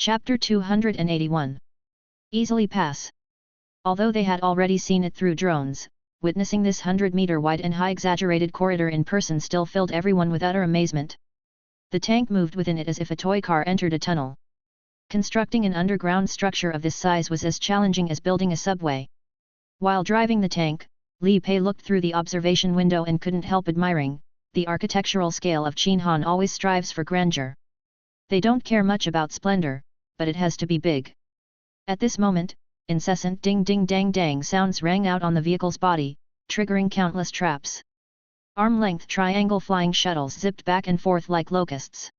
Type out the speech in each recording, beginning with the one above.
Chapter 281. Easily pass. Although they had already seen it through drones, witnessing this 100-meter wide and high exaggerated corridor in person still filled everyone with utter amazement. The tank moved within it as if a toy car entered a tunnel. Constructing an underground structure of this size was as challenging as building a subway. While driving the tank, Li Pei looked through the observation window and couldn't help admiring, the architectural scale of Qinhan always strives for grandeur. They don't care much about splendor, but it has to be big. At this moment, incessant ding-ding-dang-dang sounds rang out on the vehicle's body, triggering countless traps. Arm-length triangle flying shuttles zipped back and forth like locusts.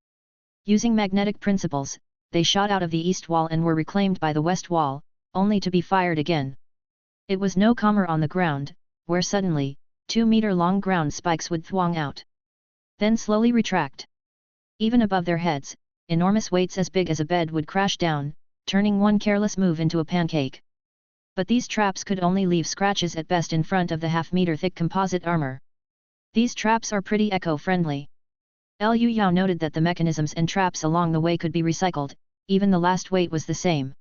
Using magnetic principles, they shot out of the east wall and were reclaimed by the west wall, only to be fired again. It was no calmer on the ground, where suddenly, 2-meter-long ground spikes would thwong out. Then slowly retract. Even above their heads, enormous weights as big as a bed would crash down, turning one careless move into a pancake. But these traps could only leave scratches at best in front of the half-meter-thick composite armor. These traps are pretty eco-friendly. Liu Yao noted that the mechanisms and traps along the way could be recycled, even the last weight was the same.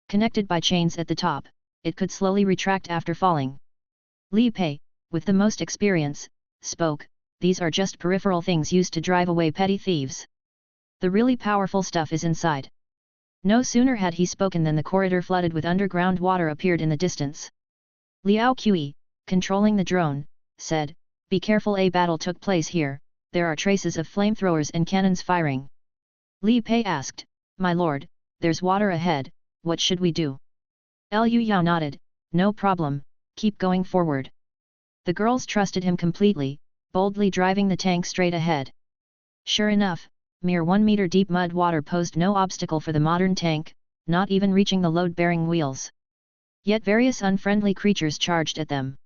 Connected by chains at the top, it could slowly retract after falling. Li Pei, with the most experience, spoke, "These are just peripheral things used to drive away petty thieves. The really powerful stuff is inside." No sooner had he spoken than the corridor flooded with underground water appeared in the distance. Liao Qi, controlling the drone, said, "Be careful, a battle took place here, there are traces of flamethrowers and cannons firing." Li Pei asked, "My lord, there's water ahead, what should we do?" Liu Yao nodded, "No problem, keep going forward." The girls trusted him completely, boldly driving the tank straight ahead. Sure enough, mere 1-meter deep mud water posed no obstacle for the modern tank, not even reaching the load-bearing wheels. Yet various unfriendly creatures charged at them.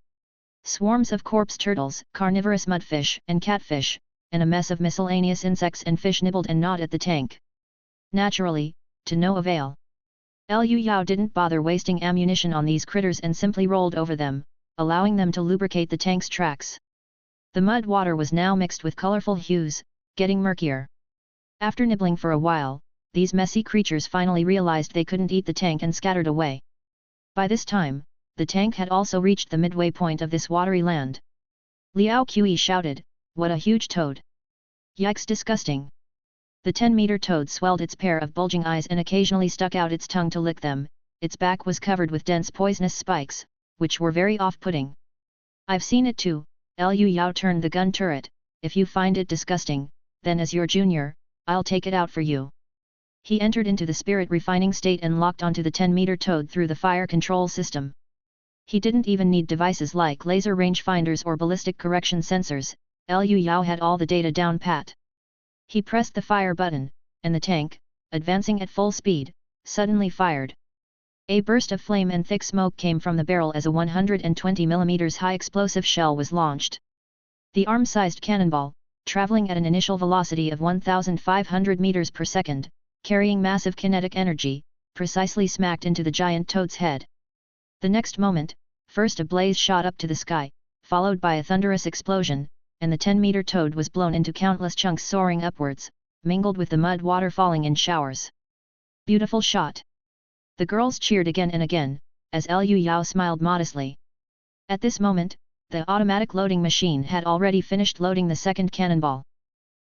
Swarms of corpse turtles, carnivorous mudfish and catfish, and a mess of miscellaneous insects and fish nibbled and gnawed at the tank. Naturally, to no avail. Liu Yao didn't bother wasting ammunition on these critters and simply rolled over them, allowing them to lubricate the tank's tracks. The mud water was now mixed with colorful hues, getting murkier. After nibbling for a while, these messy creatures finally realized they couldn't eat the tank and scattered away. By this time, the tank had also reached the midway point of this watery land. Liao Qi shouted, "What a huge toad! Yikes, disgusting!" The 10-meter toad swelled its pair of bulging eyes and occasionally stuck out its tongue to lick them. Its back was covered with dense poisonous spikes, which were very off-putting. "I've seen it too," Liu Yao turned the gun turret, "if you find it disgusting, then as your junior, I'll take it out for you." He entered into the spirit refining state and locked onto the 10-meter toad through the fire control system. He didn't even need devices like laser rangefinders or ballistic correction sensors, Liu Yao had all the data down pat. He pressed the fire button, and the tank, advancing at full speed, suddenly fired. A burst of flame and thick smoke came from the barrel as a 120 mm high explosive shell was launched. The arm-sized cannonball, traveling at an initial velocity of 1,500 meters per second, carrying massive kinetic energy, precisely smacked into the giant toad's head. The next moment, first a blaze shot up to the sky, followed by a thunderous explosion, and the 10-meter toad was blown into countless chunks soaring upwards, mingled with the mud water falling in showers. "Beautiful shot!" The girls cheered again and again, as Liu Yao smiled modestly. At this moment, the automatic loading machine had already finished loading the second cannonball.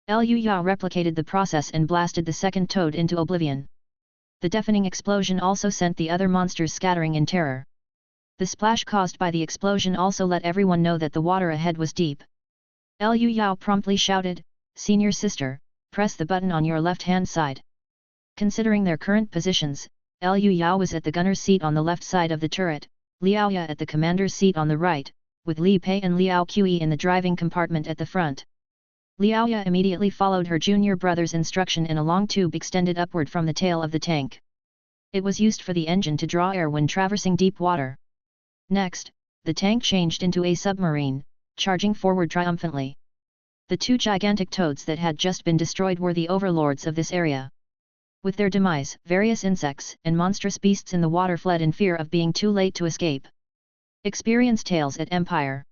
Liu Yao replicated the process and blasted the second toad into oblivion. The deafening explosion also sent the other monsters scattering in terror. The splash caused by the explosion also let everyone know that the water ahead was deep. Liu Yao promptly shouted, "Senior sister, press the button on your left-hand side." Considering their current positions, Liu Yao was at the gunner's seat on the left side of the turret, Liao Ya at the commander's seat on the right, with Li Pei and Liao Qi in the driving compartment at the front. Liao Ya immediately followed her junior brother's instruction in a long tube extended upward from the tail of the tank. It was used for the engine to draw air when traversing deep water. Next, the tank changed into a submarine, charging forward triumphantly. The two gigantic toads that had just been destroyed were the overlords of this area. With their demise, various insects and monstrous beasts in the water fled in fear of being too late to escape. Experience tales at Empire.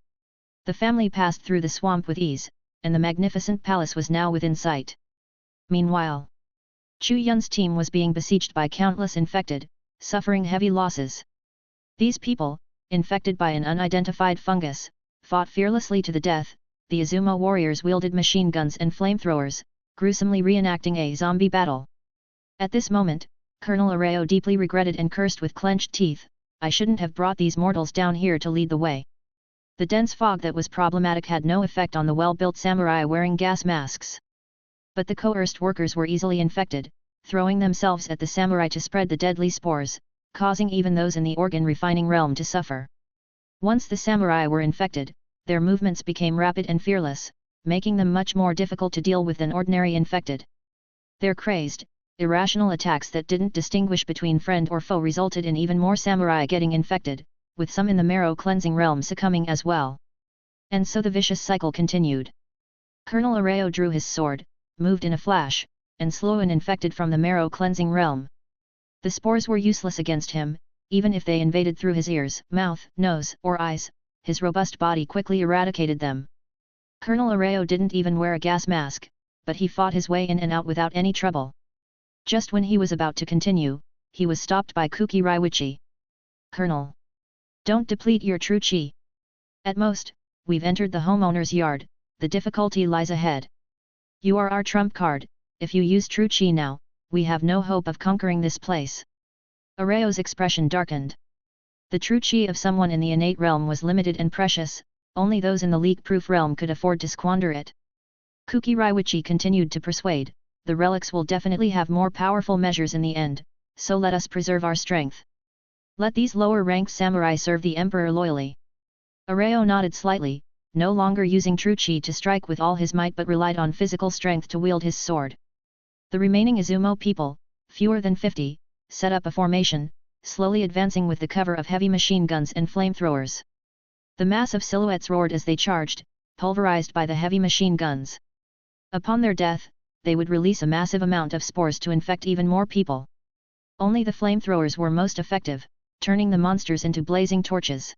The family passed through the swamp with ease, and the magnificent palace was now within sight. Meanwhile, Chu Yun's team was being besieged by countless infected, suffering heavy losses. These people, infected by an unidentified fungus, fought fearlessly to the death. The Azuma warriors wielded machine guns and flamethrowers, gruesomely reenacting a zombie battle. At this moment, Colonel Areo deeply regretted and cursed with clenched teeth, "I shouldn't have brought these mortals down here to lead the way." The dense fog that was problematic had no effect on the well-built samurai wearing gas masks. But the coerced workers were easily infected, throwing themselves at the samurai to spread the deadly spores, causing even those in the organ-refining realm to suffer. Once the samurai were infected, their movements became rapid and fearless, making them much more difficult to deal with than ordinary infected. Their crazed, irrational attacks that didn't distinguish between friend or foe resulted in even more samurai getting infected, with some in the marrow-cleansing realm succumbing as well. And so the vicious cycle continued. Colonel Areo drew his sword, moved in a flash, and slew an infected from the marrow-cleansing realm. The spores were useless against him, even if they invaded through his ears, mouth, nose, or eyes. His robust body quickly eradicated them. Colonel Areo didn't even wear a gas mask, but he fought his way in and out without any trouble. Just when he was about to continue, he was stopped by Kuki Raiwichi. "Colonel, don't deplete your true chi. At most, we've entered the homeowner's yard, the difficulty lies ahead. You are our trump card, if you use true chi now, we have no hope of conquering this place." Areo's expression darkened. The true chi of someone in the innate realm was limited and precious, only those in the leak-proof realm could afford to squander it. Kuki Raiwichi continued to persuade, "The relics will definitely have more powerful measures in the end, so let us preserve our strength. Let these lower-ranked samurai serve the emperor loyally." Areo nodded slightly, no longer using true chi to strike with all his might but relied on physical strength to wield his sword. The remaining Izumo people, fewer than 50, set up a formation, slowly advancing with the cover of heavy machine guns and flamethrowers. The mass of silhouettes roared as they charged, pulverized by the heavy machine guns. Upon their death, they would release a massive amount of spores to infect even more people. Only the flamethrowers were most effective, turning the monsters into blazing torches.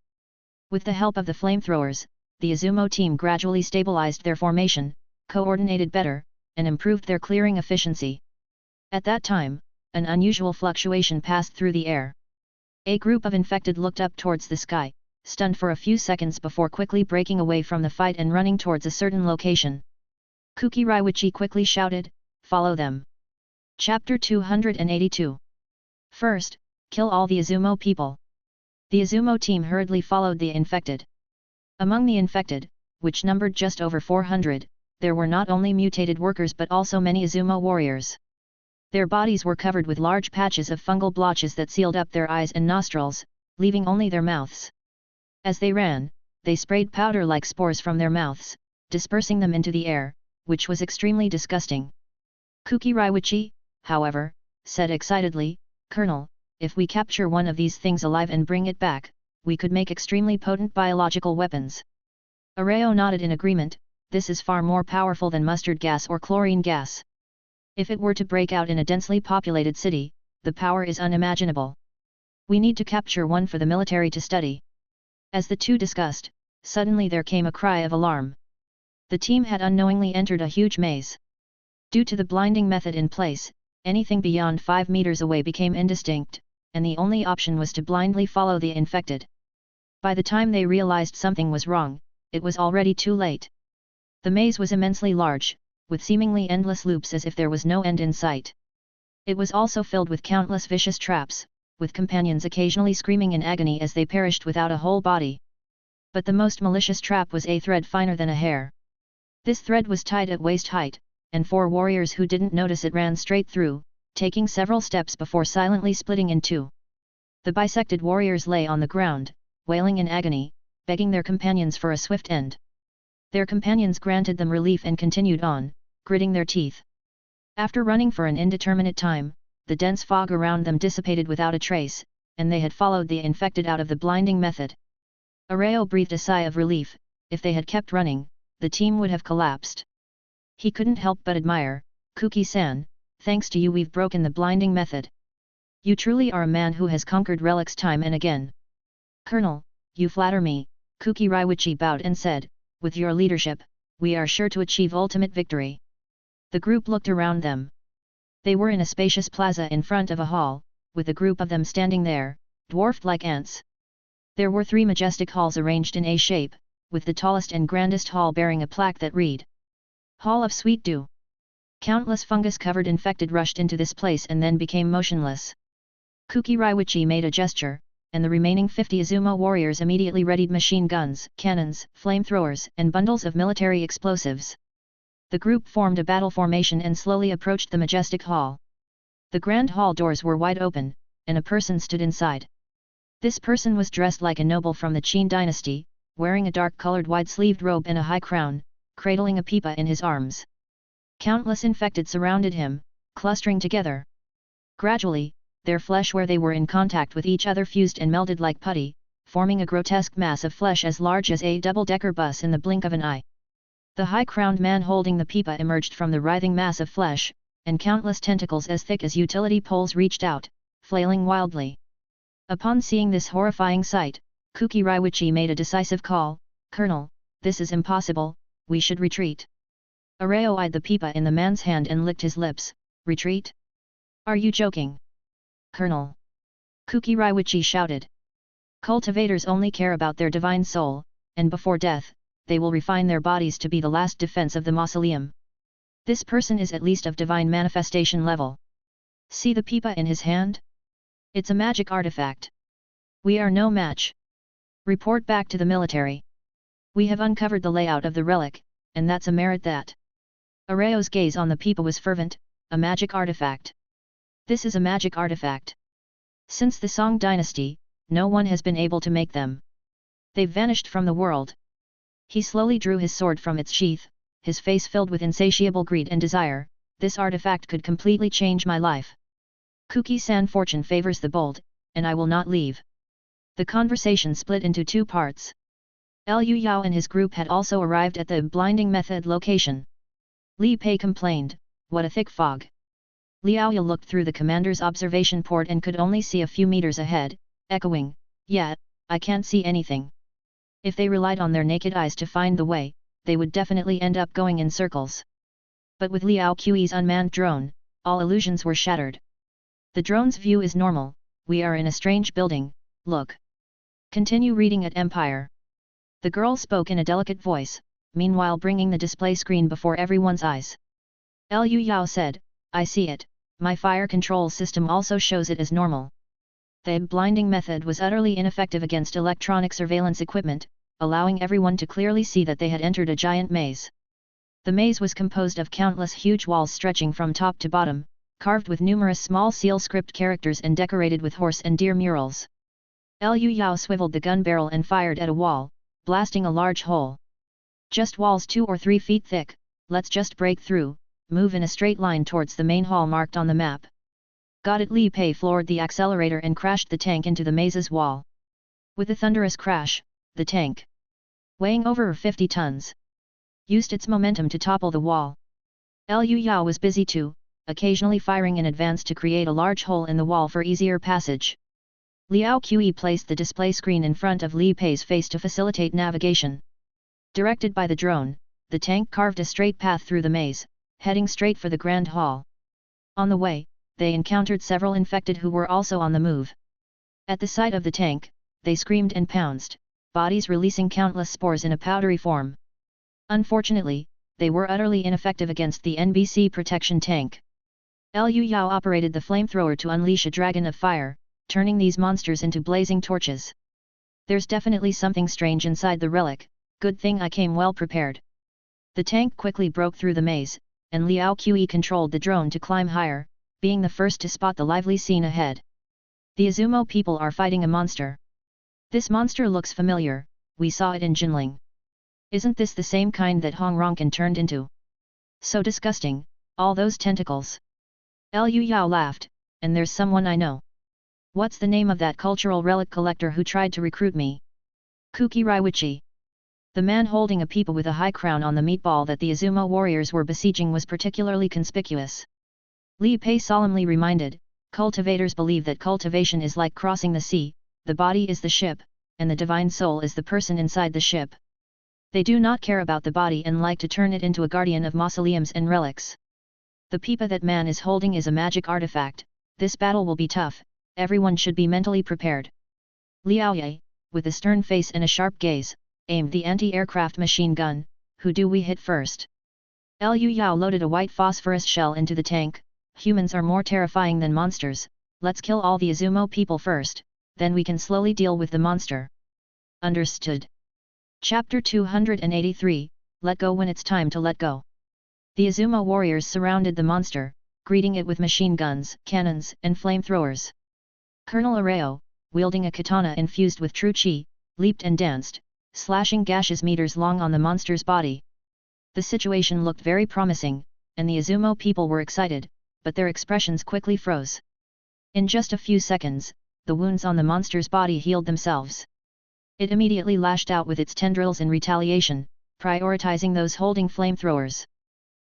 With the help of the flamethrowers, the Izumo team gradually stabilized their formation, coordinated better, and improved their clearing efficiency. At that time, an unusual fluctuation passed through the air. A group of infected looked up towards the sky, stunned for a few seconds before quickly breaking away from the fight and running towards a certain location. Kuki Raiwichi quickly shouted, "Follow them." Chapter 282. First, kill all the Izumo people. The Izumo team hurriedly followed the infected. Among the infected, which numbered just over 400, there were not only mutated workers but also many Izumo warriors. Their bodies were covered with large patches of fungal blotches that sealed up their eyes and nostrils, leaving only their mouths. As they ran, they sprayed powder-like spores from their mouths, dispersing them into the air, which was extremely disgusting. Kuki Raiwichi, however, said excitedly, "Colonel, if we capture one of these things alive and bring it back, we could make extremely potent biological weapons." Areo nodded in agreement, "This is far more powerful than mustard gas or chlorine gas. If it were to break out in a densely populated city, the power is unimaginable. We need to capture one for the military to study." As the two discussed, suddenly there came a cry of alarm. The team had unknowingly entered a huge maze. Due to the blinding method in place, anything beyond 5 meters away became indistinct, and the only option was to blindly follow the infected. By the time they realized something was wrong, it was already too late. The maze was immensely large, with seemingly endless loops as if there was no end in sight. It was also filled with countless vicious traps, with companions occasionally screaming in agony as they perished without a whole body. But the most malicious trap was a thread finer than a hair. This thread was tied at waist height, and 4 warriors who didn't notice it ran straight through, taking several steps before silently splitting in two. The bisected warriors lay on the ground, wailing in agony, begging their companions for a swift end. Their companions granted them relief and continued on, gritting their teeth. After running for an indeterminate time, the dense fog around them dissipated without a trace, and they had followed the infected out of the blinding method. Areo breathed a sigh of relief. If they had kept running, the team would have collapsed. He couldn't help but admire, "Kuki-san, thanks to you we've broken the blinding method. You truly are a man who has conquered relics time and again." "Colonel, you flatter me," Kuki Raiwichi bowed and said, "with your leadership, we are sure to achieve ultimate victory." The group looked around them. They were in a spacious plaza in front of a hall, with a group of them standing there, dwarfed like ants. There were 3 majestic halls arranged in A shape, with the tallest and grandest hall bearing a plaque that read, Hall of Sweet Dew. Countless fungus-covered infected rushed into this place and then became motionless. Kuki Raiwichi made a gesture, and the remaining 50 Azuma warriors immediately readied machine guns, cannons, flamethrowers, and bundles of military explosives. The group formed a battle formation and slowly approached the majestic hall. The grand hall doors were wide open, and a person stood inside. This person was dressed like a noble from the Qin dynasty, wearing a dark-colored wide-sleeved robe and a high crown, cradling a pipa in his arms. Countless infected surrounded him, clustering together. Gradually, their flesh where they were in contact with each other fused and melded like putty, forming a grotesque mass of flesh as large as a double-decker bus in the blink of an eye. The high-crowned man holding the pipa emerged from the writhing mass of flesh, and countless tentacles as thick as utility poles reached out, flailing wildly. Upon seeing this horrifying sight, Kuki Raiwichi made a decisive call, Colonel, this is impossible, we should retreat. Areo eyed the pipa in the man's hand and licked his lips, retreat? Are you joking? Colonel! Kuki Raiwichi shouted. Cultivators only care about their divine soul, and before death, they will refine their bodies to be the last defense of the mausoleum. This person is at least of divine manifestation level. See the pipa in his hand? It's a magic artifact. We are no match. Report back to the military. We have uncovered the layout of the relic, and that's a merit that. Areo's gaze on the pipa was fervent, a magic artifact. This is a magic artifact. Since the Song dynasty, no one has been able to make them. They've vanished from the world. He slowly drew his sword from its sheath, his face filled with insatiable greed and desire. This artifact could completely change my life. Kuki-san, fortune favors the bold, and I will not leave. The conversation split into 2 parts. Liu Yao and his group had also arrived at the blinding method location. Li Pei complained, what a thick fog. Liao Yi looked through the commander's observation port and could only see a few meters ahead, echoing, yeah, I can't see anything. If they relied on their naked eyes to find the way, they would definitely end up going in circles. But with Liao Qi's unmanned drone, all illusions were shattered. The drone's view is normal, we are in a strange building, look. Continue reading at Empire. The girl spoke in a delicate voice, meanwhile bringing the display screen before everyone's eyes. Liu Yao said, I see it, my fire control system also shows it as normal. The blinding method was utterly ineffective against electronic surveillance equipment, allowing everyone to clearly see that they had entered a giant maze. The maze was composed of countless huge walls stretching from top to bottom, carved with numerous small seal script characters and decorated with horse and deer murals. Liu Yao swiveled the gun barrel and fired at a wall, blasting a large hole. Just walls 2 or 3 feet thick, let's just break through, move in a straight line towards the main hall marked on the map. Got it. Li Pei floored the accelerator and crashed the tank into the maze's wall. With a thunderous crash, the tank, weighing over 50 tons, used its momentum to topple the wall. Liu Yao was busy too, occasionally firing in advance to create a large hole in the wall for easier passage. Liao Qi placed the display screen in front of Li Pei's face to facilitate navigation. Directed by the drone, the tank carved a straight path through the maze, heading straight for the Grand Hall. On the way, they encountered several infected who were also on the move. At the sight of the tank, they screamed and pounced, bodies releasing countless spores in a powdery form. Unfortunately, they were utterly ineffective against the NBC protection tank. Liu Yao operated the flamethrower to unleash a dragon of fire, turning these monsters into blazing torches. There's definitely something strange inside the relic, good thing I came well prepared. The tank quickly broke through the maze, and Liao Qi controlled the drone to climb higher, being the first to spot the lively scene ahead. The Izumo people are fighting a monster. This monster looks familiar, we saw it in Jinling. Isn't this the same kind that Hong Ronkan turned into? So disgusting, all those tentacles. Liu Yao laughed, and there's someone I know. What's the name of that cultural relic collector who tried to recruit me? Kuki Raiwichi. The man holding a pipa with a high crown on the meatball that the Izumo warriors were besieging was particularly conspicuous. Li Pei solemnly reminded, cultivators believe that cultivation is like crossing the sea, the body is the ship, and the divine soul is the person inside the ship. They do not care about the body and like to turn it into a guardian of mausoleums and relics. The pipa that man is holding is a magic artifact, this battle will be tough, everyone should be mentally prepared. Liao Ye, with a stern face and a sharp gaze, aimed the anti-aircraft machine gun. Who do we hit first? Liu Yao loaded a white phosphorus shell into the tank. Humans are more terrifying than monsters, let's kill all the Izumo people first, then we can slowly deal with the monster. Understood. Chapter 283, Let Go when it's time to let go. The Izumo warriors surrounded the monster, greeting it with machine guns, cannons, and flamethrowers. Colonel Areo, wielding a katana infused with true chi, leaped and danced, slashing gashes meters long on the monster's body. The situation looked very promising, and the Izumo people were excited, but their expressions quickly froze. In just a few seconds, the wounds on the monster's body healed themselves. It immediately lashed out with its tendrils in retaliation, prioritizing those holding flamethrowers.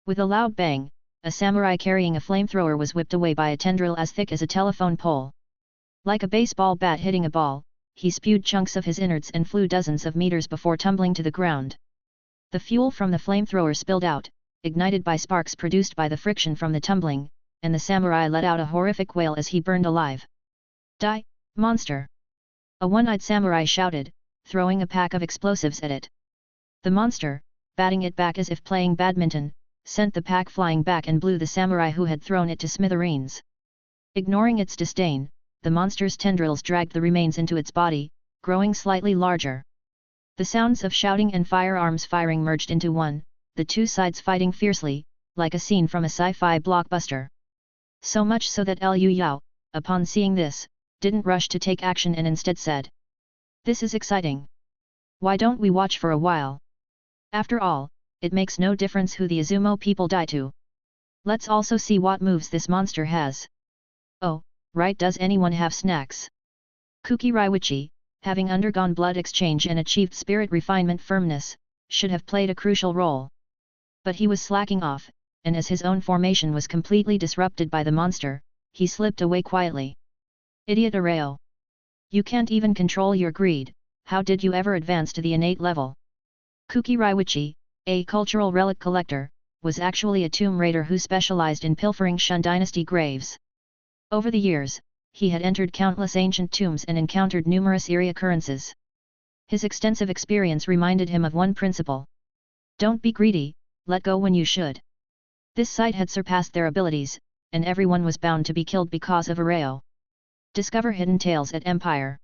With a loud bang, a samurai carrying a flamethrower was whipped away by a tendril as thick as a telephone pole. Like a baseball bat hitting a ball, he spewed chunks of his innards and flew dozens of meters before tumbling to the ground. The fuel from the flamethrower spilled out, ignited by sparks produced by the friction from the tumbling, and the samurai let out a horrific wail as he burned alive. Die, monster! A one-eyed samurai shouted, throwing a pack of explosives at it. The monster, batting it back as if playing badminton, sent the pack flying back and blew the samurai who had thrown it to smithereens. Ignoring its disdain, the monster's tendrils dragged the remains into its body, growing slightly larger. The sounds of shouting and firearms firing merged into one, the two sides fighting fiercely, like a scene from a sci-fi blockbuster. So much so that Liu Yao, upon seeing this, didn't rush to take action and instead said, "This is exciting. Why don't we watch for a while? After all, it makes no difference who the Izumo people die to. Let's also see what moves this monster has. Oh, right, does anyone have snacks?" Kuki Raiwichi, having undergone blood exchange and achieved spirit refinement firmness, should have played a crucial role. But he was slacking off, and as his own formation was completely disrupted by the monster, he slipped away quietly. Idiot Areo! You can't even control your greed, how did you ever advance to the innate level? Kuki Raiwichi, a cultural relic collector, was actually a tomb raider who specialized in pilfering Shun dynasty graves. Over the years, he had entered countless ancient tombs and encountered numerous eerie occurrences. His extensive experience reminded him of one principle. Don't be greedy, let go when you should. This sight had surpassed their abilities, and everyone was bound to be killed because of Areo. Discover hidden tales at Empire.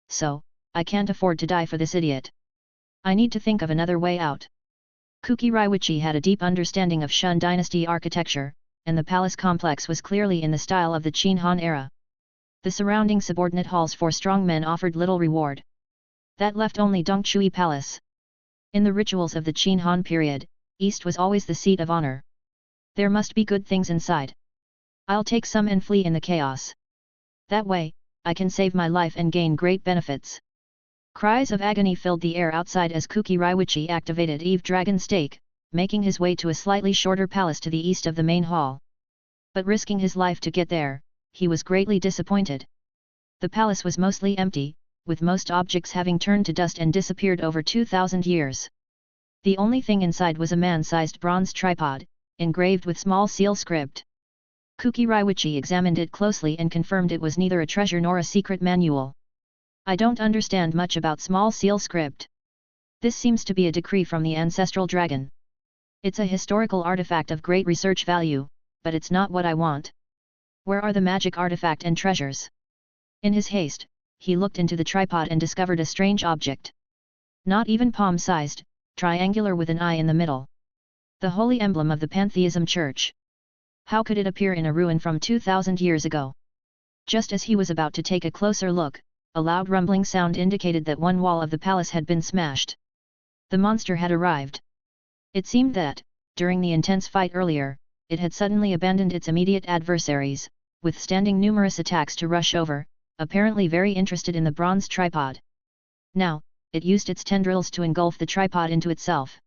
So, I can't afford to die for this idiot. I need to think of another way out. Kuki Raiwichi had a deep understanding of Shun dynasty architecture, and the palace complex was clearly in the style of the Qin Han era. The surrounding subordinate halls for strong men offered little reward. That left only Dongchui Palace. In the rituals of the Qin Han period, East was always the seat of honor. There must be good things inside. I'll take some and flee in the chaos. That way, I can save my life and gain great benefits. Cries of agony filled the air outside as Kuki Raiwichi activated Eve Dragon Stake, making his way to a slightly shorter palace to the east of the main hall. But risking his life to get there, he was greatly disappointed. The palace was mostly empty, with most objects having turned to dust and disappeared over 2,000 years. The only thing inside was a man-sized bronze tripod, engraved with small seal script. Kuki Raiwichi examined it closely and confirmed it was neither a treasure nor a secret manual. I don't understand much about small seal script. This seems to be a decree from the ancestral dragon. It's a historical artifact of great research value, but it's not what I want. Where are the magic artifact and treasures? In his haste, he looked into the tripod and discovered a strange object. Not even palm-sized, triangular with an eye in the middle. The holy emblem of the Pantheism Church. How could it appear in a ruin from 2,000 years ago? Just as he was about to take a closer look, a loud rumbling sound indicated that one wall of the palace had been smashed. The monster had arrived. It seemed that, during the intense fight earlier, it had suddenly abandoned its immediate adversaries, withstanding numerous attacks to rush over, apparently very interested in the bronze tripod. Now, it used its tendrils to engulf the tripod into itself.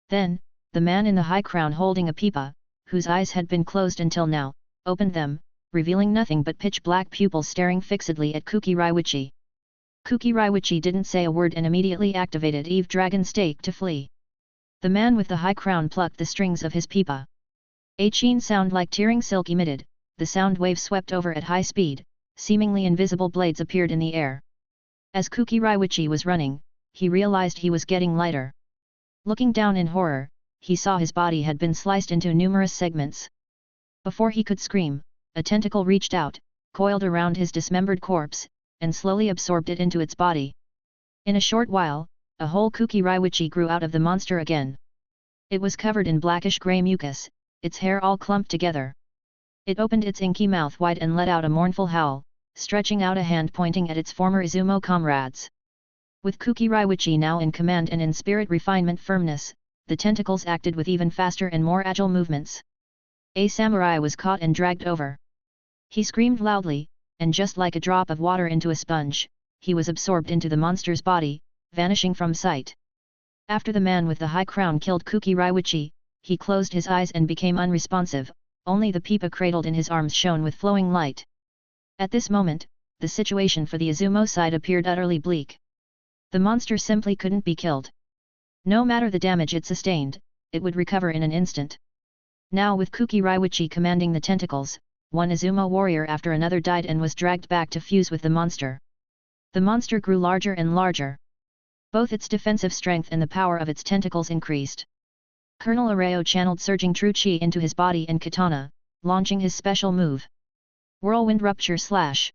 Then, the man in the high crown holding a pipa, whose eyes had been closed until now, opened them, revealing nothing but pitch-black pupils staring fixedly at Kuki Raiwichi. Kuki Raiwichi didn't say a word and immediately activated Eve Dragon Stake to flee. The man with the high crown plucked the strings of his pipa. A keen sound like tearing silk emitted, the sound wave swept over at high speed, seemingly invisible blades appeared in the air. As Kuki Raiwichi was running, he realized he was getting lighter. Looking down in horror, he saw his body had been sliced into numerous segments. Before he could scream, a tentacle reached out, coiled around his dismembered corpse, and slowly absorbed it into its body. In a short while, a whole Kuki Raiwichi grew out of the monster again. It was covered in blackish-grey mucus, its hair all clumped together. It opened its inky mouth wide and let out a mournful howl, stretching out a hand pointing at its former Izumo comrades. With Kuki Raiwichi now in command and in spirit refinement firmness, the tentacles acted with even faster and more agile movements. A samurai was caught and dragged over. He screamed loudly, and just like a drop of water into a sponge, he was absorbed into the monster's body, vanishing from sight. After the man with the high crown killed Kuki Raiwichi, he closed his eyes and became unresponsive, only the pipa cradled in his arms shone with flowing light. At this moment, the situation for the Izumo side appeared utterly bleak. The monster simply couldn't be killed. No matter the damage it sustained, it would recover in an instant. Now with Kuki Raiwichi commanding the tentacles, one Izumo warrior after another died and was dragged back to fuse with the monster. The monster grew larger and larger. Both its defensive strength and the power of its tentacles increased. Colonel Areo channeled surging true chi into his body and katana, launching his special move. Whirlwind Rupture Slash.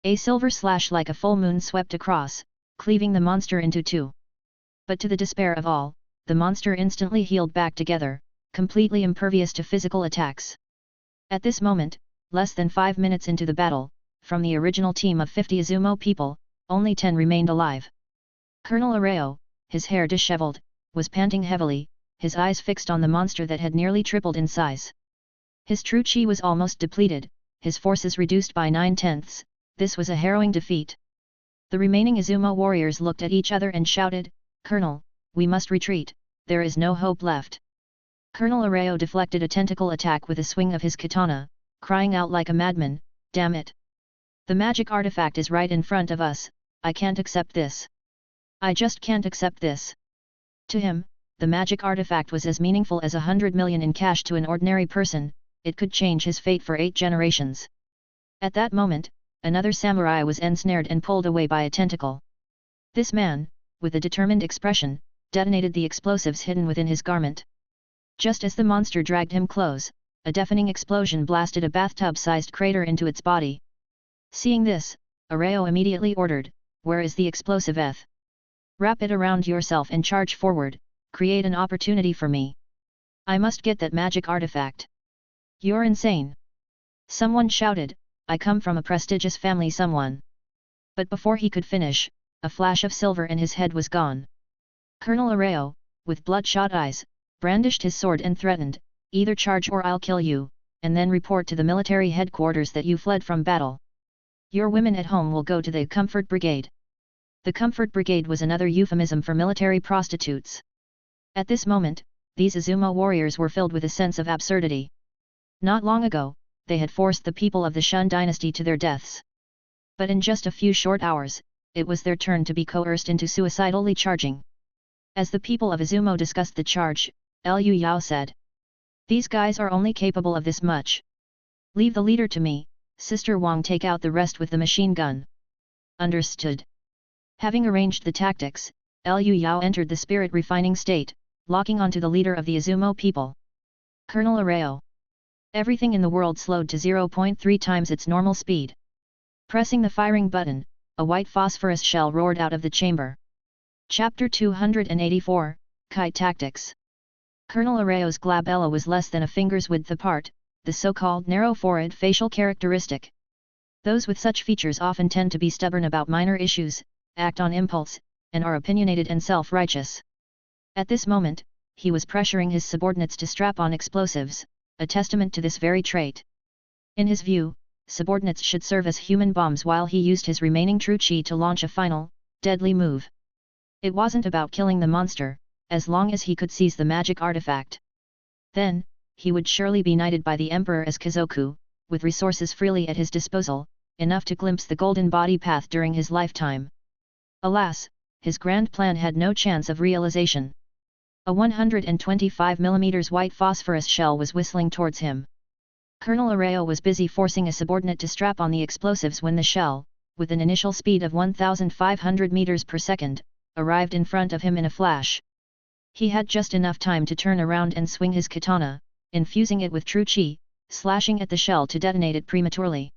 A silver slash like a full moon swept across, cleaving the monster into two. But to the despair of all, the monster instantly healed back together, completely impervious to physical attacks. At this moment, less than 5 minutes into the battle, from the original team of 50 Izumo people, only 10 remained alive. Colonel Areo, his hair disheveled, was panting heavily, his eyes fixed on the monster that had nearly tripled in size. His true chi was almost depleted, his forces reduced by 9/10. This was a harrowing defeat. The remaining Izumo warriors looked at each other and shouted, "Colonel, we must retreat, there is no hope left." Colonel Areo deflected a tentacle attack with a swing of his katana, crying out like a madman, "Damn it! The magic artifact is right in front of us, I can't accept this. I just can't accept this." To him, the magic artifact was as meaningful as 100 million in cash to an ordinary person, it could change his fate for 8 generations. At that moment, another samurai was ensnared and pulled away by a tentacle. This man, with a determined expression, detonated the explosives hidden within his garment. Just as the monster dragged him close, a deafening explosion blasted a bathtub-sized crater into its body. Seeing this, Areo immediately ordered, "Where is the explosive eth? Wrap it around yourself and charge forward, create an opportunity for me. I must get that magic artifact." "You're insane!" Someone shouted, "I come from a prestigious family someone." But before he could finish, a flash of silver in his head was gone. Colonel Areo, with bloodshot eyes, brandished his sword and threatened, "Either charge or I'll kill you, and then report to the military headquarters that you fled from battle. Your women at home will go to the Comfort Brigade." The Comfort Brigade was another euphemism for military prostitutes. At this moment, these Izumo warriors were filled with a sense of absurdity. Not long ago, they had forced the people of the Shun dynasty to their deaths. But in just a few short hours, it was their turn to be coerced into suicidally charging. As the people of Izumo discussed the charge, Liu Yao said, "These guys are only capable of this much. Leave the leader to me, Sister Wang take out the rest with the machine gun." "Understood." Having arranged the tactics, Liu Yao entered the spirit refining state, locking onto the leader of the Izumo people. Colonel Areo. Everything in the world slowed to 0.3 times its normal speed. Pressing the firing button, a white phosphorus shell roared out of the chamber. Chapter 284, Kite Tactics. Colonel Areo's glabella was less than a finger's width apart, the so-called narrow forehead facial characteristic. Those with such features often tend to be stubborn about minor issues, act on impulse, and are opinionated and self-righteous. At this moment, he was pressuring his subordinates to strap on explosives, a testament to this very trait. In his view, subordinates should serve as human bombs while he used his remaining true chi to launch a final, deadly move. It wasn't about killing the monster, as long as he could seize the magic artifact. Then, he would surely be knighted by the Emperor as Kazoku, with resources freely at his disposal, enough to glimpse the golden body path during his lifetime. Alas, his grand plan had no chance of realization. A 125mm white phosphorus shell was whistling towards him. Colonel Arroyo was busy forcing a subordinate to strap on the explosives when the shell, with an initial speed of 1,500 meters per second, arrived in front of him in a flash. He had just enough time to turn around and swing his katana, infusing it with true chi, slashing at the shell to detonate it prematurely.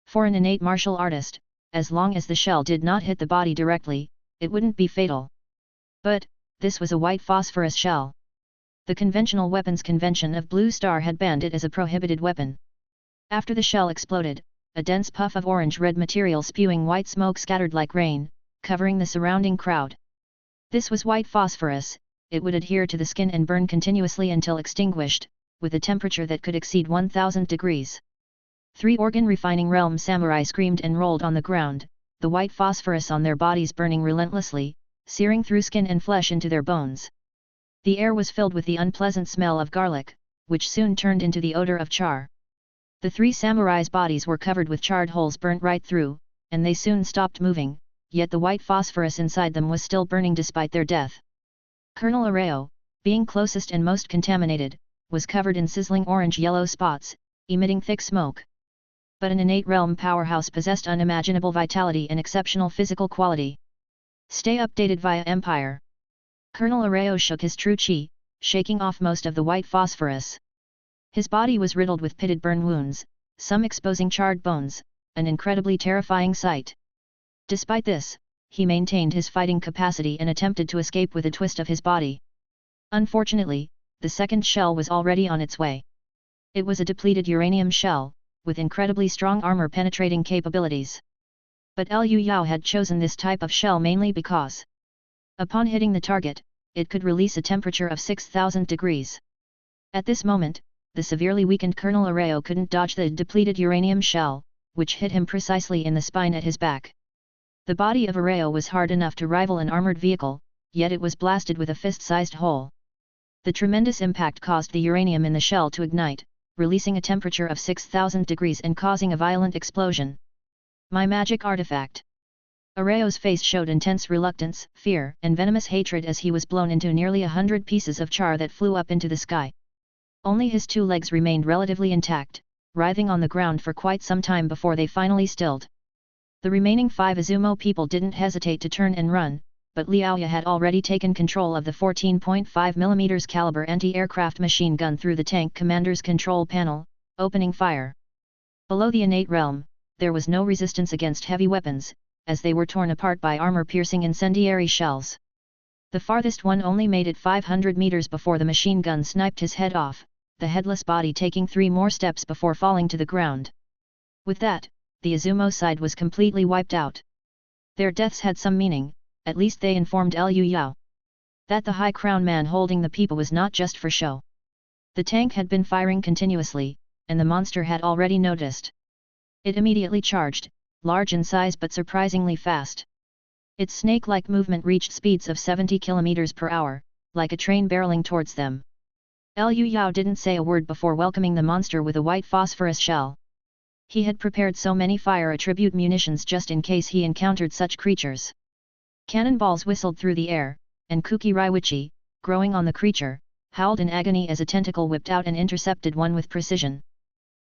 For an innate martial artist, as long as the shell did not hit the body directly, it wouldn't be fatal. But, this was a white phosphorus shell. The conventional weapons convention of Blue Star had banned it as a prohibited weapon. After the shell exploded, a dense puff of orange-red material spewing white smoke scattered like rain, covering the surrounding crowd. This was white phosphorus. It would adhere to the skin and burn continuously until extinguished, with a temperature that could exceed 1000 degrees. 3 organ-refining realm samurai screamed and rolled on the ground, the white phosphorus on their bodies burning relentlessly, searing through skin and flesh into their bones. The air was filled with the unpleasant smell of garlic, which soon turned into the odor of char. The 3 samurais' bodies were covered with charred holes burnt right through, and they soon stopped moving, yet the white phosphorus inside them was still burning despite their death. Colonel Arroyo, being closest and most contaminated, was covered in sizzling orange-yellow spots, emitting thick smoke. But an innate realm powerhouse possessed unimaginable vitality and exceptional physical quality. Stay updated via Empire. Colonel Arroyo shook his true chi, shaking off most of the white phosphorus. His body was riddled with pitted burn wounds, some exposing charred bones, an incredibly terrifying sight. Despite this, he maintained his fighting capacity and attempted to escape with a twist of his body. Unfortunately, the second shell was already on its way. It was a depleted uranium shell, with incredibly strong armor-penetrating capabilities. But Liu Yao had chosen this type of shell mainly because, upon hitting the target, it could release a temperature of 6,000 degrees. At this moment, the severely weakened Colonel Arroyo couldn't dodge the depleted uranium shell, which hit him precisely in the spine at his back. The body of Arroyo was hard enough to rival an armored vehicle, yet it was blasted with a fist-sized hole. The tremendous impact caused the uranium in the shell to ignite, releasing a temperature of 6,000 degrees and causing a violent explosion. My magic artifact. Arroyo's face showed intense reluctance, fear, and venomous hatred as he was blown into nearly 100 pieces of char that flew up into the sky. Only his 2 legs remained relatively intact, writhing on the ground for quite some time before they finally stilled. The remaining 5 Izumo people didn't hesitate to turn and run, but Liaoya had already taken control of the 14.5mm caliber anti-aircraft machine gun through the tank commander's control panel, opening fire. Below the innate realm, there was no resistance against heavy weapons, as they were torn apart by armor-piercing incendiary shells. The farthest one only made it 500 meters before the machine gun sniped his head off, the headless body taking 3 more steps before falling to the ground. With that, the Izumo side was completely wiped out. Their deaths had some meaning, at least they informed Liu Yao. That the high crown man holding the pipa was not just for show. The tank had been firing continuously, and the monster had already noticed. It immediately charged, large in size but surprisingly fast. Its snake-like movement reached speeds of 70 km per hour, like a train barreling towards them. Liu Yao didn't say a word before welcoming the monster with a white phosphorus shell. He had prepared so many fire attribute munitions just in case he encountered such creatures. Cannonballs whistled through the air, and Kuki Raiwichi, growing on the creature, howled in agony as a tentacle whipped out and intercepted one with precision.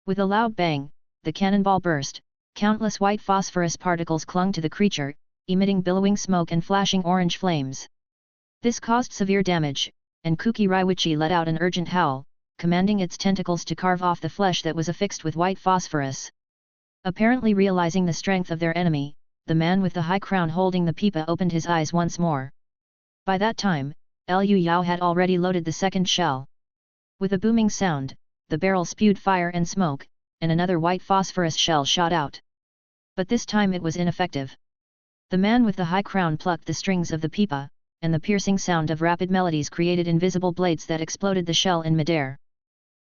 With a loud bang, the cannonball burst, countless white phosphorus particles clung to the creature, emitting billowing smoke and flashing orange flames. This caused severe damage, and Kuki Raiwichi let out an urgent howl, commanding its tentacles to carve off the flesh that was affixed with white phosphorus. Apparently realizing the strength of their enemy, the man with the high crown holding the pipa opened his eyes once more. By that time, Liu Yao had already loaded the second shell. With a booming sound, the barrel spewed fire and smoke, and another white phosphorus shell shot out. But this time it was ineffective. The man with the high crown plucked the strings of the pipa, and the piercing sound of rapid melodies created invisible blades that exploded the shell in midair.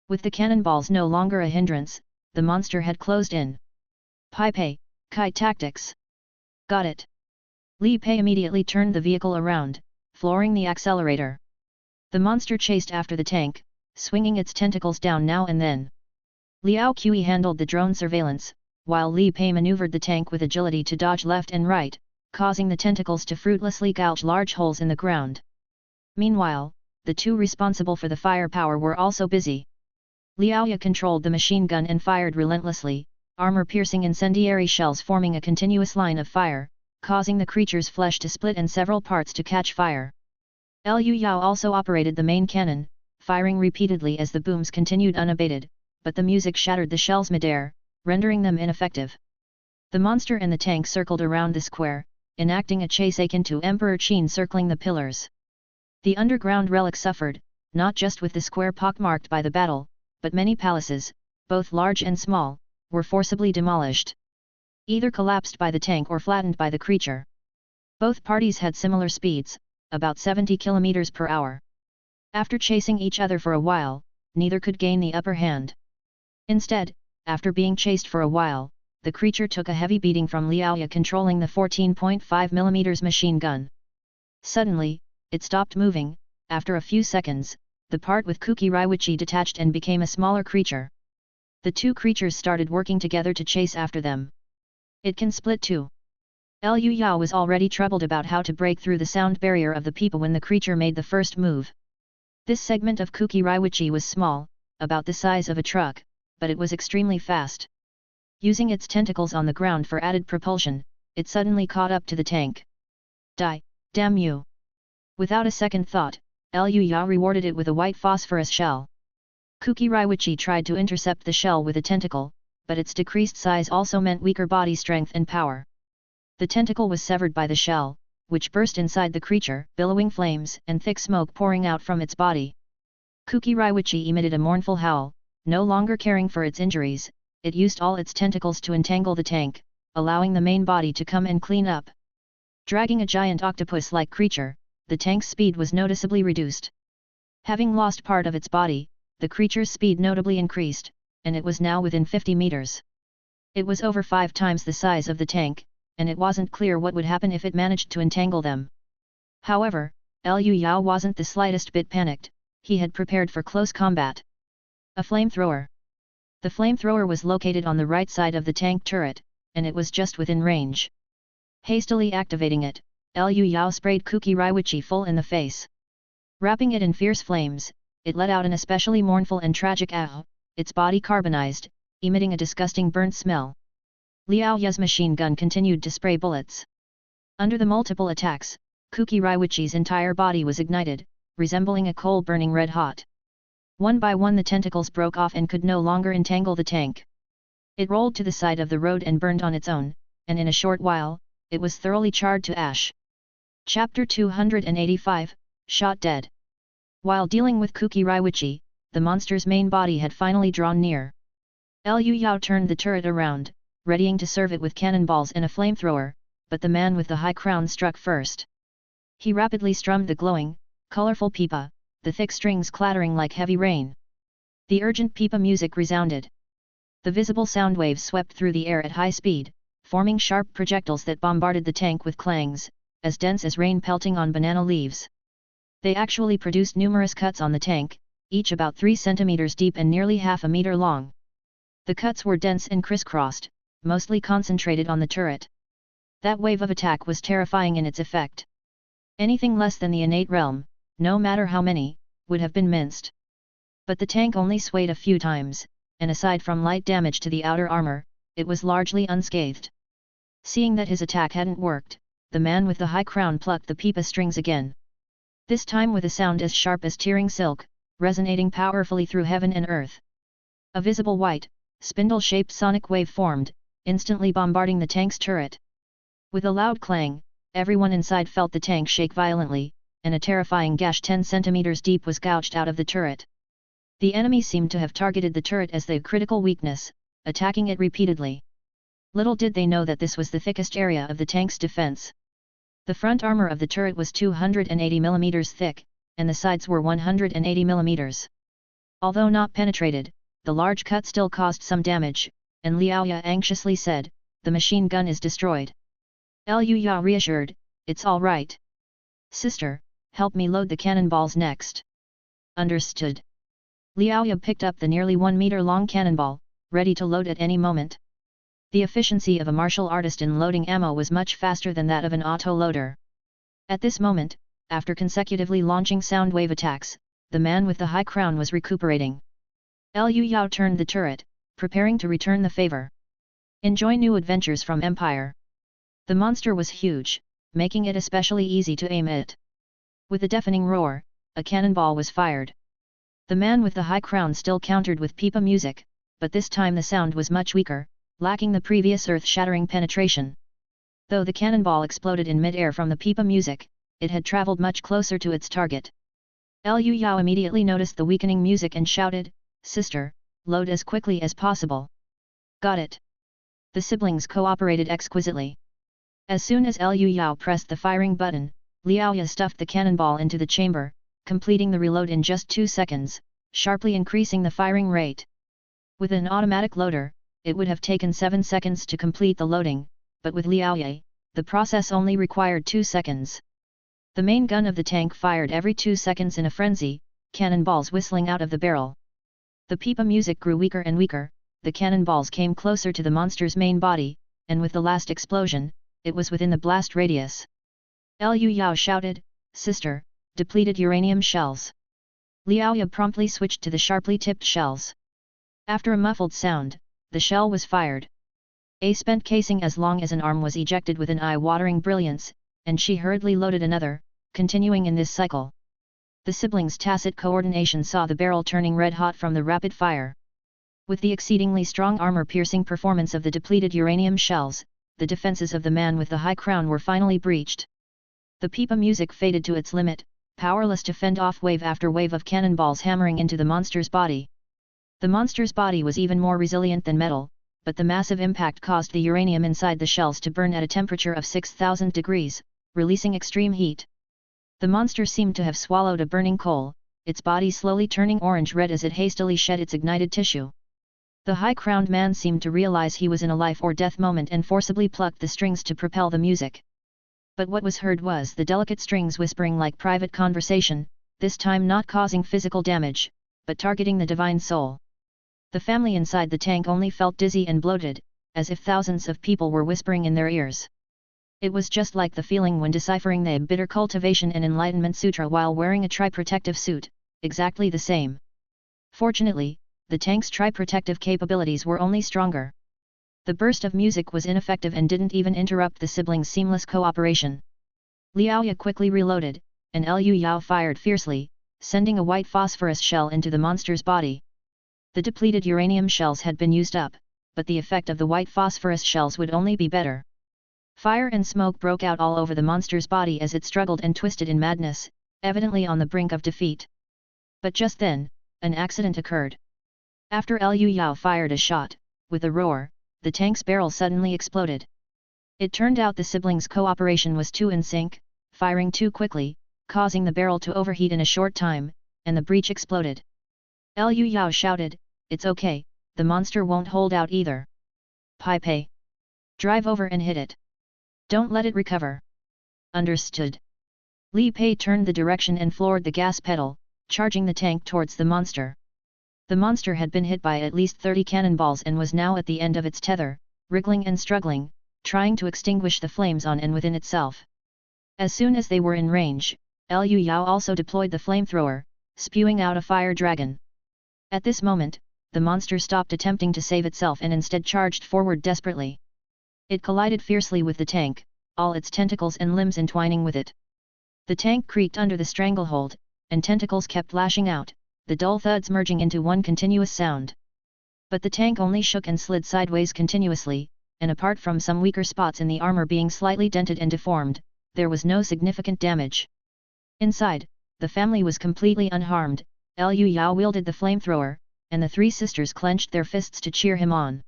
With the cannonballs no longer a hindrance, the monster had closed in. Pai Pei, Kai tactics. Got it. Li Pei immediately turned the vehicle around, flooring the accelerator. The monster chased after the tank, swinging its tentacles down now and then. Liao Qi handled the drone surveillance, while Li Pei maneuvered the tank with agility to dodge left and right, causing the tentacles to fruitlessly gouge large holes in the ground. Meanwhile, the two responsible for the firepower were also busy. Liaoya controlled the machine gun and fired relentlessly, armor-piercing incendiary shells forming a continuous line of fire, causing the creature's flesh to split and several parts to catch fire. Liu Yao also operated the main cannon, firing repeatedly as the booms continued unabated, but the music shattered the shells midair, rendering them ineffective. The monster and the tank circled around the square, enacting a chase akin to Emperor Qin circling the pillars. The underground relic suffered, not just with the square pockmarked by the battle, but many palaces, both large and small, were forcibly demolished. Either collapsed by the tank or flattened by the creature. Both parties had similar speeds, about 70 km per hour. After chasing each other for a while, neither could gain the upper hand. Instead, after being chased for a while, the creature took a heavy beating from Liaoya controlling the 14.5 mm machine gun. Suddenly, it stopped moving. After a few seconds, the part with Kuki Raiwichi detached and became a smaller creature. The two creatures started working together to chase after them. It can split too. Liu Yao was already troubled about how to break through the sound barrier of the people when the creature made the first move. This segment of Kuki Raiwichi was small, about the size of a truck, but it was extremely fast. Using its tentacles on the ground for added propulsion, it suddenly caught up to the tank. Die, damn you! Without a second thought, Liu Yao rewarded it with a white phosphorus shell. Kuki Raiwichi tried to intercept the shell with a tentacle, but its decreased size also meant weaker body strength and power. The tentacle was severed by the shell, which burst inside the creature, billowing flames and thick smoke pouring out from its body. Kuki Raiwichi emitted a mournful howl, no longer caring for its injuries. It used all its tentacles to entangle the tank, allowing the main body to come and clean up. Dragging a giant octopus-like creature, the tank's speed was noticeably reduced. Having lost part of its body, the creature's speed notably increased, and it was now within 50 meters. It was over 5 times the size of the tank, and it wasn't clear what would happen if it managed to entangle them. However, Liu Yao wasn't the slightest bit panicked. He had prepared for close combat. A flamethrower. The flamethrower was located on the right side of the tank turret, and it was just within range. Hastily activating it, Liu Yao sprayed Kuki Raiwichi full in the face. Wrapping it in fierce flames, it let out an especially mournful and tragic "ah!" Its body carbonized, emitting a disgusting burnt smell. Liao Ya's machine gun continued to spray bullets. Under the multiple attacks, Kuki Raiwichi's entire body was ignited, resembling a coal burning red hot. One by one the tentacles broke off and could no longer entangle the tank. It rolled to the side of the road and burned on its own, and in a short while, it was thoroughly charred to ash. Chapter 285, Shot Dead. While dealing with Kuki Raiwichi, the monster's main body had finally drawn near. Liu Yao turned the turret around, readying to serve it with cannonballs and a flamethrower, but the man with the high crown struck first. He rapidly strummed the glowing, colorful pipa, the thick strings clattering like heavy rain. The urgent pipa music resounded. The visible sound waves swept through the air at high speed, forming sharp projectiles that bombarded the tank with clangs, as dense as rain pelting on banana leaves. They actually produced numerous cuts on the tank, each about 3 centimeters deep and nearly half a meter long. The cuts were dense and crisscrossed, mostly concentrated on the turret. That wave of attack was terrifying in its effect. Anything less than the innate realm, no matter how many, would have been minced. But the tank only swayed a few times, and aside from light damage to the outer armor, it was largely unscathed. Seeing that his attack hadn't worked, the man with the high crown plucked the pipa strings again. This time with a sound as sharp as tearing silk, resonating powerfully through heaven and earth. A visible white, spindle-shaped sonic wave formed, instantly bombarding the tank's turret. With a loud clang, everyone inside felt the tank shake violently, and a terrifying gash 10 centimeters deep was gouged out of the turret. The enemy seemed to have targeted the turret as their critical weakness, attacking it repeatedly. Little did they know that this was the thickest area of the tank's defense. The front armor of the turret was 280 mm thick, and the sides were 180 mm. Although not penetrated, the large cut still caused some damage, and Liaoya anxiously said, "The machine gun is destroyed." Liu Yao reassured, "It's all right. Sister, help me load the cannonballs next." Understood. Liaoya picked up the nearly 1 meter long cannonball, ready to load at any moment. The efficiency of a martial artist in loading ammo was much faster than that of an auto-loader. At this moment, after consecutively launching sound wave attacks, the man with the high crown was recuperating. Liu Yao turned the turret, preparing to return the favor. Enjoy new adventures from Empire. The monster was huge, making it especially easy to aim at. With a deafening roar, a cannonball was fired. The man with the high crown still countered with pipa music, but this time the sound was much weaker, lacking the previous earth-shattering penetration. Though the cannonball exploded in mid-air from the pipa music, it had traveled much closer to its target. Liu Yao immediately noticed the weakening music and shouted, "Sister, load as quickly as possible." Got it. The siblings cooperated exquisitely. As soon as Liu Yao pressed the firing button, Liaoya stuffed the cannonball into the chamber, completing the reload in just 2 seconds, sharply increasing the firing rate. With an automatic loader, it would have taken 7 seconds to complete the loading, but with Liaoya, the process only required 2 seconds. The main gun of the tank fired every 2 seconds in a frenzy, cannonballs whistling out of the barrel. The pipa music grew weaker and weaker, the cannonballs came closer to the monster's main body, and with the last explosion, it was within the blast radius. Liu Yao shouted, "Sister, depleted uranium shells." Liaoya promptly switched to the sharply tipped shells. After a muffled sound, the shell was fired. A spent casing as long as an arm was ejected with an eye-watering brilliance, and she hurriedly loaded another, continuing in this cycle. The siblings' tacit coordination saw the barrel turning red-hot from the rapid fire. With the exceedingly strong armor-piercing performance of the depleted uranium shells, the defenses of the man with the high crown were finally breached. The pipa music faded to its limit, powerless to fend off wave after wave of cannonballs hammering into the monster's body. The monster's body was even more resilient than metal, but the massive impact caused the uranium inside the shells to burn at a temperature of 6,000 degrees, releasing extreme heat. The monster seemed to have swallowed a burning coal, its body slowly turning orange-red as it hastily shed its ignited tissue. The high-crowned man seemed to realize he was in a life-or-death moment and forcibly plucked the strings to propel the music. But what was heard was the delicate strings whispering like private conversation, this time not causing physical damage, but targeting the divine soul. The family inside the tank only felt dizzy and bloated, as if thousands of people were whispering in their ears. It was just like the feeling when deciphering the bitter cultivation and enlightenment sutra while wearing a tri-protective suit, exactly the same. Fortunately, the tank's tri-protective capabilities were only stronger. The burst of music was ineffective and didn't even interrupt the siblings' seamless cooperation. Liaoya quickly reloaded, and Liu Yao fired fiercely, sending a white phosphorus shell into the monster's body. The depleted uranium shells had been used up, but the effect of the white phosphorus shells would only be better. Fire and smoke broke out all over the monster's body as it struggled and twisted in madness, evidently on the brink of defeat. But just then, an accident occurred. After Liu Yao fired a shot, with a roar, the tank's barrel suddenly exploded. It turned out the siblings' cooperation was too in sync, firing too quickly, causing the barrel to overheat in a short time, and the breach exploded. Liu Yao shouted, "It's okay, the monster won't hold out either. Pai Pei. Drive over and hit it. Don't let it recover." Understood. Li Pei turned the direction and floored the gas pedal, charging the tank towards the monster. The monster had been hit by at least 30 cannonballs and was now at the end of its tether, wriggling and struggling, trying to extinguish the flames on and within itself. As soon as they were in range, Liu Yao also deployed the flamethrower, spewing out a fire dragon. At this moment, the monster stopped attempting to save itself and instead charged forward desperately. It collided fiercely with the tank, all its tentacles and limbs entwining with it. The tank creaked under the stranglehold, and tentacles kept lashing out, the dull thuds merging into one continuous sound. But the tank only shook and slid sideways continuously, and apart from some weaker spots in the armor being slightly dented and deformed, there was no significant damage. Inside, the family was completely unharmed. Liu Yao wielded the flamethrower, and the three sisters clenched their fists to cheer him on.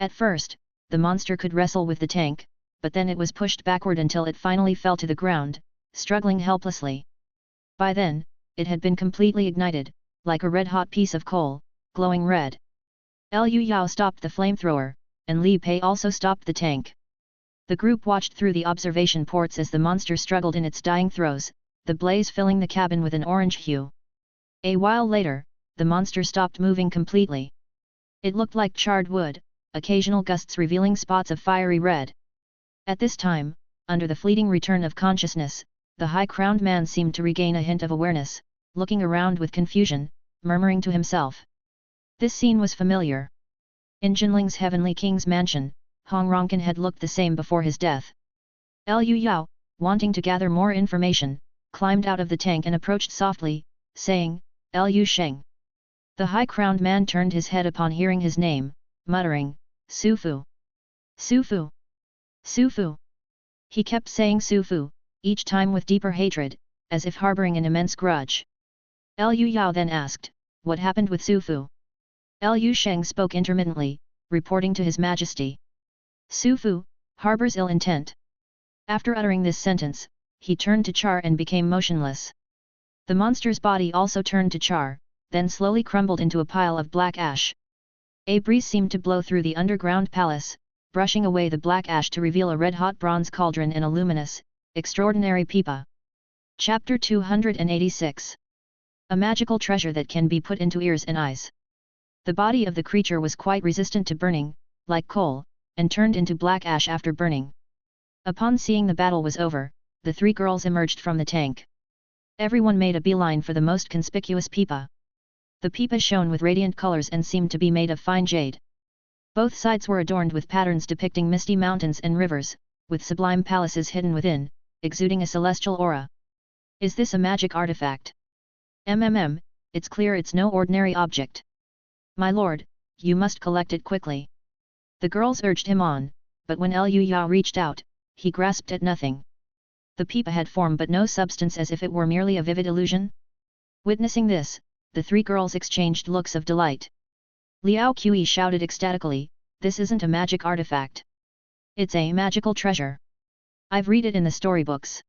At first, the monster could wrestle with the tank, but then it was pushed backward until it finally fell to the ground, struggling helplessly. By then, it had been completely ignited, like a red-hot piece of coal, glowing red. Liu Yao stopped the flamethrower, and Li Pei also stopped the tank. The group watched through the observation ports as the monster struggled in its dying throes, the blaze filling the cabin with an orange hue. A while later, the monster stopped moving completely. It looked like charred wood, occasional gusts revealing spots of fiery red. At this time, under the fleeting return of consciousness, the high-crowned man seemed to regain a hint of awareness, looking around with confusion, murmuring to himself. This scene was familiar. In Jinling's Heavenly King's mansion, Hong Rongkan had looked the same before his death. Liu Yao, wanting to gather more information, climbed out of the tank and approached softly, saying, Liu Sheng. The high-crowned man turned his head upon hearing his name, muttering, Su Fu. Su Fu. Su Fu. He kept saying Su Fu, each time with deeper hatred, as if harboring an immense grudge. Liu Yao then asked, what happened with Su Fu? Liu Sheng spoke intermittently, reporting to His Majesty. Su Fu harbors ill intent. After uttering this sentence, he turned to char and became motionless. The monster's body also turned to char, then slowly crumbled into a pile of black ash. A breeze seemed to blow through the underground palace, brushing away the black ash to reveal a red-hot bronze cauldron and a luminous, extraordinary pipa. Chapter 286. A magical treasure that can be put into ears and eyes. The body of the creature was quite resistant to burning, like coal, and turned into black ash after burning. Upon seeing the battle was over, the three girls emerged from the tank. Everyone made a beeline for the most conspicuous pipa. The pipa shone with radiant colors and seemed to be made of fine jade. Both sides were adorned with patterns depicting misty mountains and rivers, with sublime palaces hidden within, exuding a celestial aura. Is this a magic artifact? It's clear it's no ordinary object. My lord, you must collect it quickly. The girls urged him on, but when Liu Yao reached out, he grasped at nothing. The pipa had form but no substance, as if it were merely a vivid illusion. Witnessing this, the three girls exchanged looks of delight. Liao Qi shouted ecstatically, this isn't a magic artifact. It's a magical treasure. I've read it in the storybooks.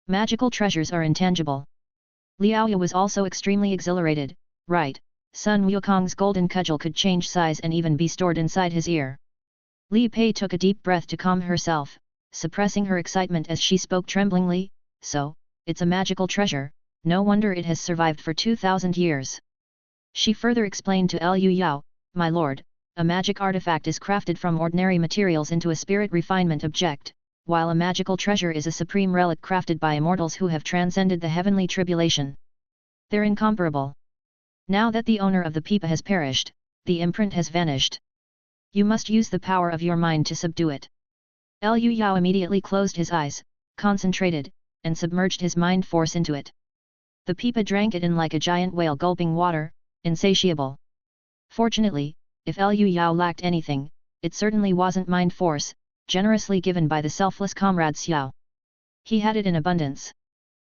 Magical treasures are intangible. Liao Yu was also extremely exhilarated, right, Sun Wukong's golden cudgel could change size and even be stored inside his ear. Li Pei took a deep breath to calm herself, suppressing her excitement as she spoke tremblingly, so, it's a magical treasure, no wonder it has survived for 2,000 years. She further explained to Liu Yao, my lord, a magic artifact is crafted from ordinary materials into a spirit refinement object, while a magical treasure is a supreme relic crafted by immortals who have transcended the heavenly tribulation. They're incomparable. Now that the owner of the pipa has perished, the imprint has vanished. You must use the power of your mind to subdue it. Liu Yao immediately closed his eyes, concentrated, and submerged his mind force into it. The pipa drank it in like a giant whale gulping water, insatiable. Fortunately, if Liu Yao lacked anything, it certainly wasn't mind force, generously given by the selfless comrade Xiao. He had it in abundance.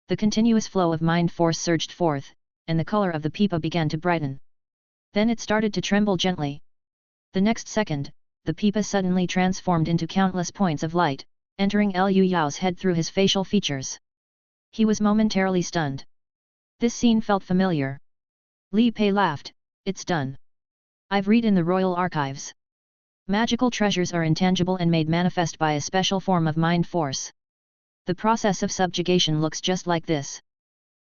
The continuous flow of mind force surged forth, and the color of the pipa began to brighten. Then it started to tremble gently. The next second, the pipa suddenly transformed into countless points of light, entering Liu Yao's head through his facial features. He was momentarily stunned. This scene felt familiar. Li Pei laughed, it's done. I've read in the royal archives. Magical treasures are intangible and made manifest by a special form of mind force. The process of subjugation looks just like this.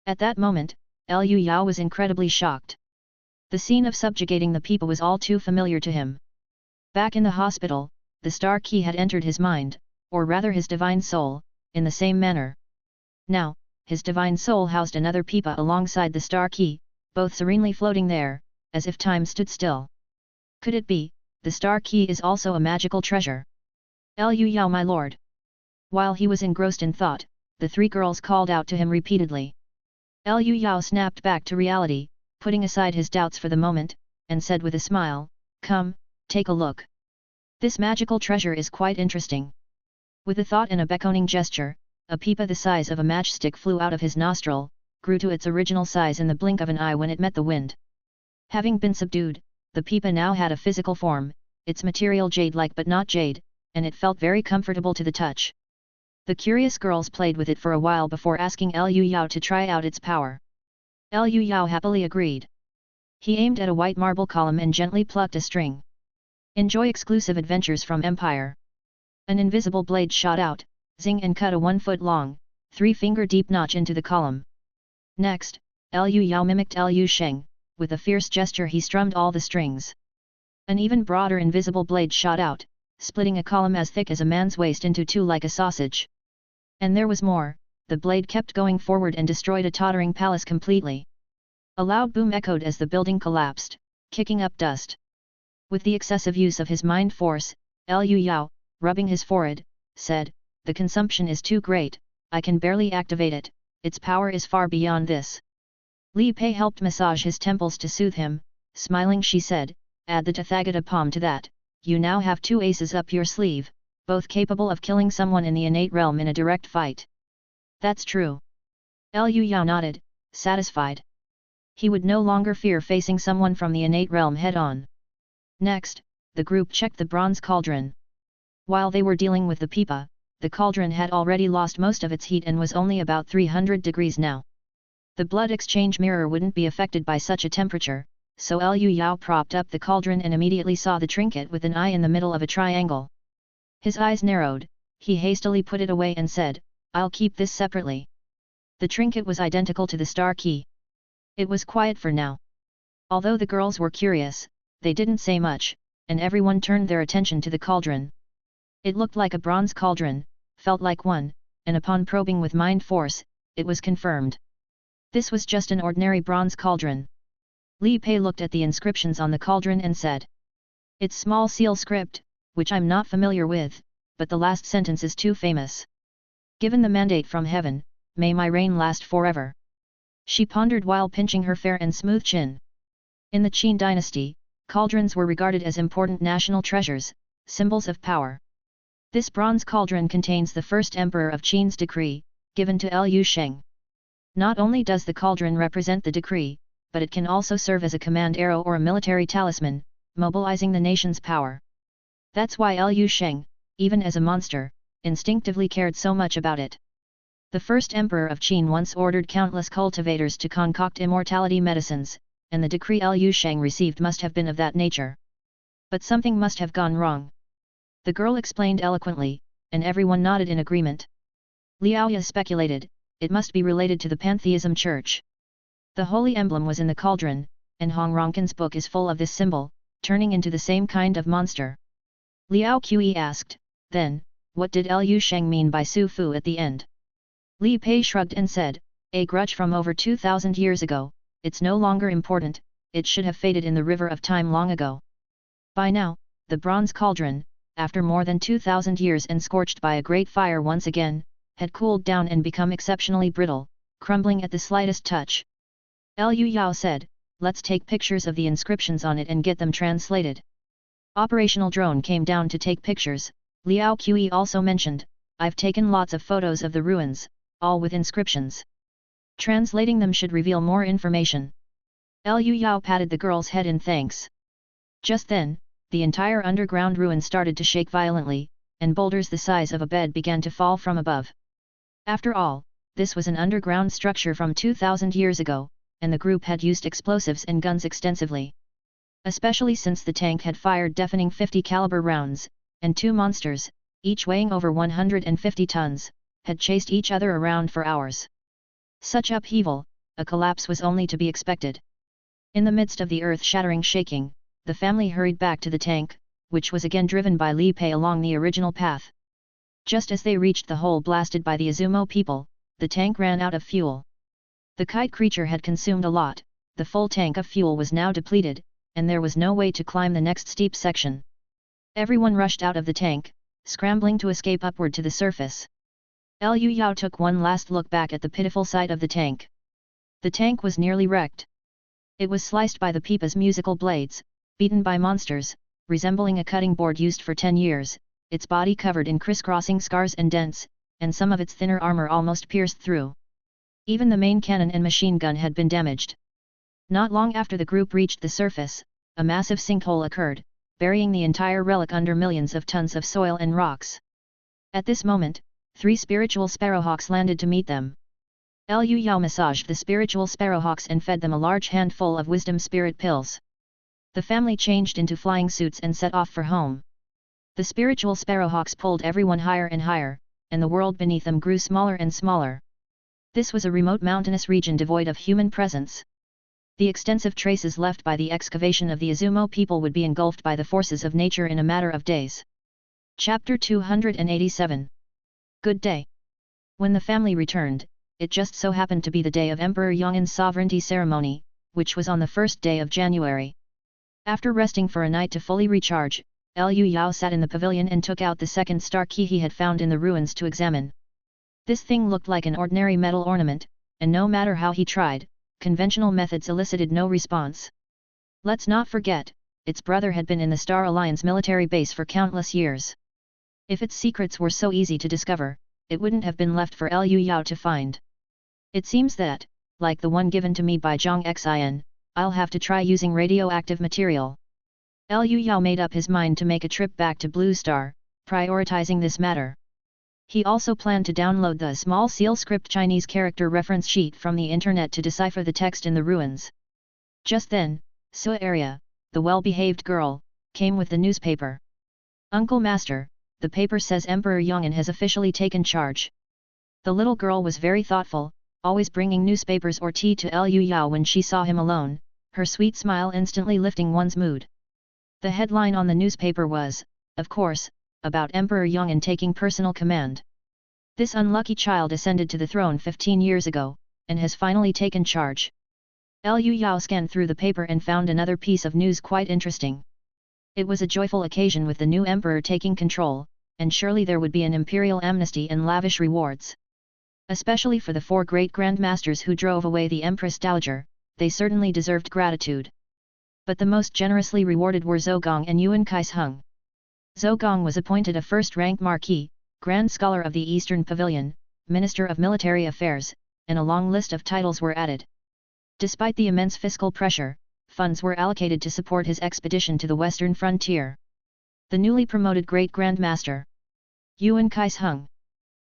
At that moment, Liu Yao was incredibly shocked. The scene of subjugating the pipa was all too familiar to him. Back in the hospital, the star key had entered his mind, or rather his divine soul, in the same manner. Now, his divine soul housed another pipa alongside the star key, both serenely floating there, as if time stood still. Could it be, the star key is also a magical treasure? Liu Yao, my lord. While he was engrossed in thought, the three girls called out to him repeatedly. Liu Yao snapped back to reality, putting aside his doubts for the moment, and said with a smile, come, take a look. This magical treasure is quite interesting. With a thought and a beckoning gesture, a pipa the size of a matchstick flew out of his nostril, grew to its original size in the blink of an eye when it met the wind. Having been subdued, the pipa now had a physical form, its material jade-like but not jade, and it felt very comfortable to the touch. The curious girls played with it for a while before asking Liu Yao to try out its power. Liu Yao happily agreed. He aimed at a white marble column and gently plucked a string. Enjoy exclusive adventures from Empire. An invisible blade shot out, zing, and cut a 1-foot-long, 3-finger-deep notch into the column. Next, Liu Yao mimicked Liu Sheng, with a fierce gesture he strummed all the strings. An even broader invisible blade shot out, splitting a column as thick as a man's waist into two like a sausage. And there was more, the blade kept going forward and destroyed a tottering palace completely. A loud boom echoed as the building collapsed, kicking up dust. With the excessive use of his mind force, Liu Yao, rubbing his forehead, said, "The consumption is too great, I can barely activate it, its power is far beyond this." Li Pei helped massage his temples to soothe him, smiling she said, "Add the Tathagata palm to that, you now have 2 aces up your sleeve, both capable of killing someone in the innate realm in a direct fight." "That's true." Liu Yao nodded, satisfied. He would no longer fear facing someone from the innate realm head-on. Next, the group checked the bronze cauldron. While they were dealing with the pipa, the cauldron had already lost most of its heat and was only about 300 degrees now. The blood exchange mirror wouldn't be affected by such a temperature, so Liu Yao propped up the cauldron and immediately saw the trinket with an eye in the middle of a triangle. His eyes narrowed, he hastily put it away and said, "I'll keep this separately." The trinket was identical to the star key. It was quiet for now. Although the girls were curious, they didn't say much, and everyone turned their attention to the cauldron. It looked like a bronze cauldron, felt like one, and upon probing with mind force, it was confirmed. This was just an ordinary bronze cauldron. Li Pei looked at the inscriptions on the cauldron and said, "It's small seal script, which I'm not familiar with, but the last sentence is too famous. Given the mandate from heaven, may my reign last forever." She pondered while pinching her fair and smooth chin. In the Qin dynasty, cauldrons were regarded as important national treasures, symbols of power. This bronze cauldron contains the first emperor of Qin's decree, given to Liu Sheng. Not only does the cauldron represent the decree, but it can also serve as a command arrow or a military talisman, mobilizing the nation's power. That's why Liu Sheng, even as a monster, instinctively cared so much about it. The first emperor of Qin once ordered countless cultivators to concoct immortality medicines, and the decree Liu Sheng received must have been of that nature. But something must have gone wrong. The girl explained eloquently, and everyone nodded in agreement. Liaoya speculated, it must be related to the pantheism church. The holy emblem was in the cauldron, and Hong Ronkin's book is full of this symbol, turning into the same kind of monster. Liao Qi asked, then, what did Liu Sheng mean by Su Fu at the end? Li Pei shrugged and said, a grudge from over 2,000 years ago, it's no longer important, it should have faded in the river of time long ago. By now, the bronze cauldron, after more than 2,000 years and scorched by a great fire once again, had cooled down and become exceptionally brittle, crumbling at the slightest touch. Liu Yao said, let's take pictures of the inscriptions on it and get them translated. Operational drone came down to take pictures. Liao Qi also mentioned, I've taken lots of photos of the ruins, all with inscriptions. Translating them should reveal more information. Liu Yao patted the girl's head in thanks. Just then, the entire underground ruin started to shake violently, and boulders the size of a bed began to fall from above. After all, this was an underground structure from 2,000 years ago, and the group had used explosives and guns extensively. Especially since the tank had fired deafening 50 caliber rounds, and 2 monsters, each weighing over 150 tons, had chased each other around for hours. Such upheaval, a collapse was only to be expected. In the midst of the earth-shattering shaking, the family hurried back to the tank, which was again driven by Li Pei along the original path. Just as they reached the hole blasted by the Izumo people, the tank ran out of fuel. The kite creature had consumed a lot, the full tank of fuel was now depleted, and there was no way to climb the next steep section. Everyone rushed out of the tank, scrambling to escape upward to the surface. Liu Yao took one last look back at the pitiful sight of the tank. The tank was nearly wrecked. It was sliced by the pipa's musical blades, beaten by monsters, resembling a cutting board used for 10 years, its body covered in crisscrossing scars and dents, and some of its thinner armor almost pierced through. Even the main cannon and machine gun had been damaged. Not long after the group reached the surface, a massive sinkhole occurred, burying the entire relic under millions of tons of soil and rocks. At this moment, 3 spiritual sparrowhawks landed to meet them. Liu Yao massaged the spiritual sparrowhawks and fed them a large handful of wisdom spirit pills. The family changed into flying suits and set off for home. The spiritual sparrowhawks pulled everyone higher and higher, and the world beneath them grew smaller and smaller. This was a remote mountainous region devoid of human presence. The extensive traces left by the excavation of the Izumo people would be engulfed by the forces of nature in a matter of days. Chapter 287. Good day. When the family returned, it just so happened to be the day of Emperor Yong'an's sovereignty ceremony, which was on the first day of January. After resting for a night to fully recharge, Liu Yao sat in the pavilion and took out the second star key he had found in the ruins to examine. This thing looked like an ordinary metal ornament, and no matter how he tried, conventional methods elicited no response. Let's not forget, its brother had been in the Star Alliance military base for countless years. If its secrets were so easy to discover, it wouldn't have been left for Liu Yao to find. It seems that, like the one given to me by Zhang Xin, I'll have to try using radioactive material. Liu Yao made up his mind to make a trip back to Blue Star, prioritizing this matter. He also planned to download the small seal script Chinese character reference sheet from the internet to decipher the text in the ruins. Just then, Sua Area, the well-behaved girl, came with the newspaper. "Uncle Master, the paper says Emperor Yong'an has officially taken charge." The little girl was very thoughtful, always bringing newspapers or tea to Liu Yao when she saw him alone, her sweet smile instantly lifting one's mood. The headline on the newspaper was, of course, about Emperor Yong'an taking personal command. This unlucky child ascended to the throne 15 years ago, and has finally taken charge. Liu Yao scanned through the paper and found another piece of news quite interesting. It was a joyful occasion with the new emperor taking control, and surely there would be an imperial amnesty and lavish rewards. Especially for the 4 great grandmasters who drove away the Empress Dowager, they certainly deserved gratitude. But the most generously rewarded were Zhou Gong and Yuan Kaisheng. Zhou Gong was appointed a first-rank marquis, Grand Scholar of the Eastern Pavilion, Minister of Military Affairs, and a long list of titles were added. Despite the immense fiscal pressure, funds were allocated to support his expedition to the western frontier. The newly promoted Great Grand Master, Yuan Kaisheng,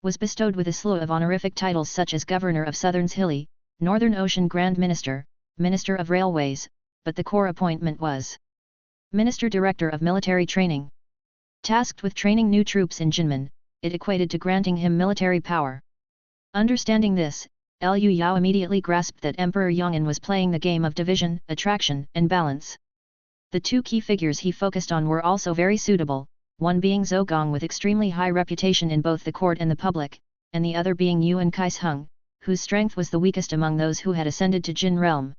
was bestowed with a slew of honorific titles such as Governor of Southern's Hilly, Northern Ocean Grand Minister, Minister of Railways, but the core appointment was Minister Director of Military Training. Tasked with training new troops in Jinmen, it equated to granting him military power. Understanding this, Liu Yao immediately grasped that Emperor Yong'an was playing the game of division, attraction, and balance. The 2 key figures he focused on were also very suitable, one being Zhou Gong with extremely high reputation in both the court and the public, and the other being Yuan Kaisheng, whose strength was the weakest among those who had ascended to Jin realm.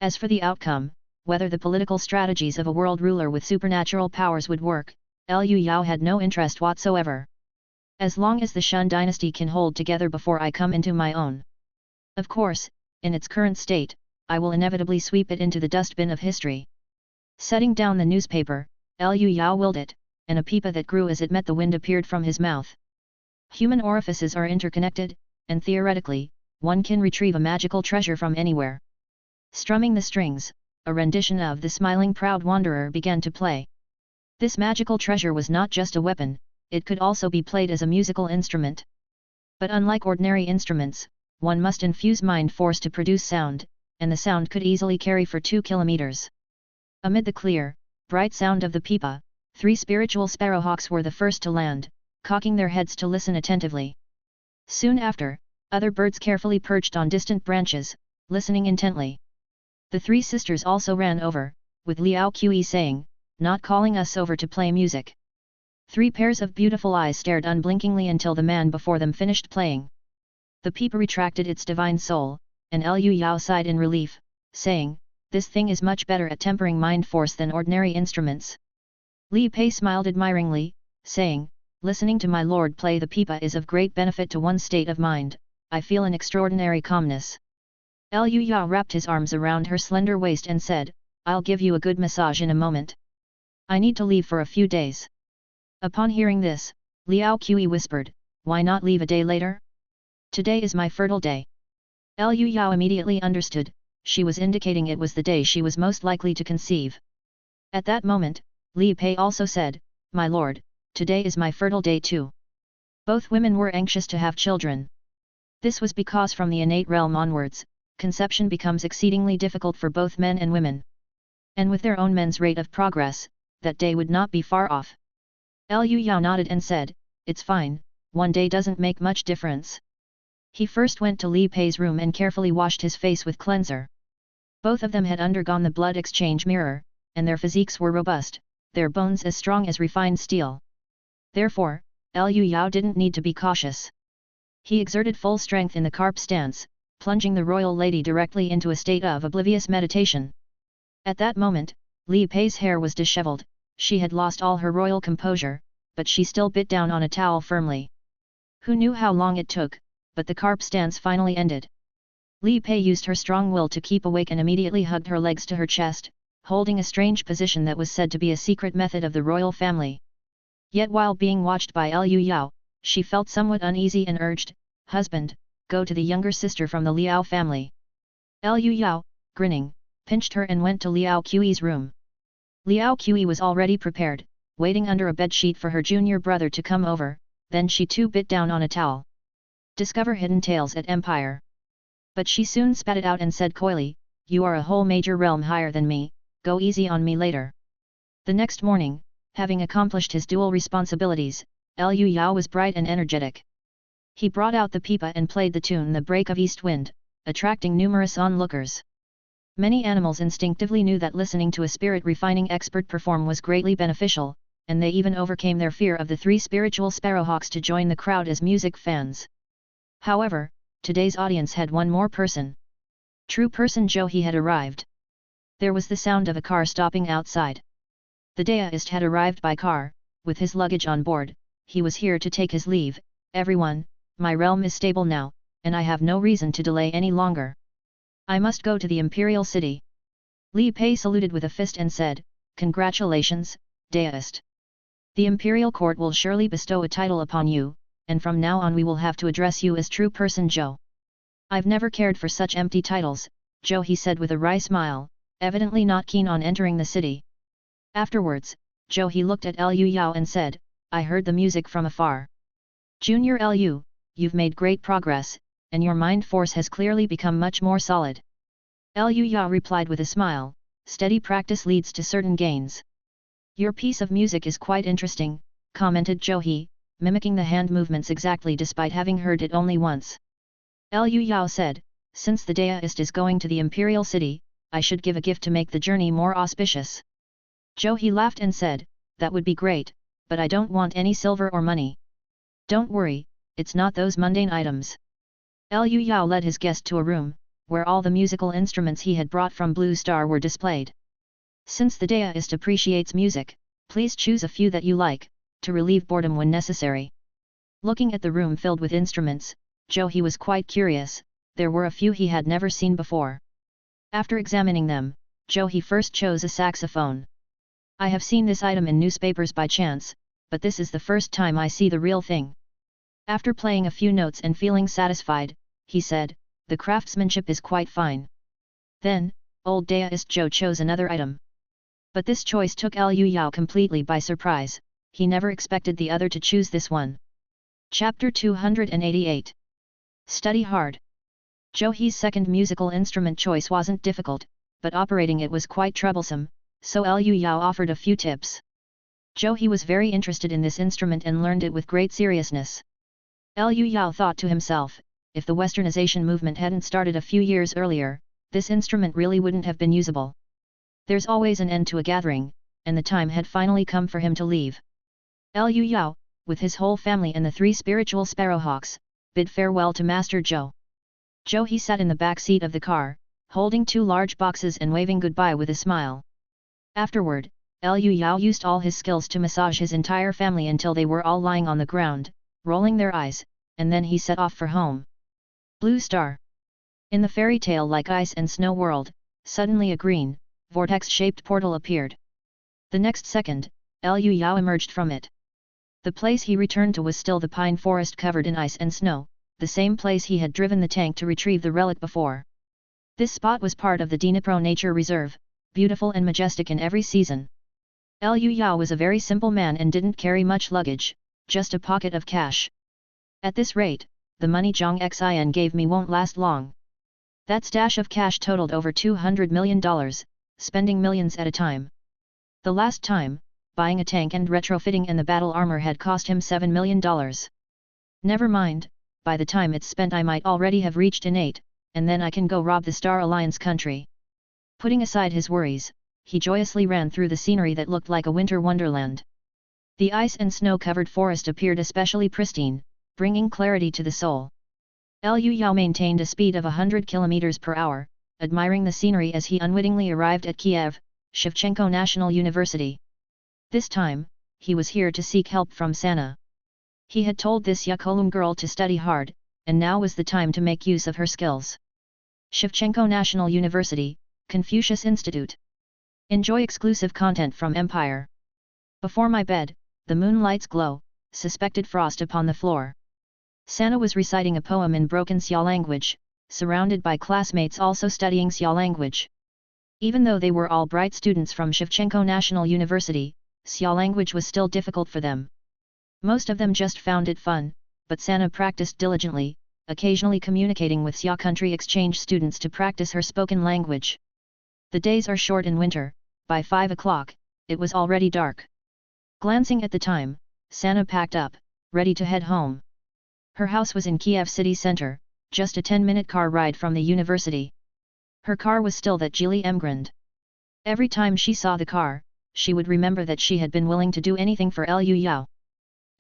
As for the outcome, whether the political strategies of a world ruler with supernatural powers would work, Liu Yao had no interest whatsoever. As long as the Shun dynasty can hold together before I come into my own. Of course, in its current state, I will inevitably sweep it into the dustbin of history. Setting down the newspaper, Liu Yao willed it, and a pipa that grew as it met the wind appeared from his mouth. Human orifices are interconnected, and theoretically, one can retrieve a magical treasure from anywhere. Strumming the strings, a rendition of The Smiling Proud Wanderer began to play. This magical treasure was not just a weapon, it could also be played as a musical instrument. But unlike ordinary instruments, one must infuse mind force to produce sound, and the sound could easily carry for 2 kilometers. Amid the clear, bright sound of the pipa, 3 spiritual sparrowhawks were the first to land, cocking their heads to listen attentively. Soon after, other birds carefully perched on distant branches, listening intently. The 3 sisters also ran over, with Liao Qi saying, "Not calling us over to play music." 3 pairs of beautiful eyes stared unblinkingly until the man before them finished playing. The pipa retracted its divine soul, and Liu Yao sighed in relief, saying, "This thing is much better at tempering mind force than ordinary instruments." Li Pei smiled admiringly, saying, "Listening to my lord play the pipa is of great benefit to one's state of mind, I feel an extraordinary calmness." Liu Yao wrapped his arms around her slender waist and said, "I'll give you a good massage in a moment. I need to leave for a few days." Upon hearing this, Liao Qi whispered, "Why not leave a day later? Today is my fertile day." Liu Yao immediately understood, she was indicating it was the day she was most likely to conceive. At that moment, Li Pei also said, "My lord, today is my fertile day too." Both women were anxious to have children. This was because from the innate realm onwards, conception becomes exceedingly difficult for both men and women. And with their own men's rate of progress, that day would not be far off. Liu Yao nodded and said, "It's fine, one day doesn't make much difference." He first went to Li Pei's room and carefully washed his face with cleanser. Both of them had undergone the blood exchange mirror, and their physiques were robust, their bones as strong as refined steel. Therefore, Liu Yao didn't need to be cautious. He exerted full strength in the carp stance, plunging the royal lady directly into a state of oblivious meditation. At that moment, Li Pei's hair was disheveled, she had lost all her royal composure, but she still bit down on a towel firmly. Who knew how long it took, but the carp stance finally ended. Li Pei used her strong will to keep awake and immediately hugged her legs to her chest, holding a strange position that was said to be a secret method of the royal family. Yet while being watched by Liu Yao, she felt somewhat uneasy and urged, "Husband, go to the younger sister from the Liao family." Liu Yao, grinning, pinched her and went to Liao Qi's room. Liao Qi was already prepared, waiting under a bedsheet for her junior brother to come over, then she too bit down on a towel. Discover hidden tales at Empire. But she soon spat it out and said coyly, "You are a whole major realm higher than me, go easy on me later." The next morning, having accomplished his dual responsibilities, Liu Yao was bright and energetic. He brought out the pipa and played the tune "The Break of East Wind," attracting numerous onlookers. Many animals instinctively knew that listening to a spirit-refining expert perform was greatly beneficial, and they even overcame their fear of the three spiritual sparrowhawks to join the crowd as music fans. However, today's audience had one more person. True person Zhou He had arrived. There was the sound of a car stopping outside. The deist had arrived by car, with his luggage on board. He was here to take his leave. "Everyone, my realm is stable now, and I have no reason to delay any longer. I must go to the imperial city." Li Pei saluted with a fist and said, "Congratulations, deist. The imperial court will surely bestow a title upon you, and from now on we will have to address you as true person Zhou." "I've never cared for such empty titles," Zhou He said with a wry smile, evidently not keen on entering the city. Afterwards, Zhou He looked at Liu Yao and said, "I heard the music from afar. Junior Liu, you've made great progress, and your mind force has clearly become much more solid." Liu Yao replied with a smile, "Steady practice leads to certain gains." "Your piece of music is quite interesting," commented Zhou He, mimicking the hand movements exactly despite having heard it only once. Liu Yao said, "Since the deist is going to the imperial city, I should give a gift to make the journey more auspicious." Zhou He laughed and said, "That would be great, but I don't want any silver or money." "Don't worry, it's not those mundane items." Liu Yao led his guest to a room, where all the musical instruments he had brought from Blue Star were displayed. "Since the deist appreciates music, please choose a few that you like, to relieve boredom when necessary." Looking at the room filled with instruments, Zhou He was quite curious. There were a few he had never seen before. After examining them, Zhou He first chose a saxophone. "I have seen this item in newspapers by chance, but this is the first time I see the real thing." After playing a few notes and feeling satisfied, he said, "The craftsmanship is quite fine." Then, old deist Zhou chose another item. But this choice took Liu Yao completely by surprise. He never expected the other to choose this one. Chapter 288. Study hard. Zhou He's second musical instrument choice wasn't difficult, but operating it was quite troublesome, so Liu Yao offered a few tips. Zhou He was very interested in this instrument and learned it with great seriousness. Liu Yao thought to himself, if the westernization movement hadn't started a few years earlier, this instrument really wouldn't have been usable. There's always an end to a gathering, and the time had finally come for him to leave. Liu Yao, with his whole family and the three spiritual sparrowhawks, bid farewell to Master Zhou. Zhou He sat in the back seat of the car, holding two large boxes and waving goodbye with a smile. Afterward, Liu Yao used all his skills to massage his entire family until they were all lying on the ground, rolling their eyes, and then he set off for home. Blue Star. In the fairy tale like ice and snow world, suddenly a green, vortex-shaped portal appeared. The next second, Liu Yao emerged from it. The place he returned to was still the pine forest covered in ice and snow, the same place he had driven the tank to retrieve the relic before. This spot was part of the Dnipro Nature Reserve, beautiful and majestic in every season. Liu Yao was a very simple man and didn't carry much luggage, just a pocket of cash. "At this rate, the money Zhang Xin gave me won't last long." That stash of cash totaled over $200 million, spending millions at a time. The last time, buying a tank and retrofitting and the battle armor had cost him $7 million. Never mind, by the time it's spent I might already have reached innate, and then I can go rob the Star Alliance country. Putting aside his worries, he joyously ran through the scenery that looked like a winter wonderland. The ice and snow-covered forest appeared especially pristine, bringing clarity to the soul. Liu Yao maintained a speed of 100 km per hour, admiring the scenery as he unwittingly arrived at Kiev, Shevchenko National University. This time, he was here to seek help from Sana. He had told this Yakolum girl to study hard, and now was the time to make use of her skills. Shevchenko National University, Confucius Institute. Enjoy exclusive content from Empire. Before my bed, the moonlight's glow, suspected frost upon the floor. Sana was reciting a poem in broken Xia language, surrounded by classmates also studying Xia language. Even though they were all bright students from Shevchenko National University, Xia language was still difficult for them. Most of them just found it fun, but Sana practiced diligently, occasionally communicating with Xia country exchange students to practice her spoken language. The days are short in winter. By 5 o'clock, it was already dark. Glancing at the time, Sana packed up, ready to head home. Her house was in Kiev city center, just a 10-minute car ride from the university. Her car was still that Geely Emgrand. Every time she saw the car, she would remember that she had been willing to do anything for Liu Yao.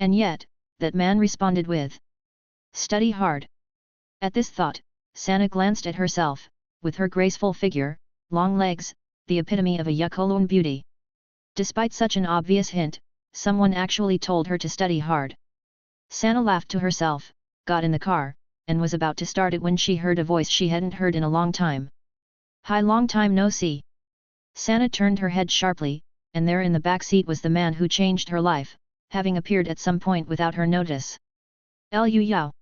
And yet, that man responded with, "Study hard." At this thought, Sana glanced at herself, with her graceful figure, long legs, the epitome of a Yakolun beauty. Despite such an obvious hint, someone actually told her to study hard. Sana laughed to herself, got in the car, and was about to start it when she heard a voice she hadn't heard in a long time. "Hi, long time no see." Sana turned her head sharply, and there in the back seat was the man who changed her life, having appeared at some point without her notice. "Liu Yao."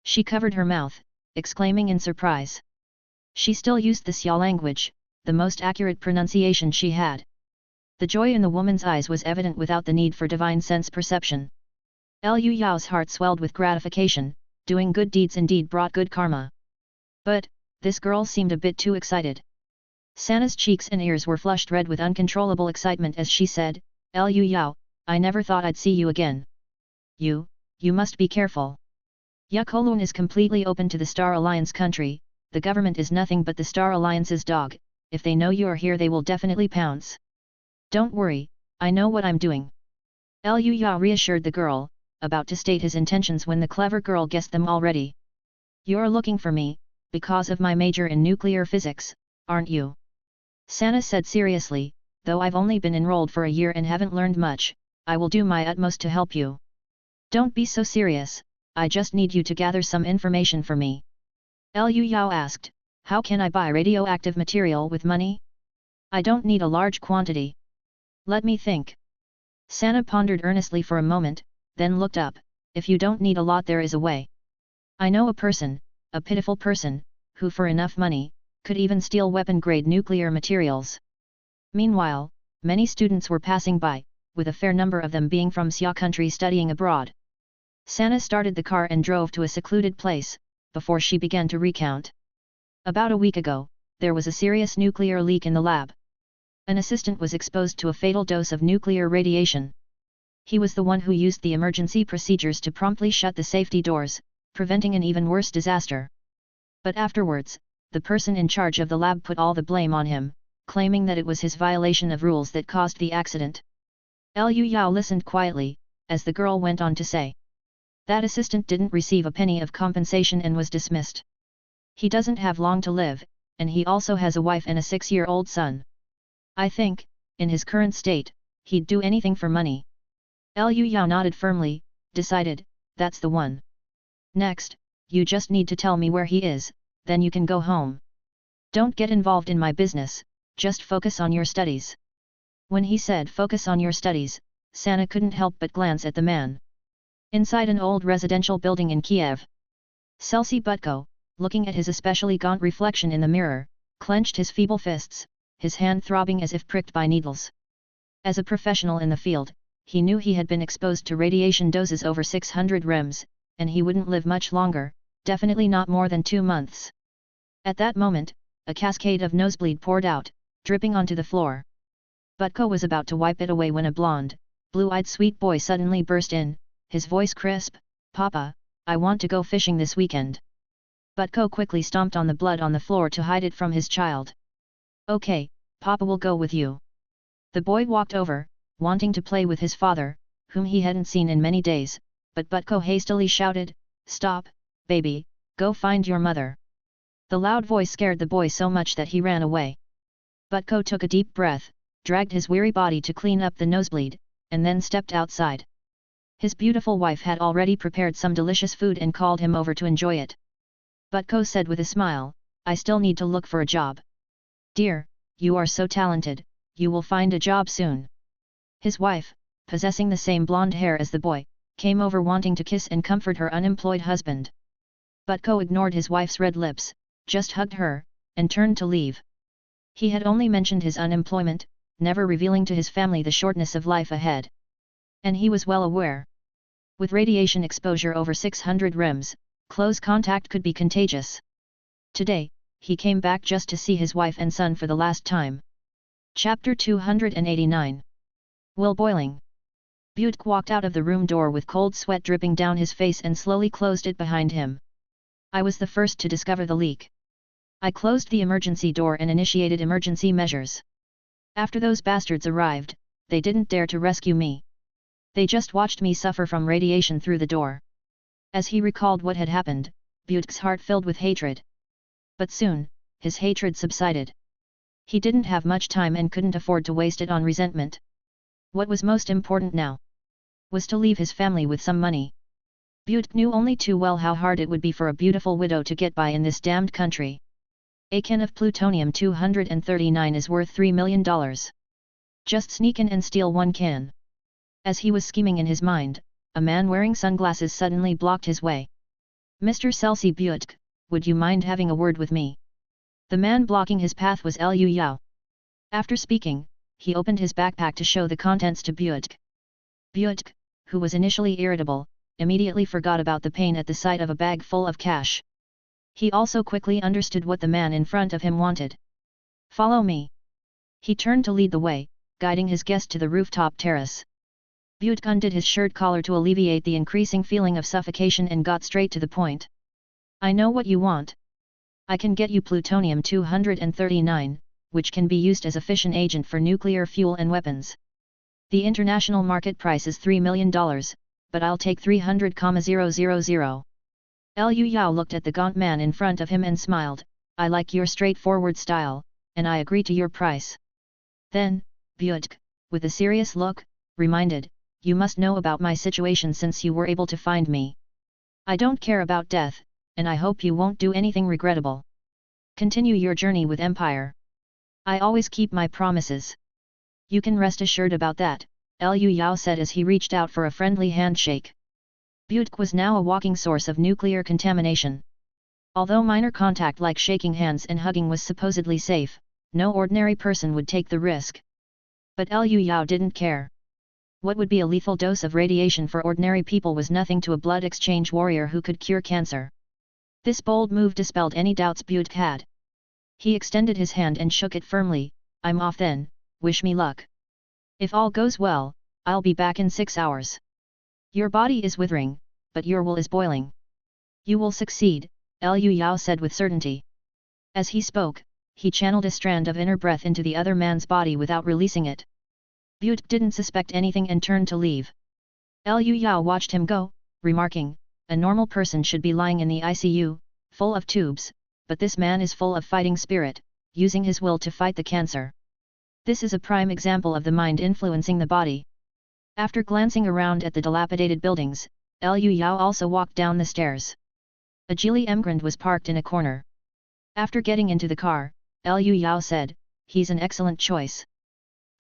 She covered her mouth, exclaiming in surprise. She still used the Xia language, the most accurate pronunciation she had. The joy in the woman's eyes was evident without the need for divine sense perception. Liu Yao's heart swelled with gratification, doing good deeds indeed brought good karma. But, this girl seemed a bit too excited. Sana's cheeks and ears were flushed red with uncontrollable excitement as she said, "Liu Yao, I never thought I'd see you again. You must be careful. Yakolun is completely open to the Star Alliance country, the government is nothing but the Star Alliance's dog, if they know you are here they will definitely pounce. Don't worry, I know what I'm doing." Liu Yao reassured the girl, about to state his intentions when the clever girl guessed them already. "You're looking for me, because of my major in nuclear physics, aren't you?" Sana said seriously, "Though I've only been enrolled for a year and haven't learned much, I will do my utmost to help you." "Don't be so serious, I just need you to gather some information for me." Liu Yao asked, "How can I buy radioactive material with money? I don't need a large quantity. Let me think." Sana pondered earnestly for a moment, then looked up, "If you don't need a lot there is a way. I know a person, a pitiful person, who for enough money, could even steal weapon-grade nuclear materials." Meanwhile, many students were passing by, with a fair number of them being from Xia country studying abroad. Sana started the car and drove to a secluded place, before she began to recount. About a week ago, there was a serious nuclear leak in the lab. An assistant was exposed to a fatal dose of nuclear radiation. He was the one who used the emergency procedures to promptly shut the safety doors, preventing an even worse disaster. But afterwards, the person in charge of the lab put all the blame on him, claiming that it was his violation of rules that caused the accident. Liu Yao listened quietly, as the girl went on to say. That assistant didn't receive a penny of compensation and was dismissed. He doesn't have long to live, and he also has a wife and a 6-year-old son. I think, in his current state, he'd do anything for money. Liu Yao nodded firmly, decided, "That's the one. Next, you just need to tell me where he is, then you can go home. Don't get involved in my business, just focus on your studies." When he said focus on your studies, Sana couldn't help but glance at the man. Inside an old residential building in Kiev, Celsi Butko, looking at his especially gaunt reflection in the mirror, clenched his feeble fists, his hand throbbing as if pricked by needles. As a professional in the field, he knew he had been exposed to radiation doses over 600 rems, and he wouldn't live much longer, definitely not more than 2 months. At that moment, a cascade of nosebleed poured out, dripping onto the floor. Butko was about to wipe it away when a blonde, blue-eyed sweet boy suddenly burst in, his voice crisp, "Papa, I want to go fishing this weekend." Butko quickly stomped on the blood on the floor to hide it from his child. "Okay, Papa will go with you." The boy walked over, wanting to play with his father, whom he hadn't seen in many days, but Butko hastily shouted, "Stop, baby, Go find your mother. The loud voice scared the boy so much that he ran away. But Ko took a deep breath, dragged his weary body to clean up the nosebleed, and then stepped outside. His beautiful wife had already prepared some delicious food and called him over to enjoy it. But Ko said with a smile, I still need to look for a job. Dear, you are so talented, you will find a job soon. His wife, possessing the same blonde hair as the boy, came over wanting to kiss and comfort her unemployed husband. But Ko ignored his wife's red lips, just hugged her, and turned to leave. He had only mentioned his unemployment, never revealing to his family the shortness of life ahead. And he was well aware. With radiation exposure over 600 rems, close contact could be contagious. Today, he came back just to see his wife and son for the last time. Chapter 289. Will boiling. Butek walked out of the room door with cold sweat dripping down his face and slowly closed it behind him. I was the first to discover the leak. I closed the emergency door and initiated emergency measures. After those bastards arrived, they didn't dare to rescue me. They just watched me suffer from radiation through the door. As he recalled what had happened, Butek's heart filled with hatred. But soon, his hatred subsided. He didn't have much time and couldn't afford to waste it on resentment. What was most important now was to leave his family with some money. Butek knew only too well how hard it would be for a beautiful widow to get by in this damned country. A can of plutonium-239 is worth $3 million. Just sneak in and steal one can. As he was scheming in his mind, a man wearing sunglasses suddenly blocked his way. Mr. Celsi Butek, would you mind having a word with me? The man blocking his path was Liu Yao. After speaking, he opened his backpack to show the contents to Butek. Butek, who was initially irritable, immediately forgot about the pain at the sight of a bag full of cash. He also quickly understood what the man in front of him wanted. Follow me. He turned to lead the way, guiding his guest to the rooftop terrace. Butek undid his shirt collar to alleviate the increasing feeling of suffocation and got straight to the point. I know what you want. I can get you plutonium-239, which can be used as a fission agent for nuclear fuel and weapons. The international market price is $3 million, but I'll take 300,000. Liu Yao looked at the gaunt man in front of him and smiled, I like your straightforward style, and I agree to your price. Then, Butek, with a serious look, reminded, you must know about my situation since you were able to find me. I don't care about death, and I hope you won't do anything regrettable. Continue your journey with Empire. I always keep my promises. You can rest assured about that, Liu Yao said as he reached out for a friendly handshake. Butek was now a walking source of nuclear contamination. Although minor contact like shaking hands and hugging was supposedly safe, no ordinary person would take the risk. But Liu Yao didn't care. What would be a lethal dose of radiation for ordinary people was nothing to a blood exchange warrior who could cure cancer. This bold move dispelled any doubts Butek had. He extended his hand and shook it firmly, I'm off then, wish me luck. If all goes well, I'll be back in 6 hours. Your body is withering, but your will is boiling. You will succeed, Liu Yao said with certainty. As he spoke, he channeled a strand of inner breath into the other man's body without releasing it. Butek didn't suspect anything and turned to leave. Liu Yao watched him go, remarking, a normal person should be lying in the ICU, full of tubes, but this man is full of fighting spirit, using his will to fight the cancer. This is a prime example of the mind influencing the body. After glancing around at the dilapidated buildings, Liu Yao also walked down the stairs. A Geely Emgrand was parked in a corner. After getting into the car, Liu Yao said, he's an excellent choice.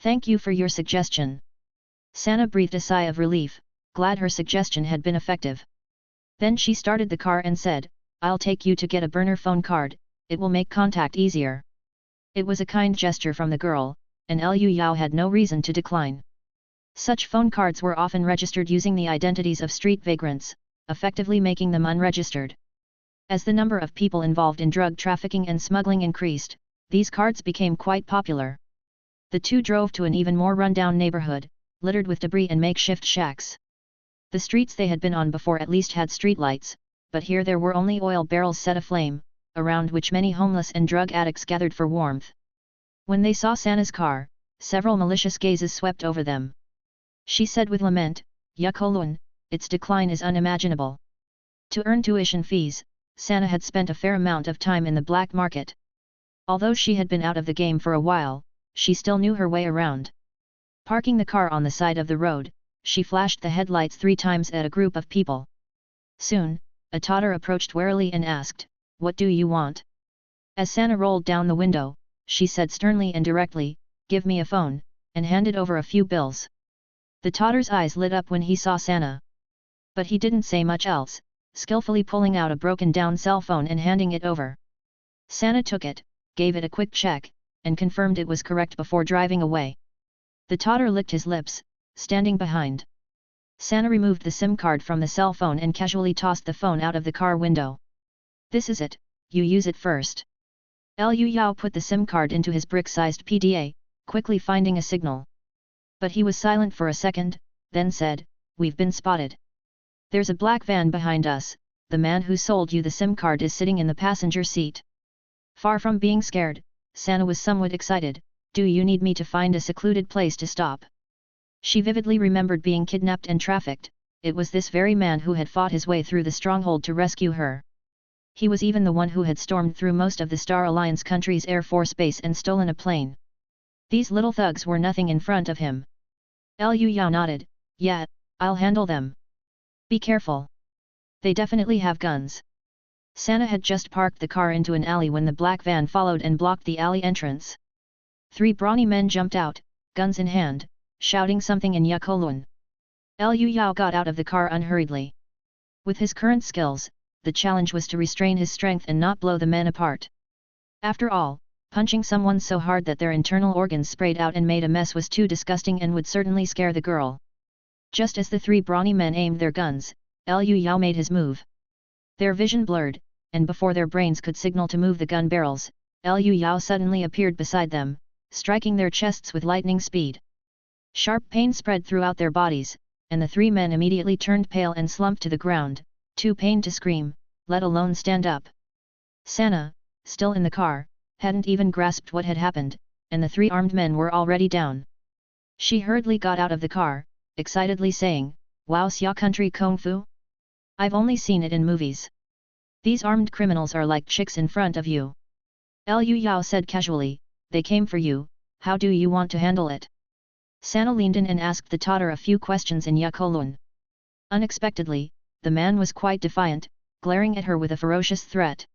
Thank you for your suggestion. Sana breathed a sigh of relief, glad her suggestion had been effective. Then she started the car and said, I'll take you to get a burner phone card, it will make contact easier. It was a kind gesture from the girl, and Liu Yao had no reason to decline. Such phone cards were often registered using the identities of street vagrants, effectively making them unregistered. As the number of people involved in drug trafficking and smuggling increased, these cards became quite popular. The two drove to an even more run-down neighborhood, littered with debris and makeshift shacks. The streets they had been on before at least had streetlights, but here there were only oil barrels set aflame, around which many homeless and drug addicts gathered for warmth. When they saw Sana's car, several malicious gazes swept over them. She said with lament, Yukolun, its decline is unimaginable. To earn tuition fees, Sana had spent a fair amount of time in the black market. Although she had been out of the game for a while, she still knew her way around. Parking the car on the side of the road, she flashed the headlights 3 times at a group of people. Soon, a toddler approached warily and asked, "What do you want?" As Sana rolled down the window, she said sternly and directly, "Give me a phone," and handed over a few bills. The toddler's eyes lit up when he saw Sana. But he didn't say much else, skillfully pulling out a broken-down cell phone and handing it over. Sana took it, gave it a quick check, and confirmed it was correct before driving away. The toddler licked his lips, standing behind. Sana removed the SIM card from the cell phone and casually tossed the phone out of the car window. "This is it, you use it first." Liu Yao put the SIM card into his brick-sized PDA, quickly finding a signal. But he was silent for a second, then said, "We've been spotted. There's a black van behind us, the man who sold you the SIM card is sitting in the passenger seat." Far from being scared, Sana was somewhat excited. "Do you need me to find a secluded place to stop?" She vividly remembered being kidnapped and trafficked. It was this very man who had fought his way through the stronghold to rescue her. He was even the one who had stormed through most of the Star Alliance countries' Air Force base and stolen a plane. These little thugs were nothing in front of him. Liu Yao nodded, "Yeah, I'll handle them. Be careful. They definitely have guns." Sana had just parked the car into an alley when the black van followed and blocked the alley entrance. 3 brawny men jumped out, guns in hand, shouting something in Yakolun. Liu Yao got out of the car unhurriedly. With his current skills, the challenge was to restrain his strength and not blow the men apart. After all, punching someone so hard that their internal organs sprayed out and made a mess was too disgusting and would certainly scare the girl. Just as the 3 brawny men aimed their guns, Liu Yao made his move. Their vision blurred, and before their brains could signal to move the gun barrels, Liu Yao suddenly appeared beside them, striking their chests with lightning speed. Sharp pain spread throughout their bodies, and the 3 men immediately turned pale and slumped to the ground, too pained to scream, let alone stand up. Sana, still in the car, hadn't even grasped what had happened, and the 3 armed men were already down. She hurriedly got out of the car, excitedly saying, "Wow, xia country kung fu? I've only seen it in movies. These armed criminals are like chicks in front of you." Liu Yao said casually, "They came for you, how do you want to handle it?" Sana leaned in and asked the toddler a few questions in Yakolun. Unexpectedly, the man was quite defiant, glaring at her with a ferocious threat.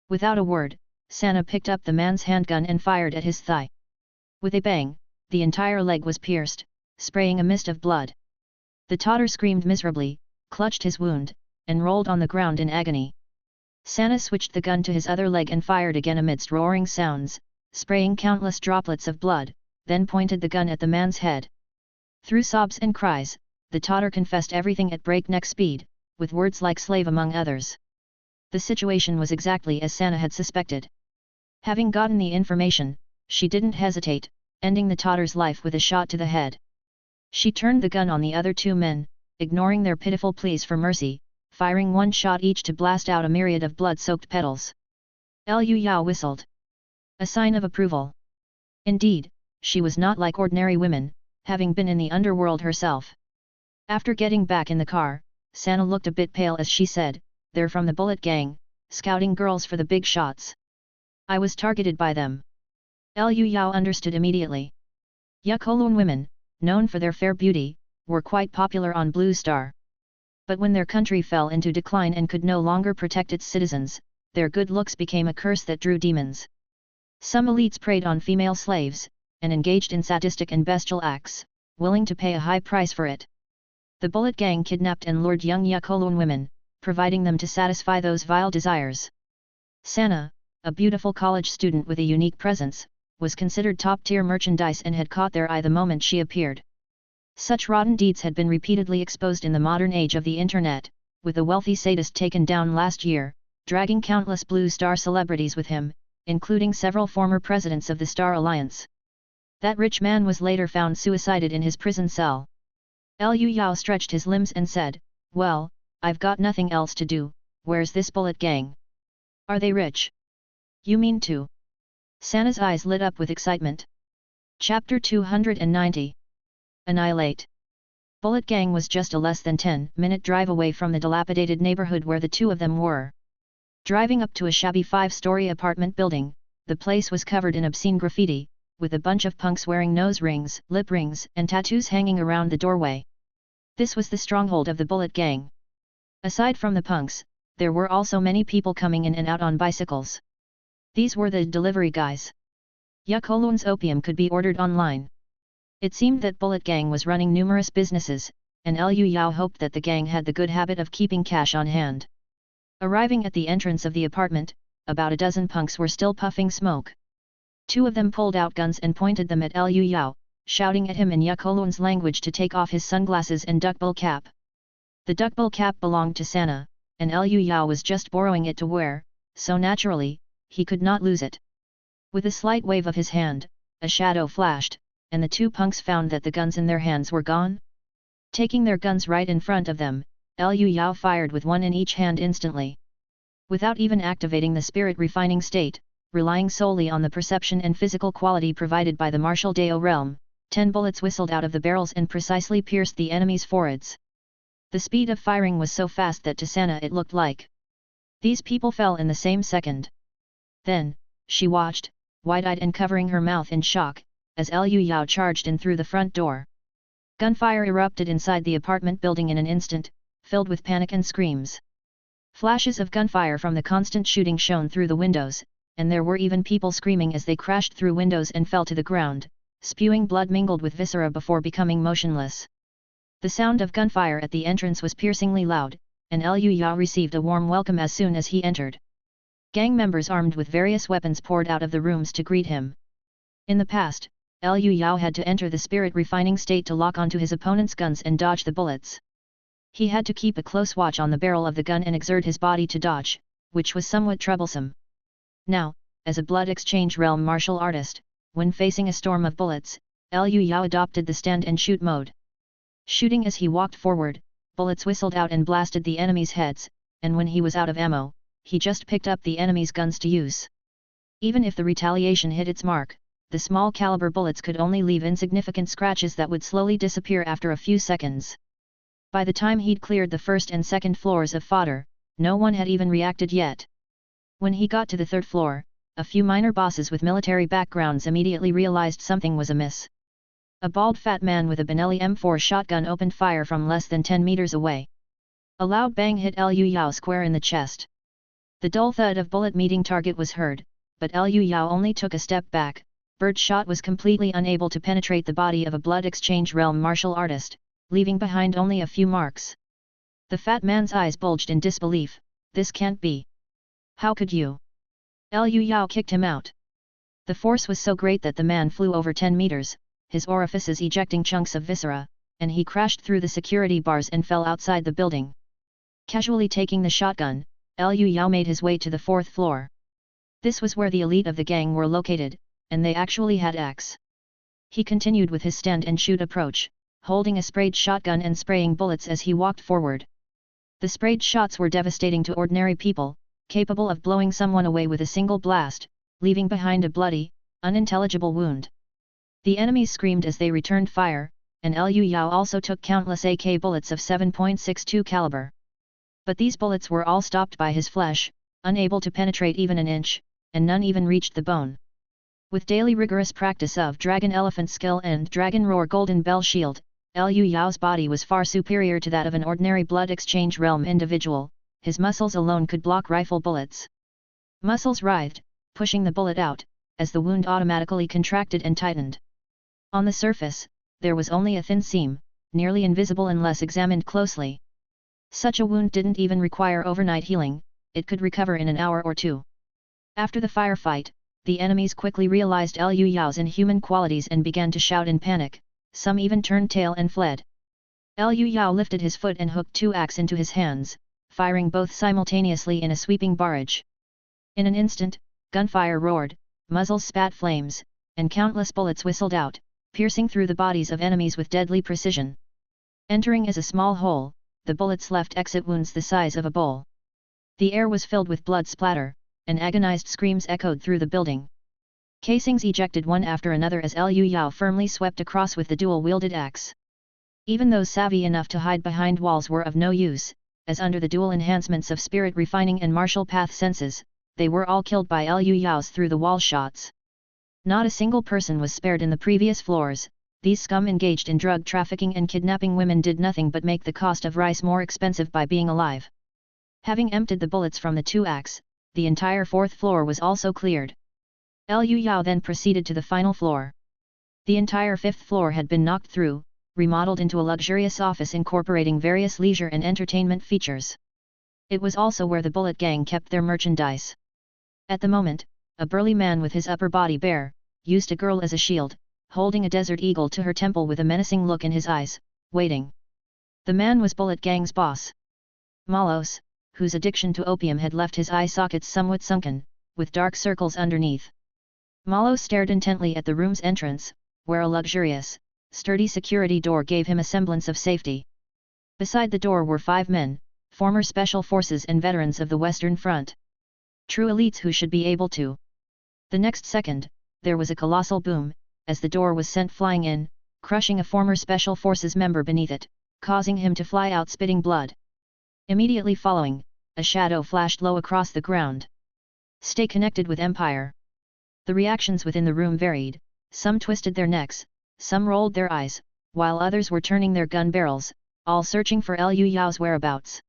Without a word, Sana picked up the man's handgun and fired at his thigh. With a bang, the entire leg was pierced, spraying a mist of blood. The toddler screamed miserably, clutched his wound, and rolled on the ground in agony. Sana switched the gun to his other leg and fired again amidst roaring sounds, spraying countless droplets of blood, then pointed the gun at the man's head. Through sobs and cries, the toddler confessed everything at breakneck speed, with words like slave among others. The situation was exactly as Sana had suspected. Having gotten the information, she didn't hesitate, ending the toddler's life with a shot to the head. She turned the gun on the other 2 men, ignoring their pitiful pleas for mercy, firing 1 shot each to blast out a myriad of blood-soaked petals. Liu Yao whistled. A sign of approval. Indeed, she was not like ordinary women, having been in the underworld herself. After getting back in the car, Sana looked a bit pale as she said, "They're from the Bullet Gang, scouting girls for the big shots. I was targeted by them." Liu Yao understood immediately. Yakolun women, known for their fair beauty, were quite popular on Blue Star. But when their country fell into decline and could no longer protect its citizens, their good looks became a curse that drew demons. Some elites preyed on female slaves, and engaged in sadistic and bestial acts, willing to pay a high price for it. The Bullet Gang kidnapped and lured young Yakolun women, providing them to satisfy those vile desires. Sana, a beautiful college student with a unique presence, was considered top-tier merchandise and had caught their eye the moment she appeared. Such rotten deeds had been repeatedly exposed in the modern age of the internet, with a wealthy sadist taken down last year, dragging countless Blue Star celebrities with him, including several former presidents of the Star Alliance. That rich man was later found suicided in his prison cell. Liu Yao stretched his limbs and said, "Well, I've got nothing else to do, where's this Bullet Gang? Are they rich?" "You mean to?" Sana's eyes lit up with excitement. Chapter 290. Annihilate. Bullet Gang was just a less than 10-minute drive away from the dilapidated neighborhood where the 2 of them were. Driving up to a shabby 5-story apartment building, the place was covered in obscene graffiti, with a bunch of punks wearing nose rings, lip rings, and tattoos hanging around the doorway. This was the stronghold of the Bullet Gang. Aside from the punks, there were also many people coming in and out on bicycles. These were the delivery guys. Yakolun's opium could be ordered online. It seemed that Bullet Gang was running numerous businesses, and Liu Yao hoped that the gang had the good habit of keeping cash on hand. Arriving at the entrance of the apartment, about a dozen punks were still puffing smoke. 2 of them pulled out guns and pointed them at Liu Yao, shouting at him in Yakolun's language to take off his sunglasses and duckbill cap. The duckbill cap belonged to Sana, and Liu Yao was just borrowing it to wear, so naturally, he could not lose it. With a slight wave of his hand, a shadow flashed, and the 2 punks found that the guns in their hands were gone. Taking their guns right in front of them, Liu Yao fired with one in each hand instantly. Without even activating the spirit refining state, relying solely on the perception and physical quality provided by the martial Dao realm, 10 bullets whistled out of the barrels and precisely pierced the enemy's foreheads. The speed of firing was so fast that to Sana it looked like these people fell in the same second. Then, she watched, wide-eyed and covering her mouth in shock, as Liu Yao charged in through the front door. Gunfire erupted inside the apartment building in an instant, filled with panic and screams. Flashes of gunfire from the constant shooting shone through the windows, and there were even people screaming as they crashed through windows and fell to the ground, spewing blood mingled with viscera before becoming motionless. The sound of gunfire at the entrance was piercingly loud, and Liu Yao received a warm welcome as soon as he entered. Gang members armed with various weapons poured out of the rooms to greet him. In the past, Liu Yao had to enter the spirit refining state to lock onto his opponent's guns and dodge the bullets. He had to keep a close watch on the barrel of the gun and exert his body to dodge, which was somewhat troublesome. Now, as a blood exchange realm martial artist, when facing a storm of bullets, Liu Yao adopted the stand and shoot mode. Shooting as he walked forward, bullets whistled out and blasted the enemy's heads, and when he was out of ammo, he just picked up the enemy's guns to use. Even if the retaliation hit its mark, the small caliber bullets could only leave insignificant scratches that would slowly disappear after a few seconds. By the time he'd cleared the first and second floors of fodder, no one had even reacted yet. When he got to the 3rd floor, a few minor bosses with military backgrounds immediately realized something was amiss. A bald fat man with a Benelli M4 shotgun opened fire from less than 10 meters away. A loud bang hit Liu Yao square in the chest. The dull thud of bullet meeting target was heard, but Liu Yao only took a step back. Bird shot was completely unable to penetrate the body of a blood exchange realm martial artist, leaving behind only a few marks. The fat man's eyes bulged in disbelief. This can't be. How could you? Liu Yao kicked him out. The force was so great that the man flew over 10 meters, his orifices ejecting chunks of viscera, and he crashed through the security bars and fell outside the building. Casually taking the shotgun, Liu Yao made his way to the 4th floor. This was where the elite of the gang were located, and they actually had axe. He continued with his stand and shoot approach, holding a sprayed shotgun and spraying bullets as he walked forward. The sprayed shots were devastating to ordinary people, capable of blowing someone away with a single blast, leaving behind a bloody, unintelligible wound. The enemies screamed as they returned fire, and Liu Yao also took countless AK bullets of 7.62 caliber. But these bullets were all stopped by his flesh, unable to penetrate even an inch, and none even reached the bone. With daily rigorous practice of Dragon Elephant Skill and Dragon Roar Golden Bell Shield, Liu Yao's body was far superior to that of an ordinary blood exchange realm individual. His muscles alone could block rifle bullets. Muscles writhed, pushing the bullet out, as the wound automatically contracted and tightened. On the surface, there was only a thin seam, nearly invisible unless examined closely. Such a wound didn't even require overnight healing, it could recover in an hour or 2. After the firefight, the enemies quickly realized Liu Yao's inhuman qualities and began to shout in panic, some even turned tail and fled. Liu Yao lifted his foot and hooked 2 axes into his hands, firing both simultaneously in a sweeping barrage. In an instant, gunfire roared, muzzles spat flames, and countless bullets whistled out, piercing through the bodies of enemies with deadly precision. Entering as a small hole, the bullets left exit wounds the size of a bowl. The air was filled with blood splatter, and agonized screams echoed through the building. Casings ejected one after another as Liu Yao firmly swept across with the dual-wielded axe. Even those savvy enough to hide behind walls were of no use, as under the dual enhancements of spirit refining and martial path senses, they were all killed by Liu Yao's through the wall shots. Not a single person was spared in the previous floors. These scum engaged in drug trafficking and kidnapping women did nothing but make the cost of rice more expensive by being alive. Having emptied the bullets from the 2 acts, the entire 4th floor was also cleared. Liu Yao then proceeded to the final floor. The entire 5th floor had been knocked through, remodeled into a luxurious office incorporating various leisure and entertainment features. It was also where the bullet gang kept their merchandise. At the moment, a burly man with his upper body bare, used a girl as a shield, holding a desert eagle to her temple with a menacing look in his eyes, waiting. The man was Bullet Gang's boss, Malos, whose addiction to opium had left his eye sockets somewhat sunken, with dark circles underneath. Malos stared intently at the room's entrance, where a luxurious, sturdy security door gave him a semblance of safety. Beside the door were 5 men, former special forces and veterans of the Western Front. True elites who should be able to. The next second, there was a colossal boom, as the door was sent flying in, crushing a former special forces member beneath it, causing him to fly out spitting blood. Immediately following, a shadow flashed low across the ground. Stay connected with Empire. The reactions within the room varied, some twisted their necks, some rolled their eyes, while others were turning their gun barrels, all searching for Liu Yao's whereabouts.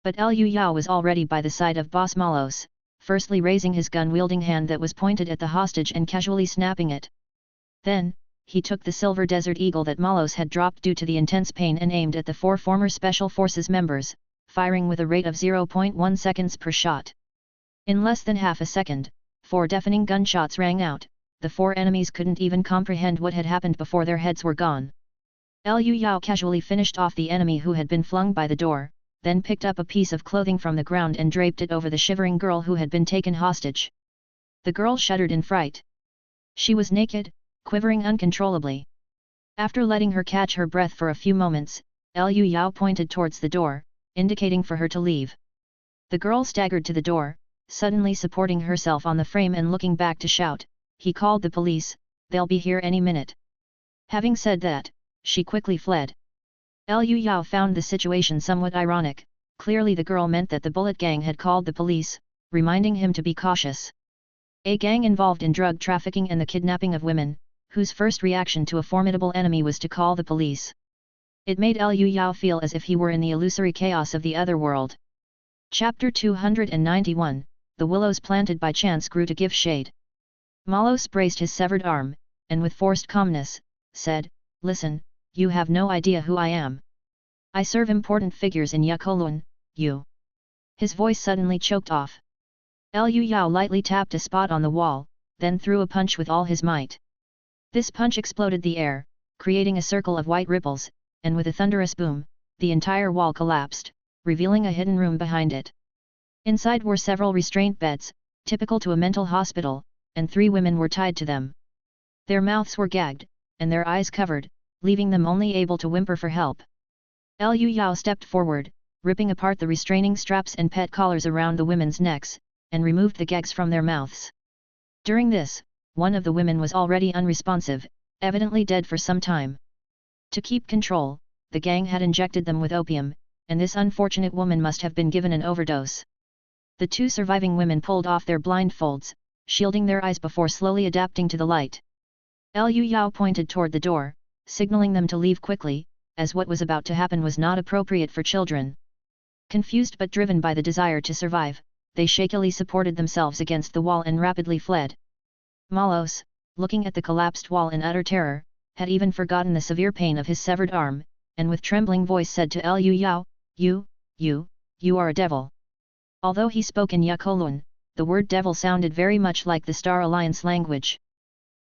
But Liu Yao was already by the side of Boss Malos, firstly raising his gun-wielding hand that was pointed at the hostage and casually snapping it. Then, he took the silver Desert Eagle that Malos had dropped due to the intense pain and aimed at the 4 former Special Forces members, firing with a rate of 0.1 seconds per shot. In less than half a second, 4 deafening gunshots rang out. The 4 enemies couldn't even comprehend what had happened before their heads were gone. Liu Yao casually finished off the enemy who had been flung by the door, then picked up a piece of clothing from the ground and draped it over the shivering girl who had been taken hostage. The girl shuddered in fright. She was naked, quivering uncontrollably. After letting her catch her breath for a few moments, Liu Yao pointed towards the door, indicating for her to leave. The girl staggered to the door, suddenly supporting herself on the frame and looking back to shout. He called the police, they'll be here any minute. Having said that, she quickly fled. Liu Yao found the situation somewhat ironic. Clearly the girl meant that the Bullet Gang had called the police, reminding him to be cautious. A gang involved in drug trafficking and the kidnapping of women, whose first reaction to a formidable enemy was to call the police. It made Liu Yao feel as if he were in the illusory chaos of the other world. Chapter 291, The Willows Planted by Chance Grew to Give Shade. Malos braced his severed arm, and with forced calmness, said, "Listen, you have no idea who I am. I serve important figures in Yakolun, you." His voice suddenly choked off. Liu Yao lightly tapped a spot on the wall, then threw a punch with all his might. This punch exploded the air, creating a circle of white ripples, and with a thunderous boom, the entire wall collapsed, revealing a hidden room behind it. Inside were several restraint beds, typical to a mental hospital, and 3 women were tied to them. Their mouths were gagged, and their eyes covered, leaving them only able to whimper for help. Liu Yao stepped forward, ripping apart the restraining straps and pet collars around the women's necks, and removed the gags from their mouths. During this, one of the women was already unresponsive, evidently dead for some time. To keep control, the gang had injected them with opium, and this unfortunate woman must have been given an overdose. The 2 surviving women pulled off their blindfolds, shielding their eyes before slowly adapting to the light. Liu Yao pointed toward the door, signaling them to leave quickly, as what was about to happen was not appropriate for children. Confused but driven by the desire to survive, they shakily supported themselves against the wall and rapidly fled. Malos, looking at the collapsed wall in utter terror, had even forgotten the severe pain of his severed arm, and with trembling voice said to Liu Yao, You are a devil." Although he spoke in Yakolun, the word devil sounded very much like the Star Alliance language.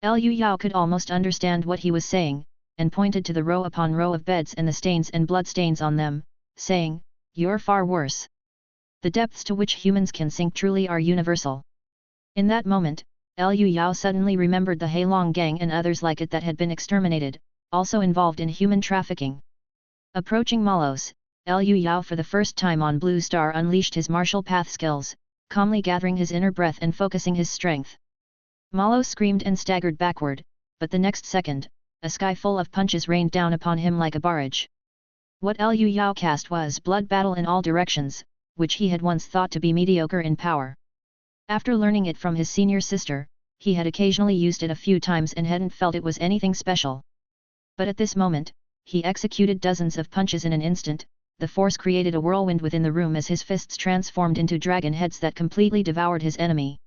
Liu Yao could almost understand what he was saying, and pointed to the row upon row of beds and the stains and bloodstains on them, saying, "You're far worse. The depths to which humans can sink truly are universal." In that moment, Liu Yao suddenly remembered the Heilong gang and others like it that had been exterminated, also involved in human trafficking. Approaching Malos, Liu Yao for the first time on Blue Star unleashed his martial path skills, calmly gathering his inner breath and focusing his strength. Malos screamed and staggered backward, but the next second, a sky full of punches rained down upon him like a barrage. What Liu Yao cast was blood battle in all directions, which he had once thought to be mediocre in power. After learning it from his senior sister, he had occasionally used it a few times and hadn't felt it was anything special. But at this moment, he executed dozens of punches in an instant. The force created a whirlwind within the room as his fists transformed into dragon heads that completely devoured his enemy.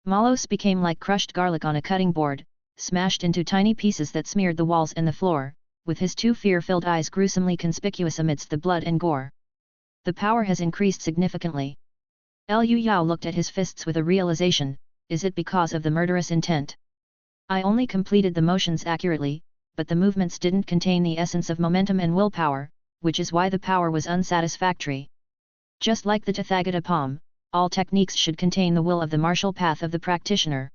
Malos became like crushed garlic on a cutting board, smashed into tiny pieces that smeared the walls and the floor, with his two fear-filled eyes gruesomely conspicuous amidst the blood and gore. The power has increased significantly. Liu Yao looked at his fists with a realization, is it because of the murderous intent? I only completed the motions accurately, but the movements didn't contain the essence of momentum and willpower, which is why the power was unsatisfactory. Just like the Tathagata palm, all techniques should contain the will of the martial path of the practitioner.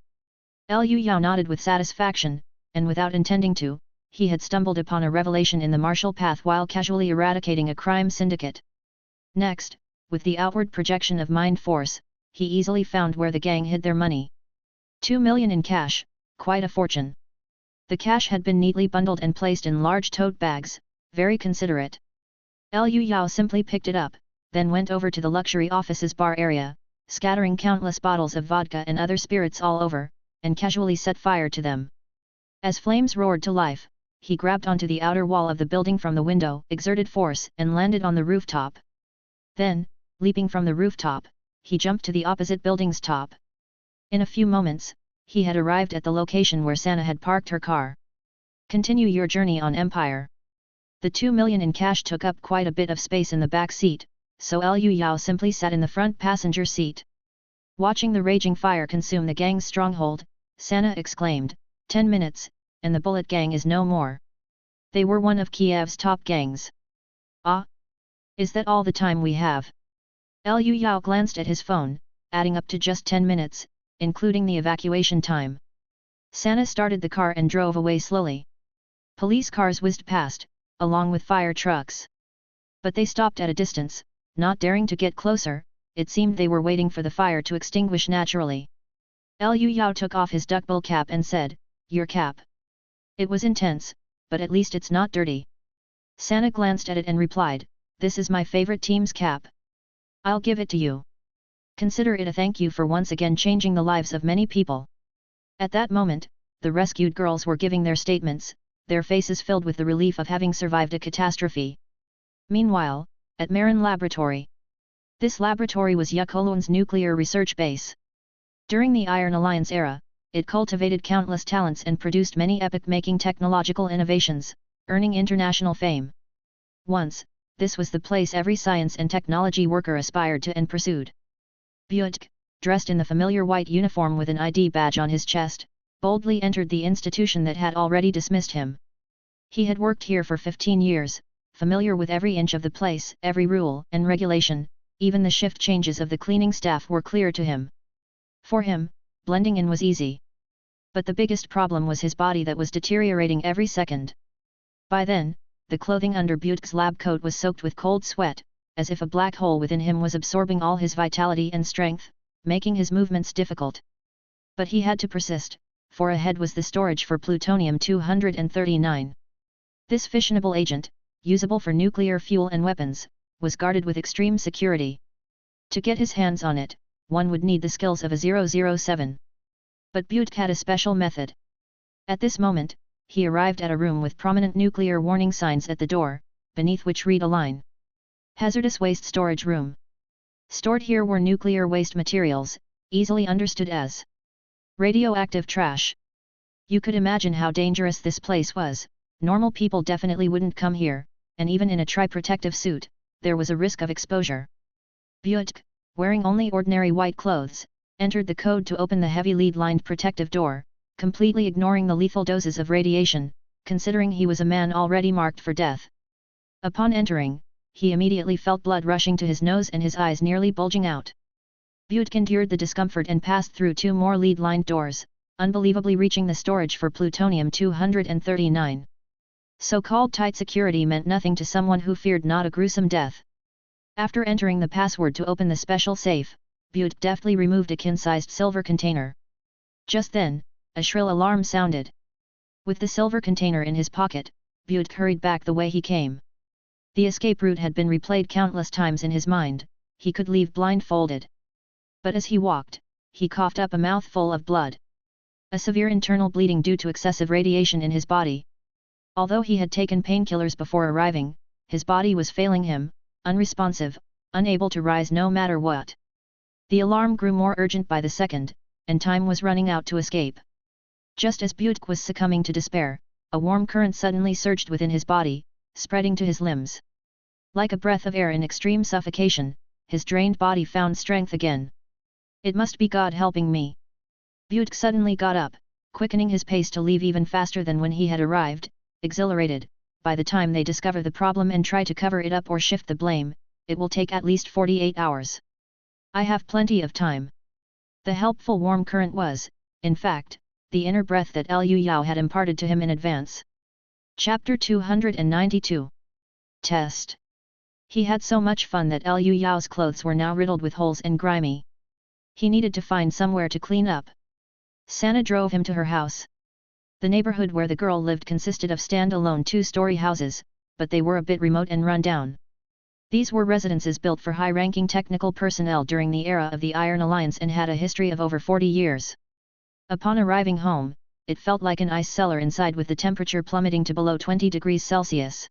Liu Yao nodded with satisfaction, and without intending to, he had stumbled upon a revelation in the martial path while casually eradicating a crime syndicate. Next, with the outward projection of mind force, he easily found where the gang hid their money. 2 million in cash, quite a fortune. The cash had been neatly bundled and placed in large tote bags, very considerate. Liu Yao simply picked it up, then went over to the luxury office's bar area, scattering countless bottles of vodka and other spirits all over, and casually set fire to them. As flames roared to life, he grabbed onto the outer wall of the building from the window, exerted force and landed on the rooftop. Then, leaping from the rooftop, he jumped to the opposite building's top. In a few moments, he had arrived at the location where Sana had parked her car. Continue your journey on Empire. The 2 million in cash took up quite a bit of space in the back seat, so Liu Yao simply sat in the front passenger seat. Watching the raging fire consume the gang's stronghold, Sana exclaimed, 10 minutes, and the Bullet Gang is no more. They were one of Kiev's top gangs. Ah? Is that all the time we have? Liu Yao glanced at his phone, adding up to just 10 minutes, including the evacuation time. Sana started the car and drove away slowly. Police cars whizzed past, along with fire trucks. But they stopped at a distance, not daring to get closer. It seemed they were waiting for the fire to extinguish naturally. Liu Yao took off his duckbill cap and said, your cap. It was intense, but at least it's not dirty. Sana glanced at it and replied, this is my favorite team's cap. I'll give it to you. Consider it a thank you for once again changing the lives of many people. At that moment, the rescued girls were giving their statements, their faces filled with the relief of having survived a catastrophe. Meanwhile, at Marin Laboratory. This laboratory was Yukolun's nuclear research base. During the Iron Alliance era, it cultivated countless talents and produced many epoch-making technological innovations, earning international fame. Once, this was the place every science and technology worker aspired to and pursued. Byutk, dressed in the familiar white uniform with an ID badge on his chest, boldly entered the institution that had already dismissed him. He had worked here for 15 years, familiar with every inch of the place, every rule and regulation, even the shift changes of the cleaning staff were clear to him. For him, blending in was easy. But the biggest problem was his body that was deteriorating every second. By then, the clothing under Byutk's lab coat was soaked with cold sweat, as if a black hole within him was absorbing all his vitality and strength, making his movements difficult. But he had to persist, for ahead was the storage for plutonium-239. This fissionable agent, usable for nuclear fuel and weapons, was guarded with extreme security. To get his hands on it, one would need the skills of a 007. But Byutk had a special method. At this moment, he arrived at a room with prominent nuclear warning signs at the door, beneath which read a line. Hazardous waste storage room. Stored here were nuclear waste materials, easily understood as radioactive trash. You could imagine how dangerous this place was. Normal people definitely wouldn't come here, and even in a tri-protective suit, there was a risk of exposure. Byutk, wearing only ordinary white clothes, entered the code to open the heavy lead-lined protective door, completely ignoring the lethal doses of radiation, considering he was a man already marked for death. Upon entering, he immediately felt blood rushing to his nose and his eyes nearly bulging out. Byutk endured the discomfort and passed through 2 more lead-lined doors, unbelievably reaching the storage for plutonium-239. So-called tight security meant nothing to someone who feared not a gruesome death. After entering the password to open the special safe, Byutk deftly removed a kin-sized silver container. Just then, a shrill alarm sounded. With the silver container in his pocket, Byutk hurried back the way he came. The escape route had been replayed countless times in his mind. He could leave blindfolded. But as he walked, he coughed up a mouthful of blood. A severe internal bleeding due to excessive radiation in his body. Although he had taken painkillers before arriving, his body was failing him, unresponsive, unable to rise no matter what. The alarm grew more urgent by the second, and time was running out to escape. Just as Butek was succumbing to despair, a warm current suddenly surged within his body, spreading to his limbs. Like a breath of air in extreme suffocation, his drained body found strength again. It must be God helping me. Butek suddenly got up, quickening his pace to leave even faster than when he had arrived, exhilarated. By the time they discover the problem and try to cover it up or shift the blame, it will take at least 48 hours. I have plenty of time. The helpful warm current was, in fact, the inner breath that Liu Yao had imparted to him in advance. Chapter 292. Test. He had so much fun that Liu Yao's clothes were now riddled with holes and grimy. He needed to find somewhere to clean up. Sana drove him to her house. The neighborhood where the girl lived consisted of stand-alone two-story houses, but they were a bit remote and run down. These were residences built for high-ranking technical personnel during the era of the Iron Alliance and had a history of over 40 years. Upon arriving home, it felt like an ice cellar inside with the temperature plummeting to below 20 degrees Celsius.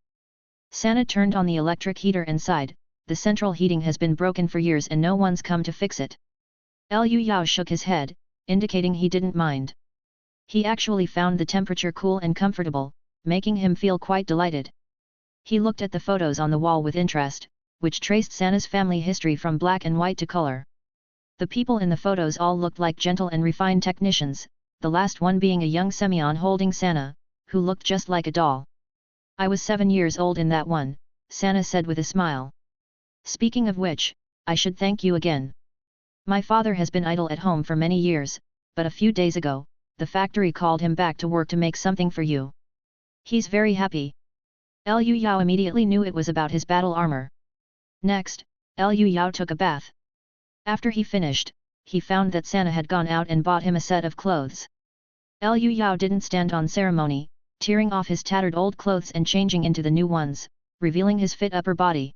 Sana turned on the electric heater and sighed, the central heating has been broken for years and no one's come to fix it. Liu Yao shook his head, indicating he didn't mind. He actually found the temperature cool and comfortable, making him feel quite delighted. He looked at the photos on the wall with interest, which traced Sana's family history from black and white to color. The people in the photos all looked like gentle and refined technicians, the last one being a young Semyon holding Sana, who looked just like a doll. I was 7 years old in that one, Sana said with a smile. Speaking of which, I should thank you again. My father has been idle at home for many years, but a few days ago, the factory called him back to work to make something for you. He's very happy. Liu Yao immediately knew it was about his battle armor. Next, Liu Yao took a bath. After he finished, he found that Sana had gone out and bought him a set of clothes. Liu Yao didn't stand on ceremony, tearing off his tattered old clothes and changing into the new ones, revealing his fit upper body.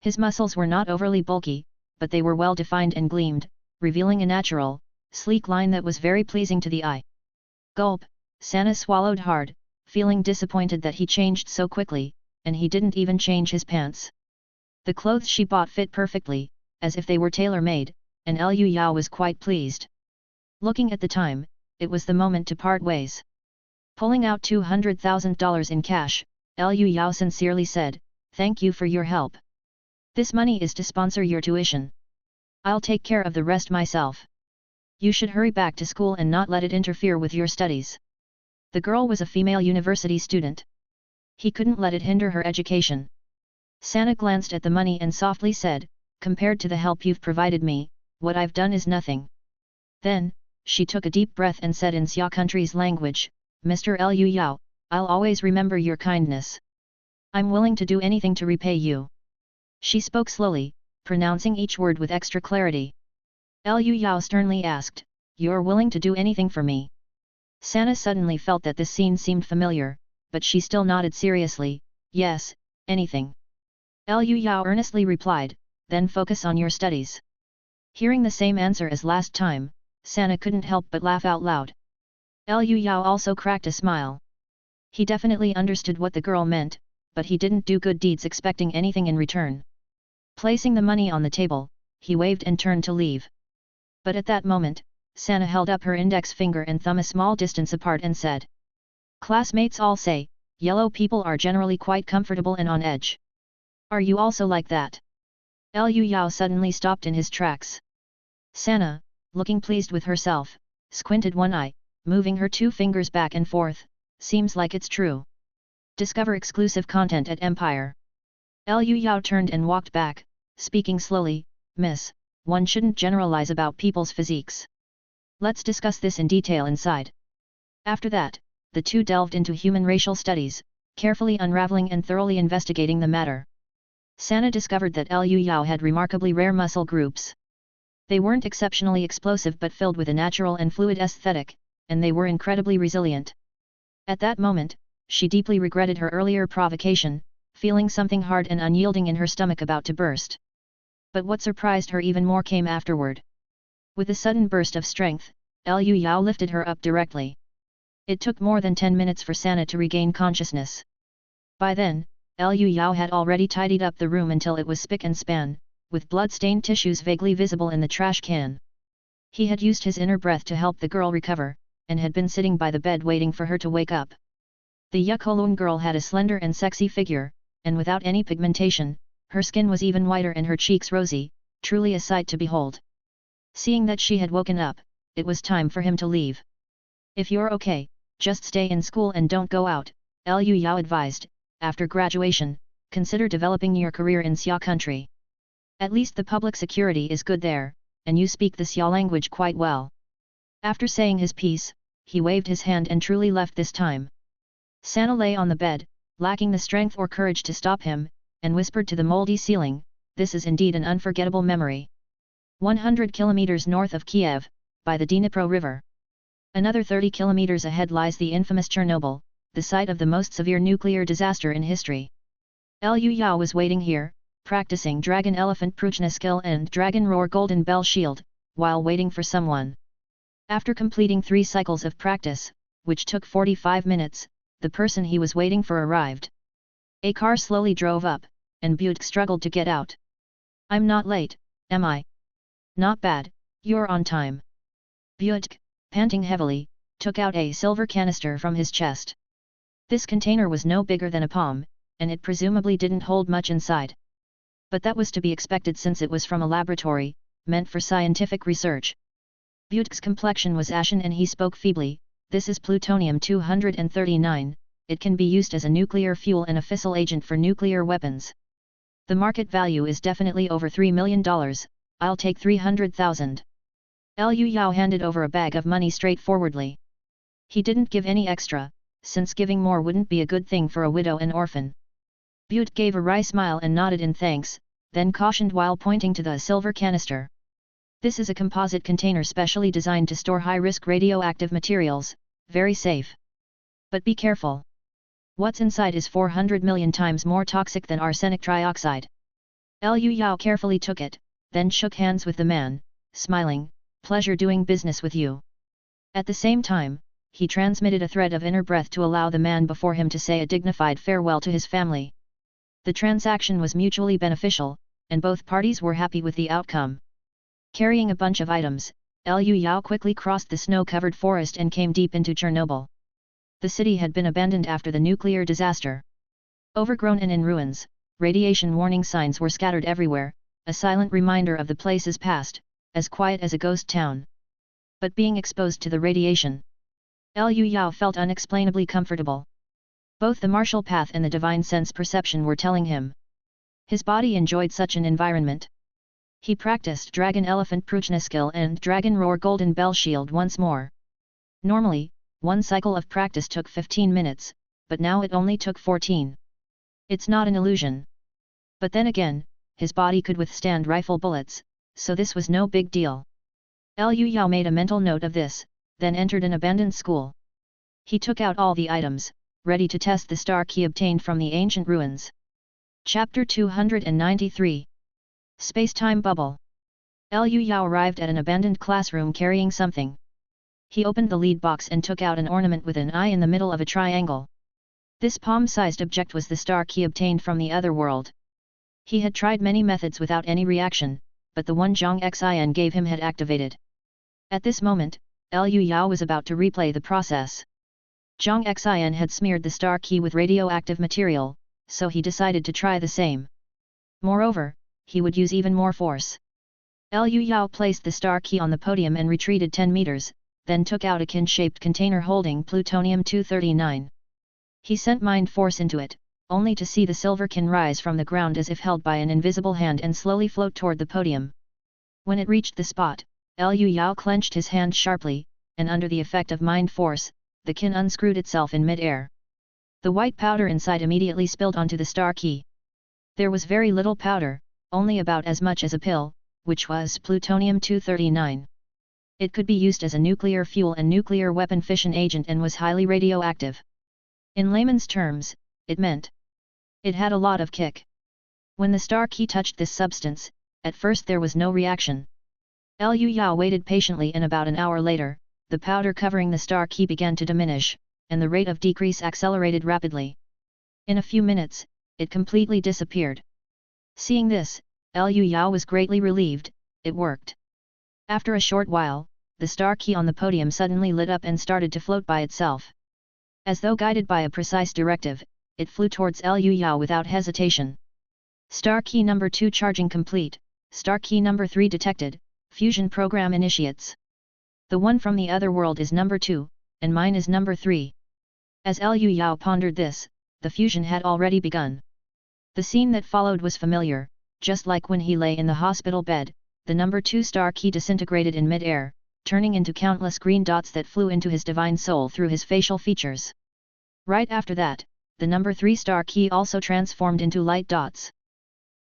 His muscles were not overly bulky, but they were well defined and gleamed, revealing a natural, sleek line that was very pleasing to the eye. Gulp, Sana swallowed hard, feeling disappointed that he changed so quickly, and he didn't even change his pants. The clothes she bought fit perfectly, as if they were tailor-made, and Liu Yao was quite pleased. Looking at the time, it was the moment to part ways. Pulling out $200,000 in cash, Liu Yao sincerely said, "Thank you for your help. This money is to sponsor your tuition. I'll take care of the rest myself. You should hurry back to school and not let it interfere with your studies." The girl was a female university student. He couldn't let it hinder her education. Sana glanced at the money and softly said, "Compared to the help you've provided me, what I've done is nothing." Then, she took a deep breath and said in Xia country's language, "Mr. Liu Yao, I'll always remember your kindness. I'm willing to do anything to repay you." She spoke slowly, pronouncing each word with extra clarity. Liu Yao sternly asked, "You're willing to do anything for me?" Sana suddenly felt that this scene seemed familiar, but she still nodded seriously, "Yes, anything." Liu Yao earnestly replied, "Then focus on your studies." Hearing the same answer as last time, Sana couldn't help but laugh out loud. Liu Yao also cracked a smile. He definitely understood what the girl meant, but he didn't do good deeds expecting anything in return. Placing the money on the table, he waved and turned to leave. But at that moment, Sana held up her index finger and thumb a small distance apart and said, "Classmates all say, yellow people are generally quite comfortable and on edge. Are you also like that?" Liu Yao suddenly stopped in his tracks. Sana, looking pleased with herself, squinted one eye, moving her 2 fingers back and forth, "Seems like it's true." Discover exclusive content at Empire. Liu Yao turned and walked back, speaking slowly, "Miss, one shouldn't generalize about people's physiques. Let's discuss this in detail inside." After that, the two delved into human racial studies, carefully unraveling and thoroughly investigating the matter. Sana discovered that Liu Yao had remarkably rare muscle groups. They weren't exceptionally explosive but filled with a natural and fluid aesthetic, and they were incredibly resilient. At that moment, she deeply regretted her earlier provocation, feeling something hard and unyielding in her stomach about to burst. But what surprised her even more came afterward. With a sudden burst of strength, Liu Yao lifted her up directly. It took more than 10 minutes for Sana to regain consciousness. By then, Liu Yao had already tidied up the room until it was spick and span, with blood-stained tissues vaguely visible in the trash can. He had used his inner breath to help the girl recover, and had been sitting by the bed waiting for her to wake up. The Yukolun girl had a slender and sexy figure, and without any pigmentation, her skin was even whiter and her cheeks rosy, truly a sight to behold. Seeing that she had woken up, it was time for him to leave. If you're okay, just stay in school and don't go out, Liu Yao advised. After graduation, consider developing your career in Xia country. At least the public security is good there, and you speak the Xia language quite well. After saying his piece, he waved his hand and truly left this time. Sana lay on the bed, lacking the strength or courage to stop him, and whispered to the moldy ceiling, "This is indeed an unforgettable memory." 100 kilometers north of Kiev, by the Dnipro River. Another 30 kilometers ahead lies the infamous Chernobyl, the site of the most severe nuclear disaster in history. Liu Yao was waiting here, practicing Dragon Elephant Pruchna skill and Dragon Roar Golden Bell Shield, while waiting for someone. After completing 3 cycles of practice, which took 45 minutes, the person he was waiting for arrived. A car slowly drove up, and Butk struggled to get out. "I'm not late, am I?" "Not bad, you're on time." Butk, panting heavily, took out a silver canister from his chest. This container was no bigger than a palm, and it presumably didn't hold much inside. But that was to be expected since it was from a laboratory, meant for scientific research. Butk's complexion was ashen and he spoke feebly, "This is plutonium-239, it can be used as a nuclear fuel and a fissile agent for nuclear weapons. The market value is definitely over $3 million, I'll take 300,000. Liu Yao handed over a bag of money straightforwardly. He didn't give any extra, since giving more wouldn't be a good thing for a widow and orphan. Butk gave a wry smile and nodded in thanks, then cautioned while pointing to the silver canister. "This is a composite container specially designed to store high-risk radioactive materials, very safe. But be careful. What's inside is 400 million times more toxic than arsenic trioxide." Liu Yao carefully took it, then shook hands with the man, smiling, "Pleasure doing business with you." At the same time, he transmitted a thread of inner breath to allow the man before him to say a dignified farewell to his family. The transaction was mutually beneficial, and both parties were happy with the outcome. Carrying a bunch of items, Liu Yao quickly crossed the snow-covered forest and came deep into Chernobyl. The city had been abandoned after the nuclear disaster. Overgrown and in ruins, radiation warning signs were scattered everywhere, a silent reminder of the place's past, as quiet as a ghost town. But being exposed to the radiation, Liu Yao felt unexplainably comfortable. Both the martial path and the divine sense perception were telling him. His body enjoyed such an environment. He practiced Dragon Elephant Pruchna skill and Dragon Roar Golden Bell Shield once more. Normally, one cycle of practice took 15 minutes, but now it only took 14. It's not an illusion. But then again, his body could withstand rifle bullets, so this was no big deal. Liu Yao made a mental note of this, then entered an abandoned school. He took out all the items, ready to test the star key obtained from the ancient ruins. Chapter 293. Space-time Bubble. Liu Yao arrived at an abandoned classroom carrying something. He opened the lead box and took out an ornament with an eye in the middle of a triangle. This palm-sized object was the star key obtained from the other world. He had tried many methods without any reaction, but the one Zhang Xin gave him had activated. At this moment, Liu Yao was about to replay the process. Zhang Xin had smeared the star key with radioactive material, so he decided to try the same. Moreover, he would use even more force. Liu Yao placed the star key on the podium and retreated 10 meters, then took out a kin-shaped container holding plutonium-239. He sent mind force into it, only to see the silver kin rise from the ground as if held by an invisible hand and slowly float toward the podium. When it reached the spot, Liu Yao clenched his hand sharply, and under the effect of mind force, the kin unscrewed itself in mid-air. The white powder inside immediately spilled onto the star key. There was very little powder, only about as much as a pill, which was plutonium-239. It could be used as a nuclear fuel and nuclear weapon fission agent and was highly radioactive. In layman's terms, it meant It had a lot of kick. When the star key touched this substance, at first there was no reaction. Liu Yao waited patiently, and about an hour later, the powder covering the star key began to diminish, and the rate of decrease accelerated rapidly. In a few minutes, it completely disappeared. Seeing this, Liu Yao was greatly relieved. It worked. After a short while, the star key on the podium suddenly lit up and started to float by itself. As though guided by a precise directive, it flew towards Liu Yao without hesitation. Star key number 2 charging complete, star key number 3 detected, fusion program initiates. The one from the other world is number 2, and mine is number 3. As Liu Yao pondered this, the fusion had already begun. The scene that followed was familiar, just like when he lay in the hospital bed, the number 2 star key disintegrated in mid-air, turning into countless green dots that flew into his divine soul through his facial features. Right after that, the number 3 star key also transformed into light dots.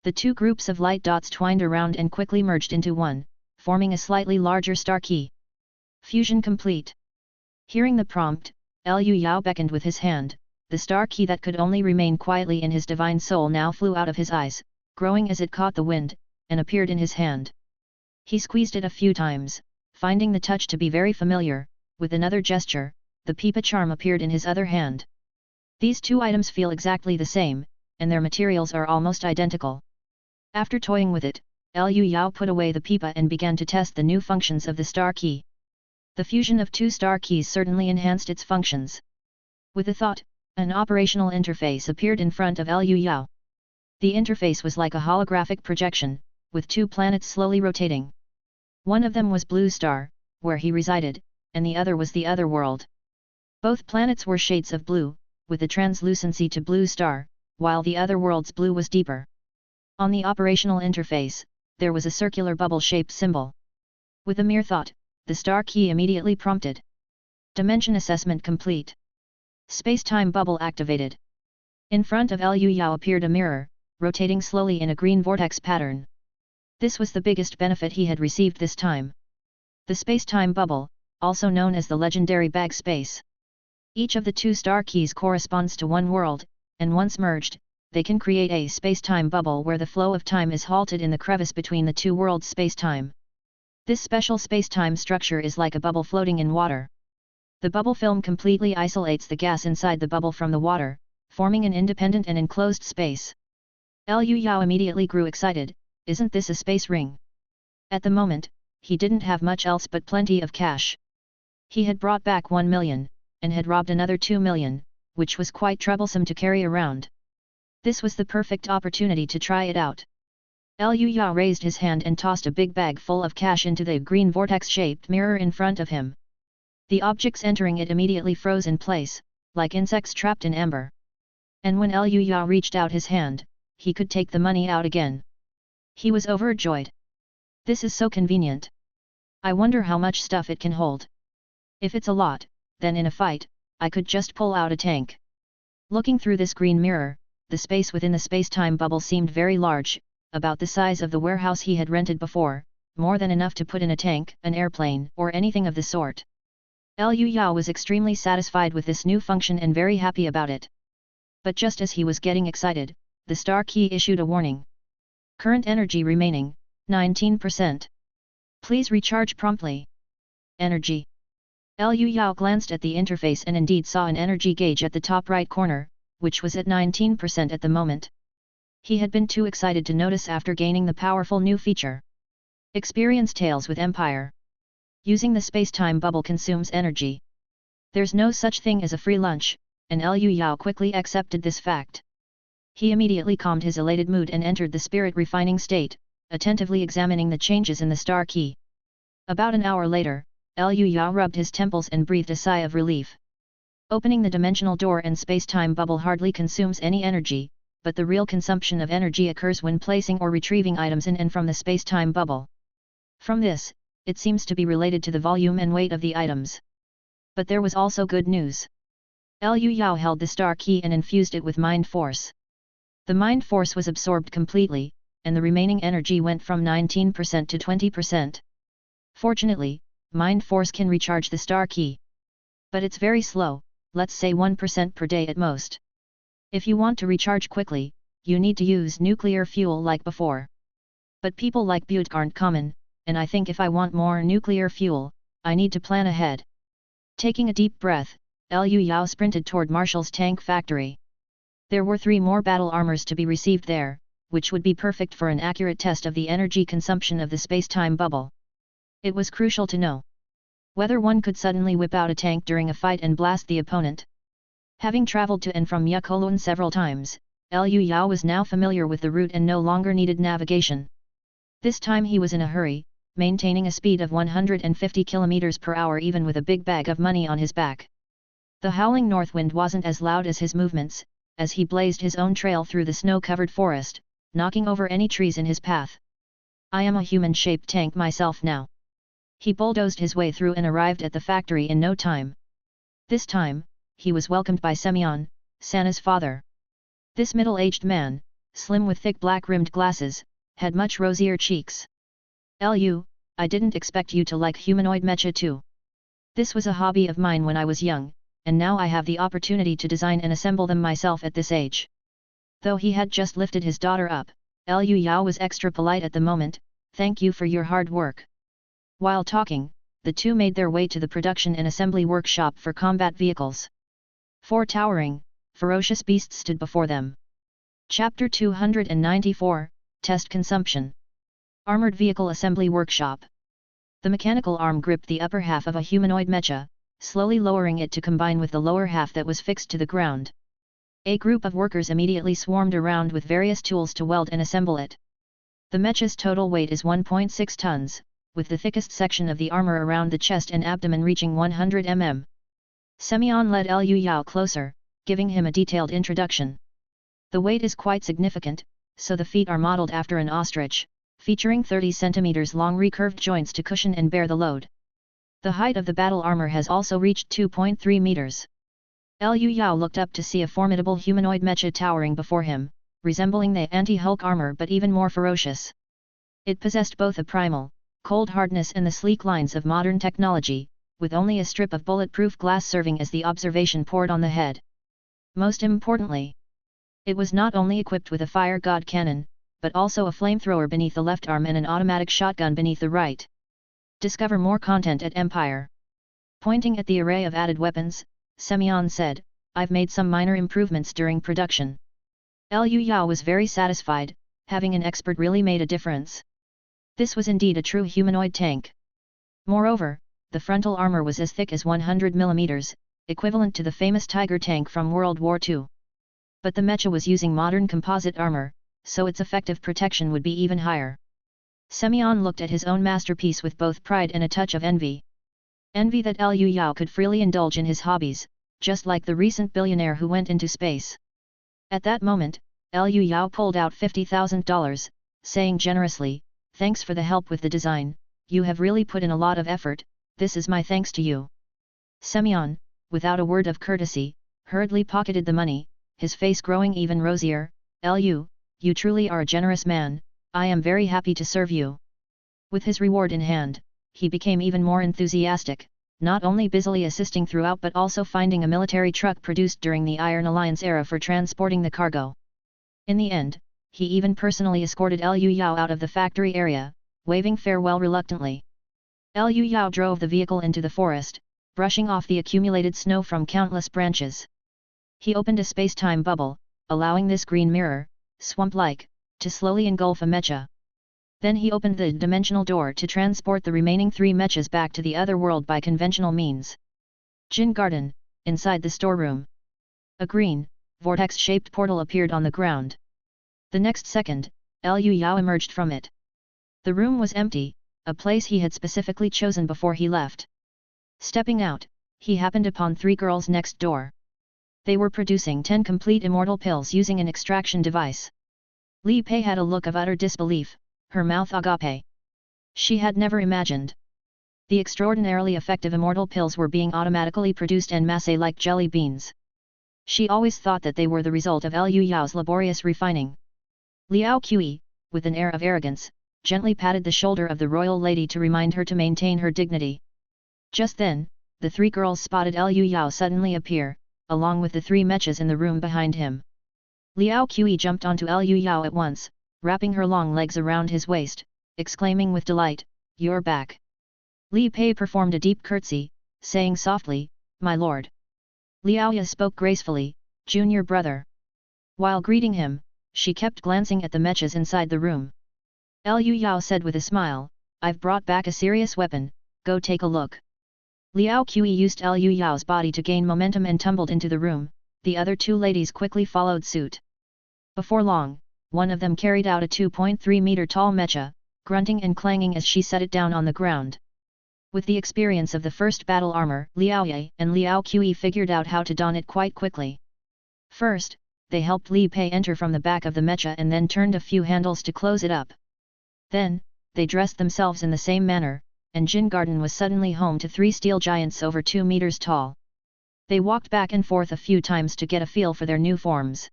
The two groups of light dots twined around and quickly merged into one, forming a slightly larger star key. Fusion complete. Hearing the prompt, Liu Yao beckoned with his hand. The star key that could only remain quietly in his divine soul now flew out of his eyes, growing as it caught the wind, and appeared in his hand. He squeezed it a few times, finding the touch to be very familiar. With another gesture, the pipa charm appeared in his other hand. These two items feel exactly the same, and their materials are almost identical. After toying with it, Liu Yao put away the pipa and began to test the new functions of the star key. The fusion of two star keys certainly enhanced its functions. With a thought, an operational interface appeared in front of Liu Yao. The interface was like a holographic projection, with two planets slowly rotating. One of them was Blue Star, where he resided, and the other was the other world. Both planets were shades of blue, with a translucency to Blue Star, while the other world's blue was deeper. On the operational interface, there was a circular bubble-shaped symbol. With a mere thought, the star key immediately prompted. Dimension assessment complete. Space-time bubble activated. In front of Liu Yao appeared a mirror, rotating slowly in a green vortex pattern. This was the biggest benefit he had received this time. The space-time bubble, also known as the legendary bag space. Each of the two star keys corresponds to one world, and once merged, they can create a space-time bubble where the flow of time is halted in the crevice between the two worlds' space-time. This special space-time structure is like a bubble floating in water. The bubble film completely isolates the gas inside the bubble from the water, forming an independent and enclosed space. Liu Yao immediately grew excited. Isn't this a space ring? At the moment, he didn't have much else but plenty of cash. He had brought back 1 million, and had robbed another 2 million, which was quite troublesome to carry around. This was the perfect opportunity to try it out. Liu Yao raised his hand and tossed a big bag full of cash into the green vortex-shaped mirror in front of him. The objects entering it immediately froze in place, like insects trapped in amber. And when Liu Yao reached out his hand, he could take the money out again. He was overjoyed. This is so convenient. I wonder how much stuff it can hold. If it's a lot, then in a fight, I could just pull out a tank. Looking through this green mirror, the space within the space-time bubble seemed very large, about the size of the warehouse he had rented before, more than enough to put in a tank, an airplane, or anything of the sort. Liu Yao was extremely satisfied with this new function and very happy about it. But just as he was getting excited, the star key issued a warning. Current energy remaining, 19%. Please recharge promptly. Energy. Liu Yao glanced at the interface and indeed saw an energy gauge at the top right corner, which was at 19% at the moment. He had been too excited to notice after gaining the powerful new feature. Experience Tales with Empire. Using the space-time bubble consumes energy. There's no such thing as a free lunch, and Liu Yao quickly accepted this fact. He immediately calmed his elated mood and entered the spirit refining state, attentively examining the changes in the star key. About an hour later, Liu Yao rubbed his temples and breathed a sigh of relief. Opening the dimensional door and space-time bubble hardly consumes any energy, but the real consumption of energy occurs when placing or retrieving items in and from the space-time bubble. From this, it seems to be related to the volume and weight of the items. But there was also good news. Liu Yao held the star key and infused it with mind force. The mind force was absorbed completely, and the remaining energy went from 19% to 20%. Fortunately, mind force can recharge the star key. But it's very slow, let's say 1% per day at most. If you want to recharge quickly, you need to use nuclear fuel like before. But people like Butte aren't common, and I think if I want more nuclear fuel, I need to plan ahead. Taking a deep breath, Liu Yao sprinted toward Marshall's tank factory. There were 3 more battle armors to be received there, which would be perfect for an accurate test of the energy consumption of the space-time bubble. It was crucial to know whether one could suddenly whip out a tank during a fight and blast the opponent. Having traveled to and from Yakolun several times, Liu Yao was now familiar with the route and no longer needed navigation. This time he was in a hurry, maintaining a speed of 150 km per hour even with a big bag of money on his back. The howling north wind wasn't as loud as his movements, as he blazed his own trail through the snow-covered forest, knocking over any trees in his path. I am a human-shaped tank myself now. He bulldozed his way through and arrived at the factory in no time. This time, he was welcomed by Semyon, Sana's father. This middle-aged man, slim with thick black-rimmed glasses, had much rosier cheeks. Lu, I didn't expect you to like humanoid mecha too. This was a hobby of mine when I was young, and now I have the opportunity to design and assemble them myself at this age. Though he had just lifted his daughter up, Liu Yao was extra polite at the moment. Thank you for your hard work. While talking, the two made their way to the production and assembly workshop for combat vehicles. 4 towering, ferocious beasts stood before them. Chapter 294, Test Consumption. Armored Vehicle Assembly Workshop. The mechanical arm gripped the upper half of a humanoid mecha, slowly lowering it to combine with the lower half that was fixed to the ground. A group of workers immediately swarmed around with various tools to weld and assemble it. The mecha's total weight is 1.6 tons, with the thickest section of the armor around the chest and abdomen reaching 100 mm. Semyon led Liu Yao closer, giving him a detailed introduction. The weight is quite significant, so the feet are modeled after an ostrich, featuring 30 cm long recurved joints to cushion and bear the load. The height of the battle armor has also reached 2.3 meters. Liu Yao looked up to see a formidable humanoid mecha towering before him, resembling the anti-Hulk armor but even more ferocious. It possessed both a primal, cold hardness and the sleek lines of modern technology, with only a strip of bulletproof glass serving as the observation port on the head. Most importantly, it was not only equipped with a fire god cannon, but also a flamethrower beneath the left arm and an automatic shotgun beneath the right. Discover more content at Empire. Pointing at the array of added weapons, Semyon said, I've made some minor improvements during production. Liu Yao was very satisfied, having an expert really made a difference. This was indeed a true humanoid tank. Moreover, the frontal armor was as thick as 100 mm, equivalent to the famous Tiger tank from World War II. But the mecha was using modern composite armor, so its effective protection would be even higher. Semyon looked at his own masterpiece with both pride and a touch of envy. Envy that Liu Yao could freely indulge in his hobbies, just like the recent billionaire who went into space. At that moment, Liu Yao pulled out $50,000, saying generously, thanks for the help with the design, you have really put in a lot of effort, this is my thanks to you. Semyon, without a word of courtesy, hurriedly pocketed the money, his face growing even rosier. Liu, you truly are a generous man, I am very happy to serve you. With his reward in hand, he became even more enthusiastic, not only busily assisting throughout but also finding a military truck produced during the Iron Alliance era for transporting the cargo. In the end, he even personally escorted Liu Yao out of the factory area, waving farewell reluctantly. Liu Yao drove the vehicle into the forest, brushing off the accumulated snow from countless branches. He opened a space-time bubble, allowing this green mirror, swamp-like, to slowly engulf a mecha. Then he opened the dimensional door to transport the remaining 3 mechas back to the other world by conventional means. Jin Garden, inside the storeroom. A green, vortex-shaped portal appeared on the ground. The next second, Liu Yao emerged from it. The room was empty, a place he had specifically chosen before he left. Stepping out, he happened upon 3 girls next door. They were producing 10 complete immortal pills using an extraction device. Li Pei had a look of utter disbelief, her mouth agape. She had never imagined the extraordinarily effective immortal pills were being automatically produced en masse like jelly beans. She always thought that they were the result of Liu Yao's laborious refining. Liao Qi, with an air of arrogance, gently patted the shoulder of the royal lady to remind her to maintain her dignity. Just then, the 3 girls spotted Liu Yao suddenly appear, along with the 3 mechas in the room behind him. Liao Qi jumped onto Liu Yao at once, wrapping her long legs around his waist, exclaiming with delight, "You're back." Li Pei performed a deep curtsy, saying softly, "My lord." Liao Ya spoke gracefully, "Junior brother." While greeting him, she kept glancing at the mechas inside the room. Liu Yao said with a smile, "I've brought back a serious weapon, go take a look." Liao Qi used Liu Yao's body to gain momentum and tumbled into the room, the other two ladies quickly followed suit. Before long, one of them carried out a 2.3-meter tall mecha, grunting and clanging as she set it down on the ground. With the experience of the first battle armor, Liao Ye and Liao Qi figured out how to don it quite quickly. First, they helped Li Pei enter from the back of the mecha and then turned a few handles to close it up. Then, they dressed themselves in the same manner, and Jin Garden was suddenly home to 3 steel giants over 2 meters tall. They walked back and forth a few times to get a feel for their new forms.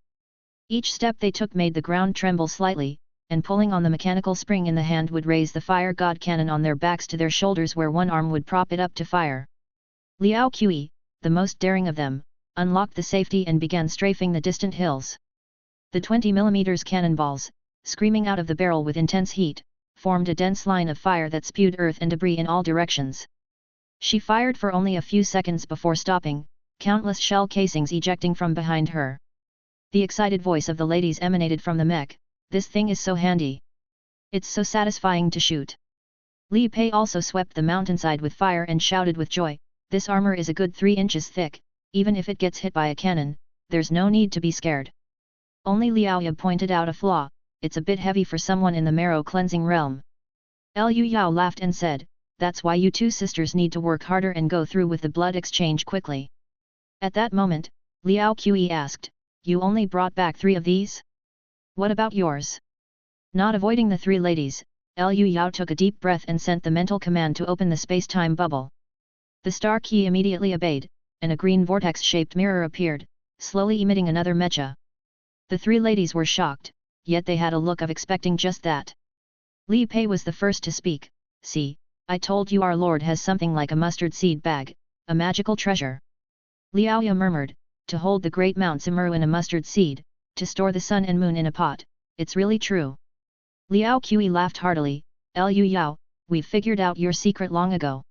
Each step they took made the ground tremble slightly, and pulling on the mechanical spring in the hand would raise the fire god cannon on their backs to their shoulders where one arm would prop it up to fire. Liao Qi, the most daring of them, unlocked the safety and began strafing the distant hills. The 20mm cannonballs, screaming out of the barrel with intense heat, formed a dense line of fire that spewed earth and debris in all directions. She fired for only a few seconds before stopping, countless shell casings ejecting from behind her. The excited voice of the ladies emanated from the mech, "This thing is so handy. It's so satisfying to shoot." Li Pei also swept the mountainside with fire and shouted with joy, "This armor is a good 3 inches thick, even if it gets hit by a cannon, there's no need to be scared." Only Liao Ya pointed out a flaw, "It's a bit heavy for someone in the marrow cleansing realm." Liu Yao laughed and said, "That's why you two sisters need to work harder and go through with the blood exchange quickly." At that moment, Liao Qi asked, "You only brought back 3 of these? What about yours?" Not avoiding the 3 ladies, Liu Yao took a deep breath and sent the mental command to open the space-time bubble. The star key immediately obeyed, and a green vortex-shaped mirror appeared, slowly emitting another mecha. The 3 ladies were shocked, yet they had a look of expecting just that. Li Pei was the first to speak, "See, I told you our lord has something like a mustard seed bag, a magical treasure." Liao Ya murmured, "To hold the great Mount Sumeru in a mustard seed, to store the sun and moon in a pot, it's really true." Liao Qi laughed heartily, "Liu Yao, we've figured out your secret long ago.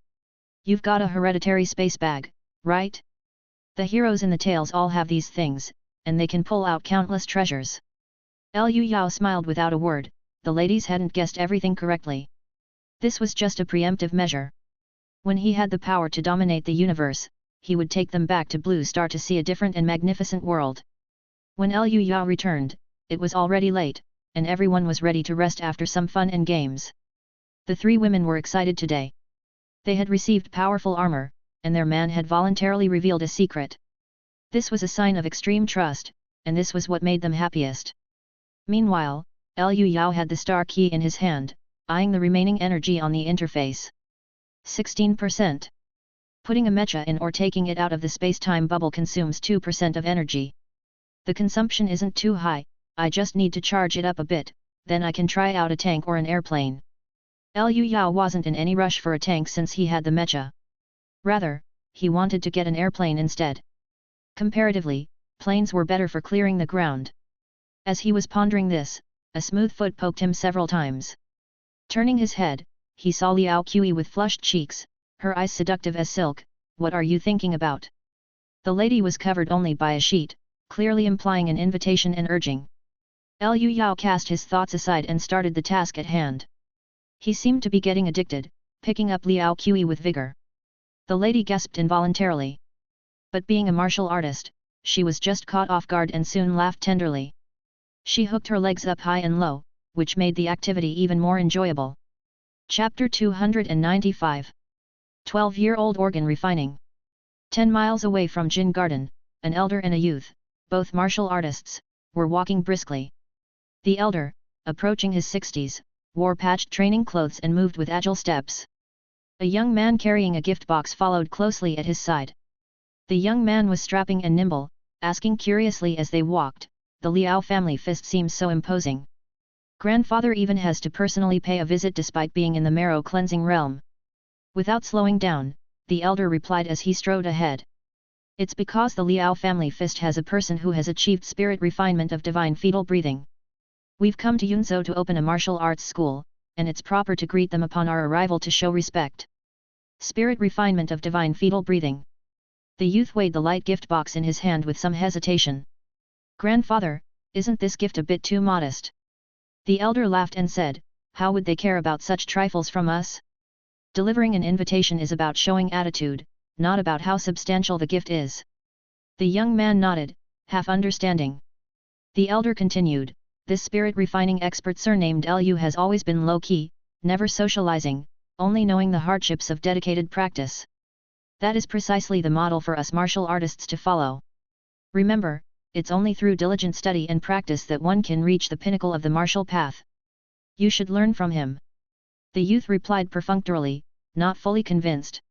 You've got a hereditary space bag, right? The heroes in the tales all have these things, and they can pull out countless treasures." Liu Yao smiled without a word, the ladies hadn't guessed everything correctly. This was just a preemptive measure. When he had the power to dominate the universe, he would take them back to Blue Star to see a different and magnificent world. When Liu Yao returned, it was already late, and everyone was ready to rest after some fun and games. The 3 women were excited today. They had received powerful armor, and their man had voluntarily revealed a secret. This was a sign of extreme trust, and this was what made them happiest. Meanwhile, Liu Yao had the star key in his hand, eyeing the remaining energy on the interface. 16%. Putting a mecha in or taking it out of the space-time bubble consumes 2% of energy. The consumption isn't too high, I just need to charge it up a bit, then I can try out a tank or an airplane. Liu Yao wasn't in any rush for a tank since he had the mecha. Rather, he wanted to get an airplane instead. Comparatively, planes were better for clearing the ground. As he was pondering this, a smooth foot poked him several times. Turning his head, he saw Liao Qi with flushed cheeks, her eyes seductive as silk. "What are you thinking about?" The lady was covered only by a sheet, clearly implying an invitation and urging. Liu Yao cast his thoughts aside and started the task at hand. He seemed to be getting addicted, picking up Liao Qi with vigor. The lady gasped involuntarily. But being a martial artist, she was just caught off guard and soon laughed tenderly. She hooked her legs up high and low, which made the activity even more enjoyable. Chapter 295. 12-year-old organ refining. 10 miles away from Jin Garden, an elder and a youth, both martial artists, were walking briskly. The elder, approaching his 60s, wore patched training clothes and moved with agile steps. A young man carrying a gift box followed closely at his side. The young man was strapping and nimble, asking curiously as they walked, "The Liao family fist seems so imposing. Grandfather even has to personally pay a visit despite being in the marrow cleansing realm." Without slowing down, the elder replied as he strode ahead. It's because the Liao family fist has a person who has achieved spirit refinement of divine fetal breathing. We've come to Yunzhou to open a martial arts school, and it's proper to greet them upon our arrival to show respect. Spirit refinement of divine fetal breathing. The youth weighed the light gift box in his hand with some hesitation. Grandfather, isn't this gift a bit too modest? The elder laughed and said, how would they care about such trifles from us? Delivering an invitation is about showing attitude, not about how substantial the gift is. The young man nodded, half understanding. The elder continued, this spirit refining expert surnamed Lu has always been low-key, never socializing, only knowing the hardships of dedicated practice. That is precisely the model for us martial artists to follow. Remember, it's only through diligent study and practice that one can reach the pinnacle of the martial path. You should learn from him. The youth replied perfunctorily, not fully convinced.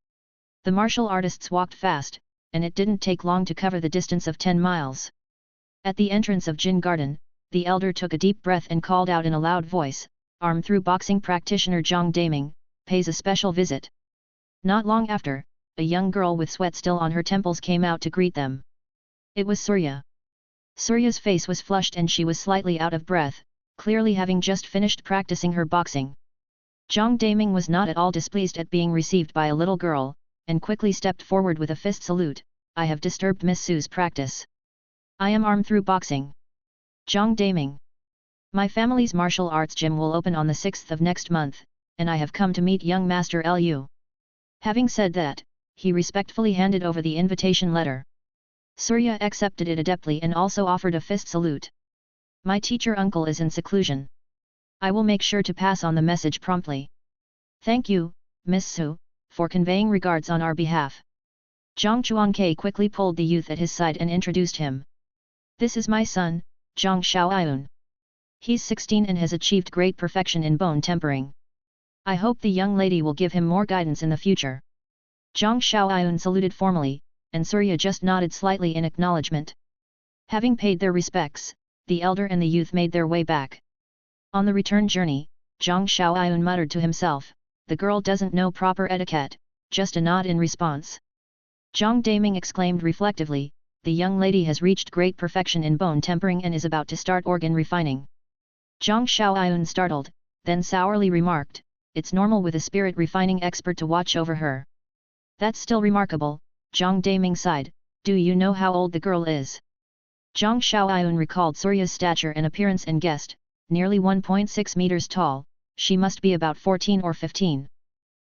The martial artists walked fast, and it didn't take long to cover the distance of 10 miles. At the entrance of Jin Garden, the elder took a deep breath and called out in a loud voice, arm-through boxing practitioner Zhang Daming, pays a special visit. Not long after, a young girl with sweat still on her temples came out to greet them. It was Surya. Surya's face was flushed and she was slightly out of breath, clearly having just finished practicing her boxing. Zhang Daming was not at all displeased at being received by a little girl, and quickly stepped forward with a fist salute. I have disturbed Miss Su's practice. I am arm-through boxing. Zhang Daming. My family's martial arts gym will open on the 6th of next month, and I have come to meet young Master Lu. Having said that, he respectfully handed over the invitation letter. Surya accepted it adeptly and also offered a fist salute. My teacher uncle is in seclusion. I will make sure to pass on the message promptly. Thank you, Miss Su, for conveying regards on our behalf. Zhang Chuanke quickly pulled the youth at his side and introduced him. This is my son, Zhang Xiaoyun. He's 16 and has achieved great perfection in bone tempering. I hope the young lady will give him more guidance in the future. Zhang Xiaoyun saluted formally, and Surya just nodded slightly in acknowledgement. Having paid their respects, the elder and the youth made their way back. On the return journey, Zhang Xiaoyun muttered to himself, the girl doesn't know proper etiquette, just a nod in response. Zhang Daming exclaimed reflectively, the young lady has reached great perfection in bone tempering and is about to start organ refining. Zhang Xiaoyun startled, then sourly remarked, it's normal with a spirit refining expert to watch over her. That's still remarkable, Zhang Daming sighed, do you know how old the girl is? Zhang Xiaoyun recalled Surya's stature and appearance and guessed, nearly 1.6 meters tall, she must be about 14 or 15.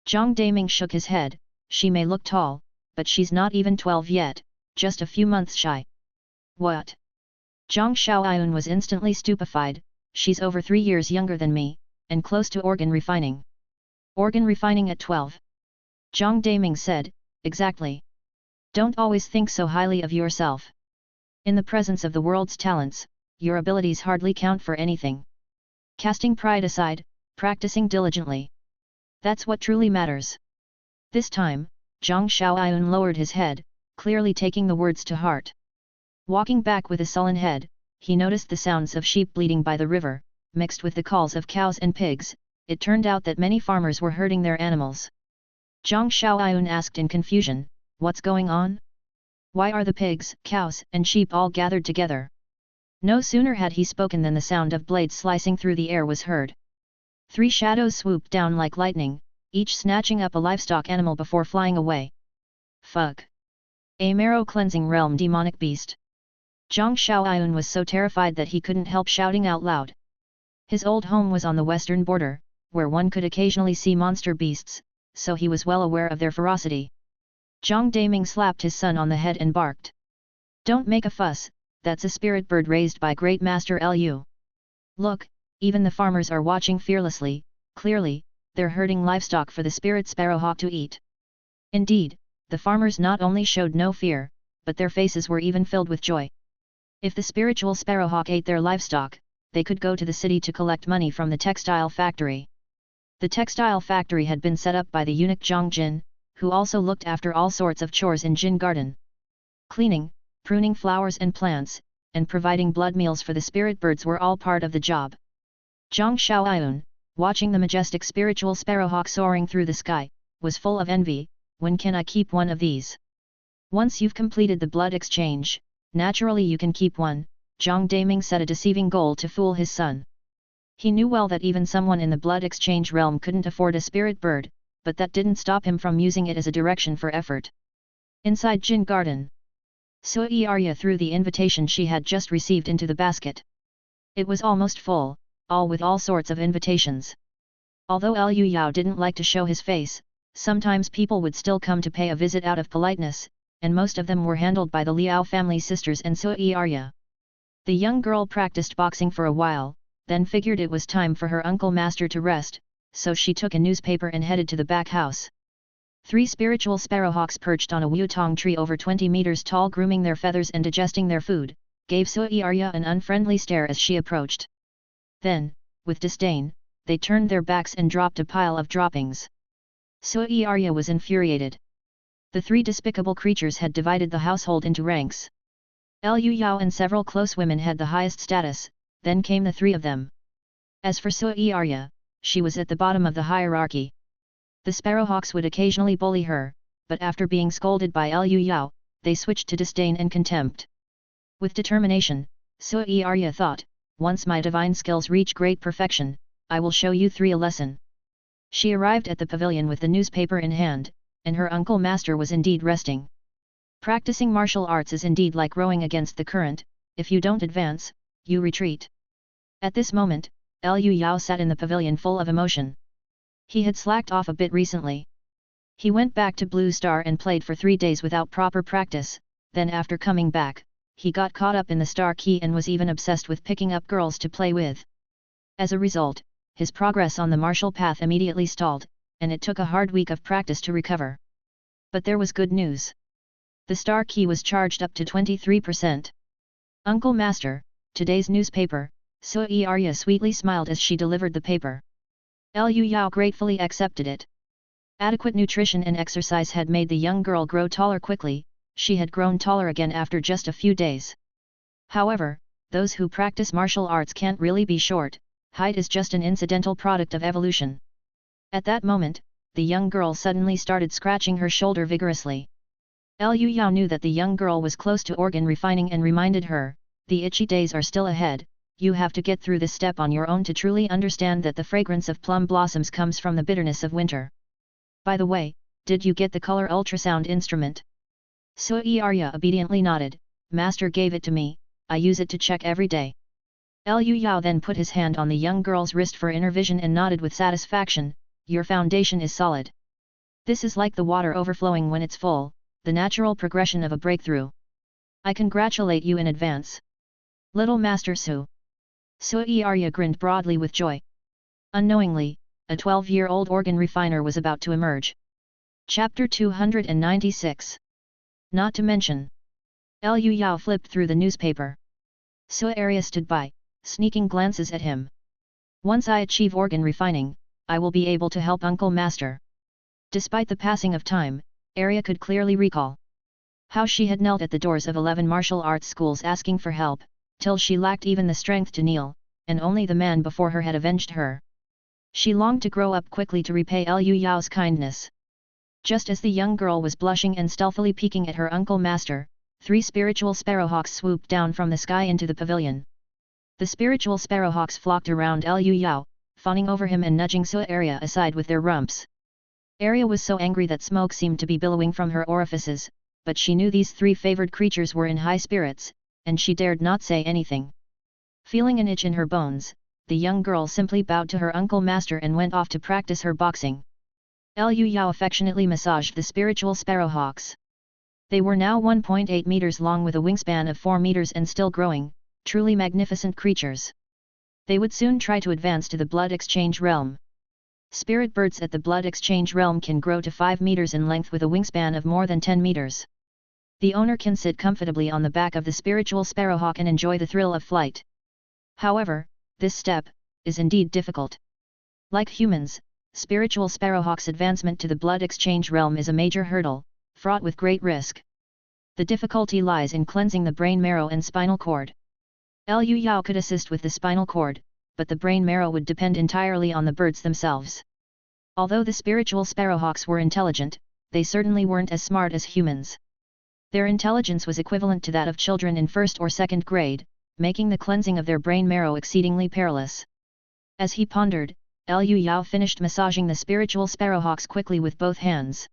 Zhang Daming shook his head, she may look tall, but she's not even 12 yet, just a few months shy. What? Zhang Xiaoyun was instantly stupefied, she's over 3 years younger than me, and close to organ refining. Organ refining at 12? Zhang Daming said, exactly. Don't always think so highly of yourself. In the presence of the world's talents, your abilities hardly count for anything. Casting pride aside, practicing diligently. That's what truly matters. This time, Zhang Xiaoyun lowered his head, clearly taking the words to heart. Walking back with a sullen head, he noticed the sounds of sheep bleating by the river, mixed with the calls of cows and pigs. It turned out that many farmers were herding their animals. Zhang Xiaoyun asked in confusion, what's going on? Why are the pigs, cows, and sheep all gathered together? No sooner had he spoken than the sound of blades slicing through the air was heard. 3 shadows swooped down like lightning, each snatching up a livestock animal before flying away. Fuck! A marrow-cleansing realm demonic beast. Zhang Xiaoyun was so terrified that he couldn't help shouting out loud. His old home was on the western border, where one could occasionally see monster beasts, so he was well aware of their ferocity. Zhang Daming slapped his son on the head and barked. Don't make a fuss, that's a spirit bird raised by great master Lu. Look, even the farmers are watching fearlessly, clearly, they're herding livestock for the spirit sparrowhawk to eat. Indeed, the farmers not only showed no fear, but their faces were even filled with joy. If the spiritual sparrowhawk ate their livestock, they could go to the city to collect money from the textile factory. The textile factory had been set up by the eunuch Zhang Jin, who also looked after all sorts of chores in Jin Garden. Cleaning, pruning flowers and plants, and providing blood meals for the spirit birds were all part of the job. Zhang Xiaoyun, watching the majestic spiritual sparrowhawk soaring through the sky, was full of envy. When can I keep one of these? Once you've completed the blood exchange, naturally you can keep one. Jiang Daming set a deceiving goal to fool his son. He knew well that even someone in the blood exchange realm couldn't afford a spirit bird, but that didn't stop him from using it as a direction for effort. Inside Jin Garden, Sui Arya threw the invitation she had just received into the basket. It was almost full, all with all sorts of invitations. Although Liu Yao didn't like to show his face, sometimes people would still come to pay a visit out of politeness, and most of them were handled by the Liao family sisters and Sui Arya. The young girl practiced boxing for a while, then figured it was time for her uncle master to rest, so she took a newspaper and headed to the back house. 3 spiritual sparrowhawks perched on a wutong tree over 20 meters tall, grooming their feathers and digesting their food, gave Sui Arya an unfriendly stare as she approached. Then, with disdain, they turned their backs and dropped a pile of droppings. Sui Arya was infuriated. The 3 despicable creatures had divided the household into ranks. Liu Yao and several close women had the highest status, then came the 3 of them. As for Sui Arya, she was at the bottom of the hierarchy. The sparrowhawks would occasionally bully her, but after being scolded by Liu Yao, they switched to disdain and contempt. With determination, Sui Arya thought, once my divine skills reach great perfection, I will show you 3 a lesson. She arrived at the pavilion with the newspaper in hand, and her uncle master was indeed resting. Practicing martial arts is indeed like rowing against the current, if you don't advance, you retreat. At this moment, Liu Yao sat in the pavilion full of emotion. He had slacked off a bit recently. He went back to Blue Star and played for 3 days without proper practice, then after coming back, he got caught up in the Star Key and was even obsessed with picking up girls to play with. As a result, his progress on the martial path immediately stalled, and it took a hard week of practice to recover. But there was good news. The Star Key was charged up to 23%. Uncle Master, today's newspaper, Sui Arya sweetly smiled as she delivered the paper. Liu Yao gratefully accepted it. Adequate nutrition and exercise had made the young girl grow taller quickly. She had grown taller again after just a few days. However, those who practice martial arts can't really be short, height is just an incidental product of evolution. At that moment, the young girl suddenly started scratching her shoulder vigorously. Liu Yao knew that the young girl was close to organ refining and reminded her, the itchy days are still ahead. You have to get through this step on your own to truly understand that the fragrance of plum blossoms comes from the bitterness of winter. By the way, did you get the color ultrasound instrument? Sui Arya obediently nodded. Master gave it to me, I use it to check every day. Liu Yao then put his hand on the young girl's wrist for inner vision and nodded with satisfaction, your foundation is solid. This is like the water overflowing when it's full, the natural progression of a breakthrough. I congratulate you in advance. Little Master Su. Sui Arya grinned broadly with joy. Unknowingly, a 12-year-old organ refiner was about to emerge. Chapter 296. Not to mention. Liu Yao flipped through the newspaper. Sui Arya stood by, sneaking glances at him. Once I achieve organ refining, I will be able to help Uncle Master. Despite the passing of time, Arya could clearly recall how she had knelt at the doors of 11 martial arts schools asking for help, till she lacked even the strength to kneel, and only the man before her had avenged her. She longed to grow up quickly to repay Liu Yao's kindness. Just as the young girl was blushing and stealthily peeking at her uncle master, 3 spiritual sparrowhawks swooped down from the sky into the pavilion. The spiritual sparrowhawks flocked around Liu Yao, fawning over him and nudging Sui Arya aside with their rumps. Arya was so angry that smoke seemed to be billowing from her orifices, but she knew these 3 favored creatures were in high spirits, and she dared not say anything. Feeling an itch in her bones, the young girl simply bowed to her uncle master and went off to practice her boxing. Liu Yao affectionately massaged the spiritual sparrowhawks. They were now 1.8 meters long with a wingspan of 4 meters and still growing, truly magnificent creatures. They would soon try to advance to the blood exchange realm. Spirit birds at the blood exchange realm can grow to 5 meters in length with a wingspan of more than 10 meters. The owner can sit comfortably on the back of the spiritual sparrowhawk and enjoy the thrill of flight. However, this step is indeed difficult. Like humans, spiritual sparrowhawk's advancement to the blood exchange realm is a major hurdle, fraught with great risk. The difficulty lies in cleansing the brain marrow and spinal cord. Liu Yao could assist with the spinal cord, but the brain marrow would depend entirely on the birds themselves. Although the spiritual sparrowhawks were intelligent, they certainly weren't as smart as humans. Their intelligence was equivalent to that of children in first or second grade, making the cleansing of their brain marrow exceedingly perilous. As he pondered, Liu Yao finished massaging the spiritual sparrowhawks quickly with both hands.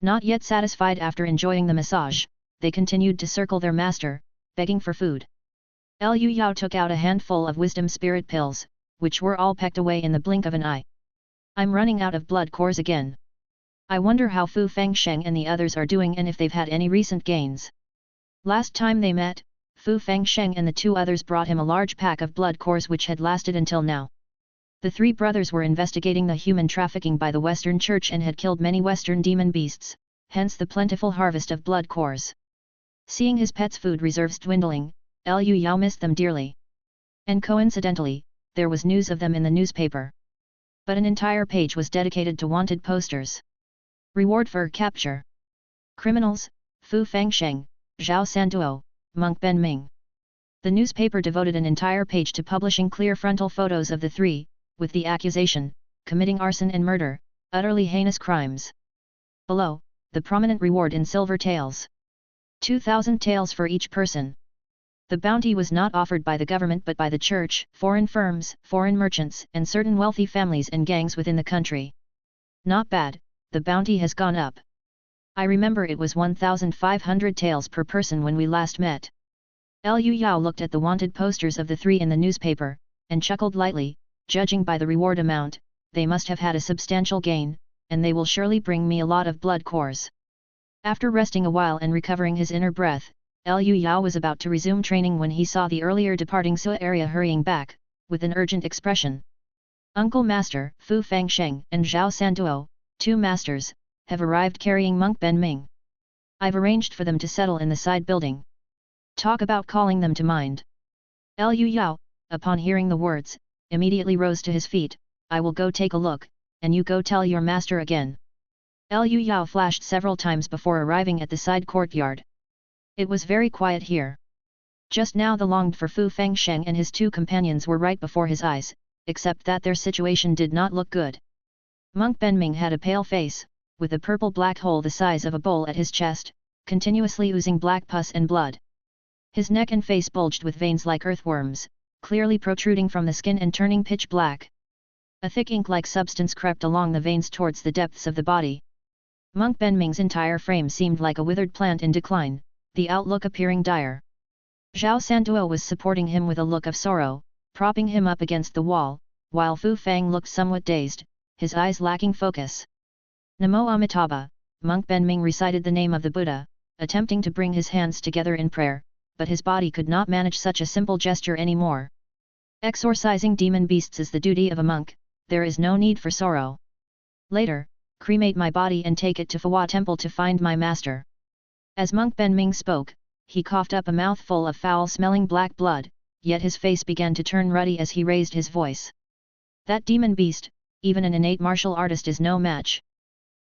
Not yet satisfied after enjoying the massage, they continued to circle their master, begging for food. Liu Yao took out a handful of wisdom spirit pills, which were all pecked away in the blink of an eye. I'm running out of blood cores again. I wonder how Fu Fangsheng and the others are doing and if they've had any recent gains. Last time they met, Fu Fangsheng and the two others brought him a large pack of blood cores which had lasted until now. The three brothers were investigating the human trafficking by the Western Church and had killed many Western demon beasts, hence the plentiful harvest of blood cores. Seeing his pets' food reserves dwindling, Liu Yao missed them dearly. And coincidentally, there was news of them in the newspaper. But an entire page was dedicated to wanted posters. Reward for capture. Criminals, Fu Fangsheng, Zhao Sanduo, Monk Ben Ming. The newspaper devoted an entire page to publishing clear frontal photos of the three, with the accusation, committing arson and murder, utterly heinous crimes. Below, the prominent reward in silver taels. 2,000 taels for each person. The bounty was not offered by the government but by the church, foreign firms, foreign merchants, and certain wealthy families and gangs within the country. Not bad, the bounty has gone up. I remember it was 1,500 taels per person when we last met. Liu Yao looked at the wanted posters of the three in the newspaper, and chuckled lightly. Judging by the reward amount, they must have had a substantial gain, and they will surely bring me a lot of blood cores. After resting a while and recovering his inner breath, Liu Yao was about to resume training when he saw the earlier departing Sua area hurrying back, with an urgent expression. Uncle Master, Fu Fangsheng and Zhao Sanduo, two masters, have arrived carrying Monk Ben Ming. I've arranged for them to settle in the side building. Talk about calling them to mind. Liu Yao, upon hearing the words, immediately rose to his feet. I will go take a look, and you go tell your master again. Liu Yao flashed several times before arriving at the side courtyard. It was very quiet here. Just now the longed-for Fu Fangsheng and his two companions were right before his eyes, except that their situation did not look good. Monk Benming had a pale face, with a purple black hole the size of a bowl at his chest, continuously oozing black pus and blood. His neck and face bulged with veins like earthworms, clearly protruding from the skin and turning pitch black. A thick ink-like substance crept along the veins towards the depths of the body. Monk Benming's entire frame seemed like a withered plant in decline, the outlook appearing dire. Zhao Sanduo was supporting him with a look of sorrow, propping him up against the wall, while Fu Fang looked somewhat dazed, his eyes lacking focus. Namo Amitabha, Monk Benming recited the name of the Buddha, attempting to bring his hands together in prayer, but his body could not manage such a simple gesture anymore. Exorcising demon beasts is the duty of a monk, there is no need for sorrow. Later, cremate my body and take it to Phwa Temple to find my master. As Monk Benming spoke, he coughed up a mouthful of foul-smelling black blood, yet his face began to turn ruddy as he raised his voice. That demon beast, even an innate martial artist is no match.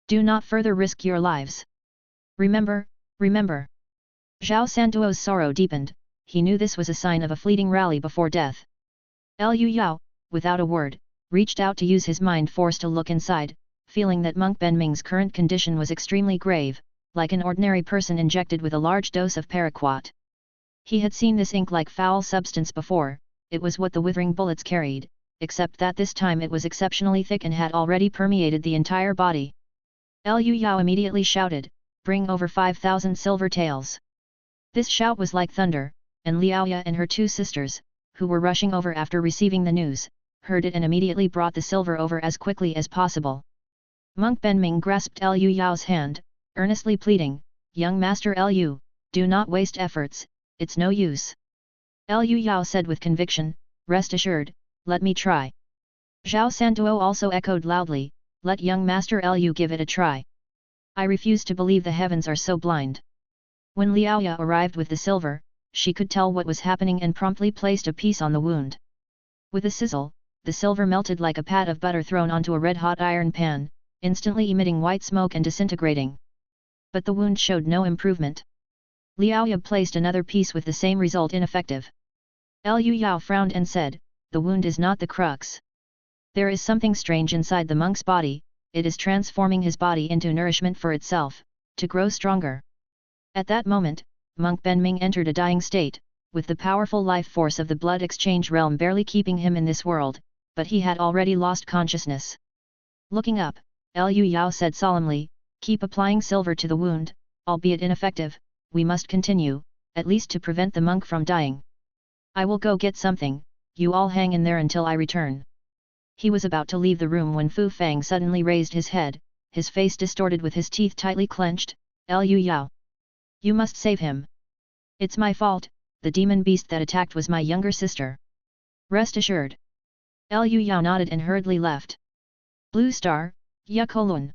Do not further risk your lives. Remember, remember. Zhao Sanduo's sorrow deepened, he knew this was a sign of a fleeting rally before death. Liu Yao, without a word, reached out to use his mind force to look inside, feeling that Monk Benming's current condition was extremely grave, like an ordinary person injected with a large dose of paraquat. He had seen this ink-like foul substance before, it was what the withering bullets carried, except that this time it was exceptionally thick and had already permeated the entire body. Liu Yao immediately shouted, "Bring over 5,000 silver taels." This shout was like thunder, and Liaoya and her two sisters, who were rushing over after receiving the news, heard it and immediately brought the silver over as quickly as possible. Monk Benming grasped Liu Yao's hand, earnestly pleading, "Young Master Liu, do not waste efforts, it's no use." Liu Yao said with conviction, "Rest assured, let me try." Zhao Sanduo also echoed loudly, "Let young Master Liu give it a try. I refuse to believe the heavens are so blind." When Liaoya arrived with the silver, she could tell what was happening and promptly placed a piece on the wound. With a sizzle, the silver melted like a pat of butter thrown onto a red-hot iron pan, instantly emitting white smoke and disintegrating. But the wound showed no improvement. Liaoya placed another piece with the same result ineffective. Liu Yao frowned and said, "The wound is not the crux. There is something strange inside the monk's body, it is transforming his body into nourishment for itself, to grow stronger." At that moment, Monk Benming entered a dying state, with the powerful life force of the blood exchange realm barely keeping him in this world, but he had already lost consciousness. Looking up, Liu Yao said solemnly, "Keep applying silver to the wound, albeit ineffective, we must continue, at least to prevent the monk from dying. I will go get something, you all hang in there until I return." He was about to leave the room when Fu Fang suddenly raised his head, his face distorted with his teeth tightly clenched. "Liu Yao! You must save him. It's my fault, the demon beast that attacked was my younger sister. Rest assured." Liu Yao nodded and hurriedly left. Blue Star, Yakolun.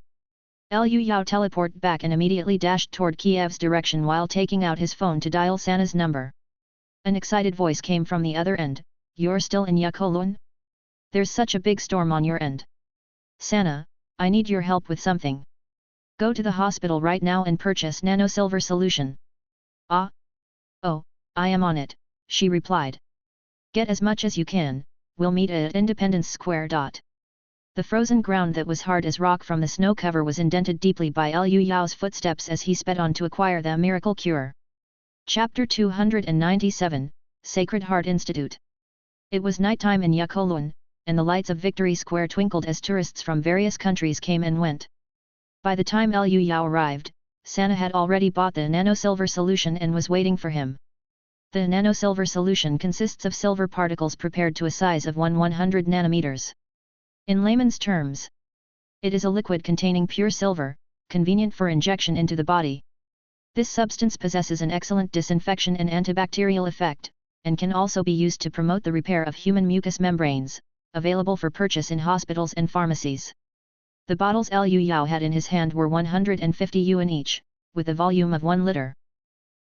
Liu Yao teleported back and immediately dashed toward Kiev's direction while taking out his phone to dial Sana's number. An excited voice came from the other end, "You're still in Yakolun? There's such a big storm on your end. Sana, I need your help with something. Go to the hospital right now and purchase nano silver solution." "Ah? Oh, I am on it," she replied. "Get as much as you can, we'll meet at Independence Square. The frozen ground that was hard as rock from the snow cover was indented deeply by Liu Yao's footsteps as he sped on to acquire the miracle cure. Chapter 297, Sacred Heart Institute. It was nighttime in Yakolun, and the lights of Victory Square twinkled as tourists from various countries came and went. By the time Liu Yao arrived, Sana had already bought the nano-silver solution and was waiting for him. The nano-silver solution consists of silver particles prepared to a size of 100 nanometers. In layman's terms, it is a liquid containing pure silver, convenient for injection into the body. This substance possesses an excellent disinfection and antibacterial effect, and can also be used to promote the repair of human mucous membranes, available for purchase in hospitals and pharmacies. The bottles Liu Yao had in his hand were 150 yuan each, with a volume of 1 liter.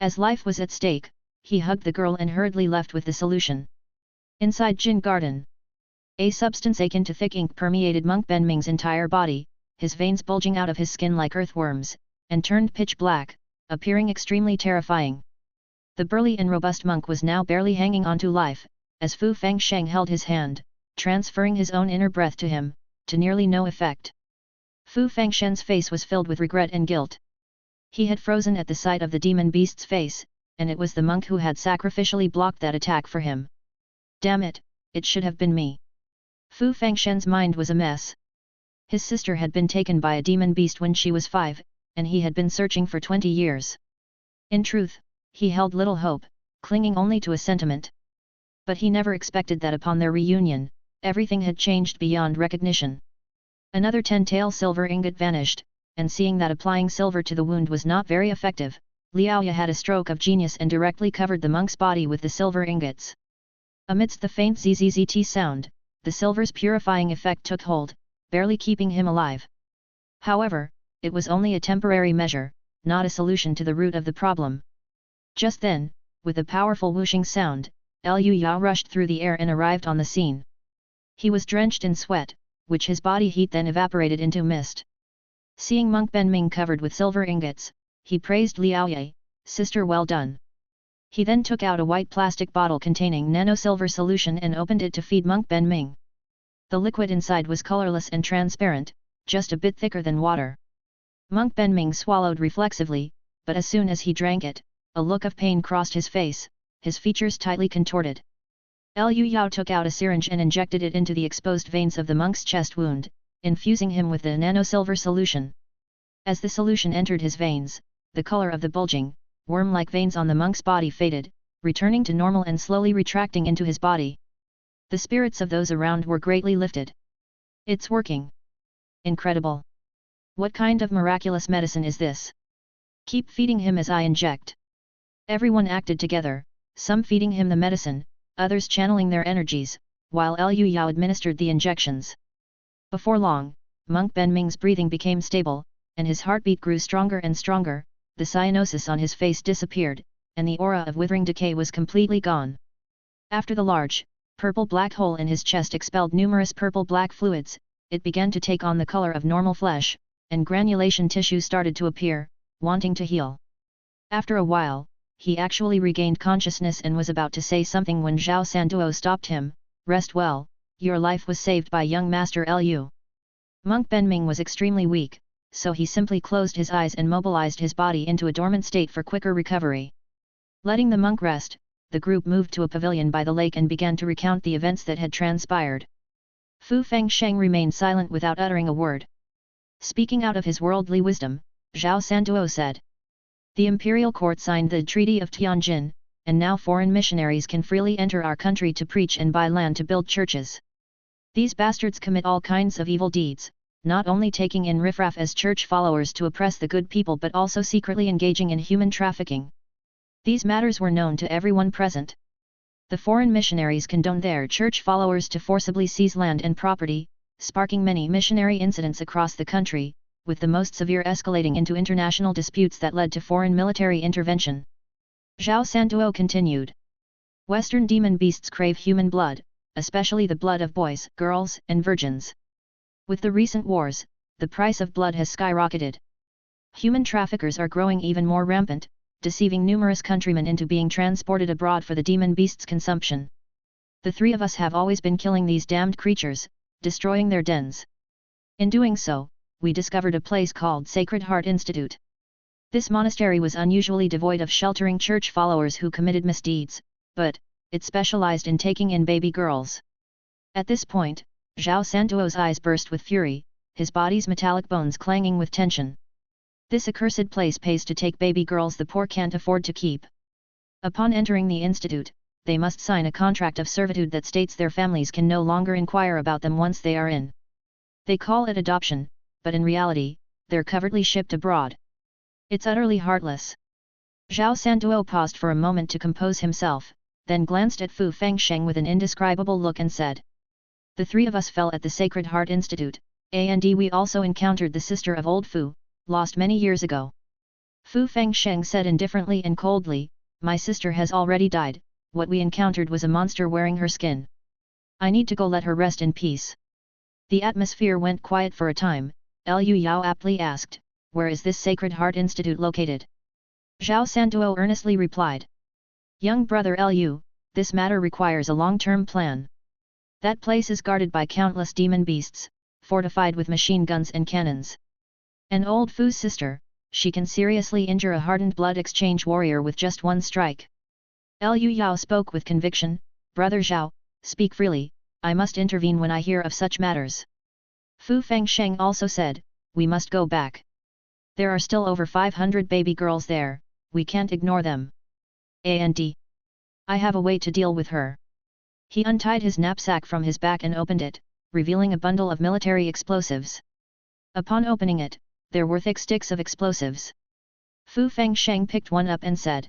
As life was at stake, he hugged the girl and hurriedly left with the solution. Inside Jin Garden, a substance akin to thick ink permeated Monk Benming's entire body, his veins bulging out of his skin like earthworms, and turned pitch black, appearing extremely terrifying. The burly and robust monk was now barely hanging on to life, as Fu Fangsheng held his hand, transferring his own inner breath to him, to nearly no effect. Fu Fangshen's face was filled with regret and guilt. He had frozen at the sight of the demon beast's face, and it was the monk who had sacrificially blocked that attack for him. Damn it, it should have been me. Fu Fangshen's mind was a mess. His sister had been taken by a demon beast when she was 5, and he had been searching for 20 years. In truth, he held little hope, clinging only to a sentiment. But he never expected that upon their reunion, everything had changed beyond recognition. Another 10-tael silver ingot vanished, and seeing that applying silver to the wound was not very effective, Liaoya had a stroke of genius and directly covered the monk's body with the silver ingots. Amidst the faint zzzt sound, the silver's purifying effect took hold, barely keeping him alive. However, it was only a temporary measure, not a solution to the root of the problem. Just then, with a powerful whooshing sound, Liu Yao rushed through the air and arrived on the scene. He was drenched in sweat, which his body heat then evaporated into mist. Seeing Monk Benming covered with silver ingots, he praised Liaoye, "Sister, well done." He then took out a white plastic bottle containing nano-silver solution and opened it to feed Monk Benming. The liquid inside was colorless and transparent, just a bit thicker than water. Monk Benming swallowed reflexively, but as soon as he drank it, a look of pain crossed his face, his features tightly contorted. Liu Yao took out a syringe and injected it into the exposed veins of the monk's chest wound, infusing him with the nano-silver solution. As the solution entered his veins, the color of the bulging, worm-like veins on the monk's body faded, returning to normal and slowly retracting into his body. The spirits of those around were greatly lifted. "It's working! Incredible! What kind of miraculous medicine is this? Keep feeding him as I inject." Everyone acted together, some feeding him the medicine, others channeling their energies, while Liu Yao administered the injections. Before long, Monk Benming's breathing became stable, and his heartbeat grew stronger and stronger, the cyanosis on his face disappeared, and the aura of withering decay was completely gone. After the large, purple-black hole in his chest expelled numerous purple-black fluids, it began to take on the color of normal flesh, and granulation tissue started to appear, wanting to heal. After a while, he actually regained consciousness and was about to say something when Zhao Sanduo stopped him. "Rest well, your life was saved by young Master Liu." Monk Benming was extremely weak, so he simply closed his eyes and mobilized his body into a dormant state for quicker recovery. Letting the monk rest, the group moved to a pavilion by the lake and began to recount the events that had transpired. Fu Fengsheng remained silent without uttering a word. Speaking out of his worldly wisdom, Zhao Santuo said, "The imperial court signed the Treaty of Tianjin, and now foreign missionaries can freely enter our country to preach and buy land to build churches. These bastards commit all kinds of evil deeds, not only taking in riffraff as church followers to oppress the good people but also secretly engaging in human trafficking. These matters were known to everyone present. The foreign missionaries condoned their church followers to forcibly seize land and property, sparking many missionary incidents across the country, with the most severe escalating into international disputes that led to foreign military intervention." Zhao Santuo continued. "Western demon beasts crave human blood, especially the blood of boys, girls, and virgins. With the recent wars, the price of blood has skyrocketed. Human traffickers are growing even more rampant, deceiving numerous countrymen into being transported abroad for the demon beasts' consumption. The three of us have always been killing these damned creatures, destroying their dens. In doing so, we discovered a place called Sacred Heart Institute. This monastery was unusually devoid of sheltering church followers who committed misdeeds, but it specialized in taking in baby girls." At this point, Zhao Santuo's eyes burst with fury, his body's metallic bones clanging with tension. "This accursed place pays to take baby girls the poor can't afford to keep. Upon entering the institute, they must sign a contract of servitude that states their families can no longer inquire about them once they are in. They call it adoption, but in reality, they're covertly shipped abroad. It's utterly heartless." Zhao Santuo paused for a moment to compose himself, then glanced at Fu Fengsheng with an indescribable look and said, "The three of us fell at the Sacred Heart Institute, and we also encountered the sister of old Fu, lost many years ago." Fu Fengsheng said indifferently and coldly, "My sister has already died, what we encountered was a monster wearing her skin. I need to go let her rest in peace." The atmosphere went quiet for a time. Liu Yao aptly asked, "Where is this Sacred Heart Institute located?" Zhao Santuo earnestly replied, "Young brother Liu, this matter requires a long-term plan. That place is guarded by countless demon beasts, fortified with machine guns and cannons. An old Fu's sister, she can seriously injure a hardened blood exchange warrior with just one strike." Liu Yao spoke with conviction, "Brother Zhao, speak freely, I must intervene when I hear of such matters." Fu Fengsheng also said, "We must go back. There are still over 500 baby girls there, we can't ignore them. And I have a way to deal with her." He untied his knapsack from his back and opened it, revealing a bundle of military explosives. Upon opening it, there were thick sticks of explosives. Fu Fengsheng picked one up and said,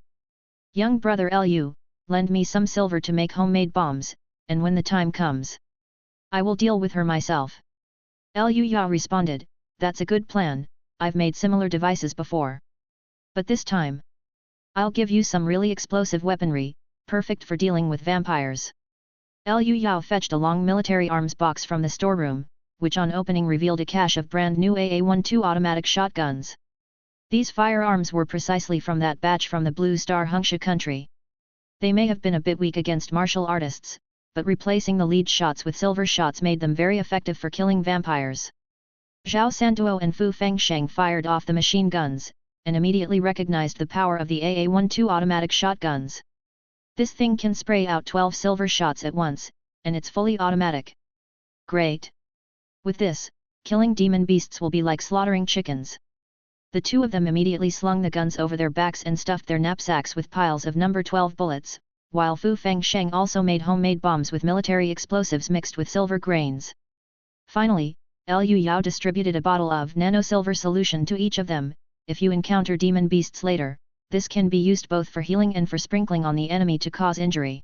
"Young brother Liu, lend me some silver to make homemade bombs, and when the time comes, I will deal with her myself." Liu Yao responded, "That's a good plan, I've made similar devices before. But this time, I'll give you some really explosive weaponry, perfect for dealing with vampires." Liu Yao fetched a long military arms box from the storeroom, which on opening revealed a cache of brand new AA-12 automatic shotguns. These firearms were precisely from that batch from the Blue Star Hungsha country. They may have been a bit weak against martial artists, but replacing the lead shots with silver shots made them very effective for killing vampires. Zhao Santuo and Fu Fengsheng fired off the machine guns, and immediately recognized the power of the AA-12 automatic shotguns. This thing can spray out 12 silver shots at once, and it's fully automatic. Great! With this, killing demon beasts will be like slaughtering chickens. The two of them immediately slung the guns over their backs and stuffed their knapsacks with piles of number 12 bullets, while Fu Fengsheng also made homemade bombs with military explosives mixed with silver grains. Finally, Liu Yao distributed a bottle of nano-silver solution to each of them. If you encounter demon beasts later, this can be used both for healing and for sprinkling on the enemy to cause injury.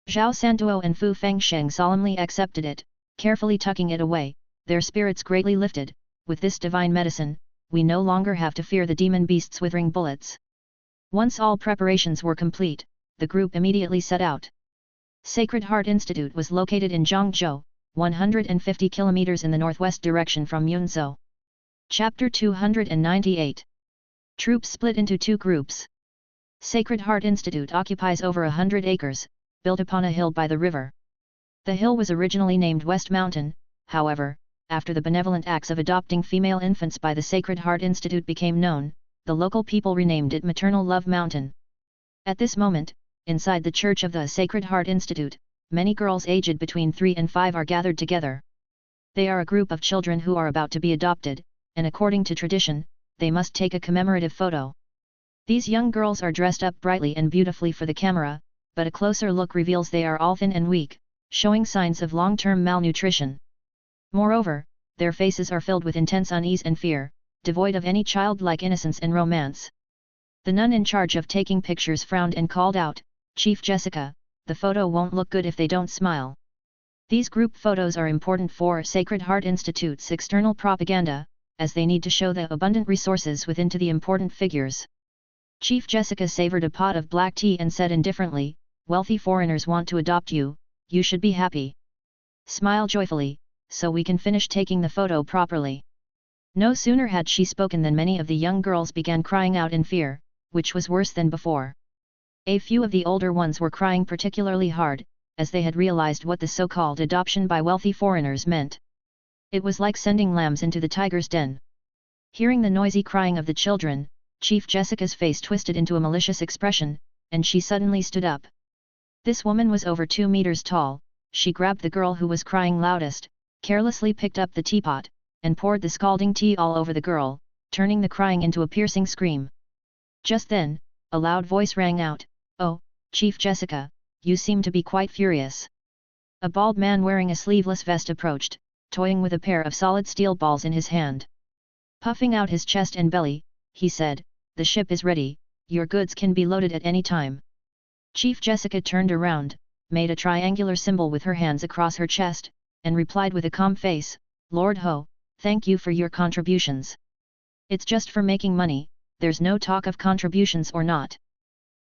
Zhao Santuo and Fu Fengsheng solemnly accepted it, carefully tucking it away, their spirits greatly lifted. With this divine medicine, we no longer have to fear the demon beasts' withering bullets. Once all preparations were complete, the group immediately set out. Sacred Heart Institute was located in Zhangzhou, 150 kilometers in the northwest direction from Yunzhou. Chapter 298. Troops split into two groups. Sacred Heart Institute occupies over 100 acres, built upon a hill by the river. The hill was originally named West Mountain, however, after the benevolent acts of adopting female infants by the Sacred Heart Institute became known, the local people renamed it Maternal Love Mountain. At this moment, inside the church of the Sacred Heart Institute, many girls aged between 3 and 5 are gathered together. They are a group of children who are about to be adopted, and according to tradition, they must take a commemorative photo. These young girls are dressed up brightly and beautifully for the camera, but a closer look reveals they are all thin and weak, showing signs of long-term malnutrition. Moreover, their faces are filled with intense unease and fear, devoid of any childlike innocence and romance. The nun in charge of taking pictures frowned and called out, "Chief Jessica, the photo won't look good if they don't smile." These group photos are important for Sacred Heart Institute's external propaganda, as they need to show the abundant resources within to the important figures. Chief Jessica savored a pot of black tea and said indifferently, "Wealthy foreigners want to adopt you, you should be happy. Smile joyfully, so we can finish taking the photo properly." No sooner had she spoken than many of the young girls began crying out in fear, which was worse than before. A few of the older ones were crying particularly hard, as they had realized what the so-called adoption by wealthy foreigners meant. It was like sending lambs into the tiger's den. Hearing the noisy crying of the children, Chief Jessica's face twisted into a malicious expression, and she suddenly stood up. This woman was over 2 meters tall. She grabbed the girl who was crying loudest, carelessly picked up the teapot, and poured the scalding tea all over the girl, turning the crying into a piercing scream. Just then, a loud voice rang out, "Oh, Chief Jessica, you seem to be quite furious." A bald man wearing a sleeveless vest approached, toying with a pair of solid steel balls in his hand. Puffing out his chest and belly, he said, "The ship is ready, your goods can be loaded at any time." Chief Jessica turned around, made a triangular symbol with her hands across her chest, and replied with a calm face, "Lord Ho, thank you for your contributions. It's just for making money, there's no talk of contributions or not."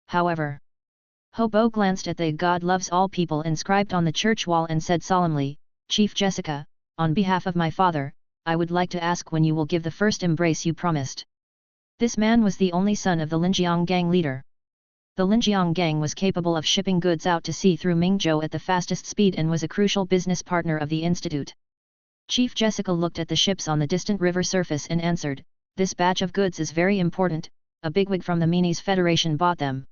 However, Hobo glanced at the "God loves all people" inscribed on the church wall and said solemnly, "Chief Jessica, on behalf of my father, I would like to ask when you will give the first embrace you promised." This man was the only son of the Linjiang gang leader. The Linjiang gang was capable of shipping goods out to sea through Mingzhou at the fastest speed and was a crucial business partner of the institute. Chief Jessica looked at the ships on the distant river surface and answered, "This batch of goods is very important, a bigwig from the Minis Federation bought them.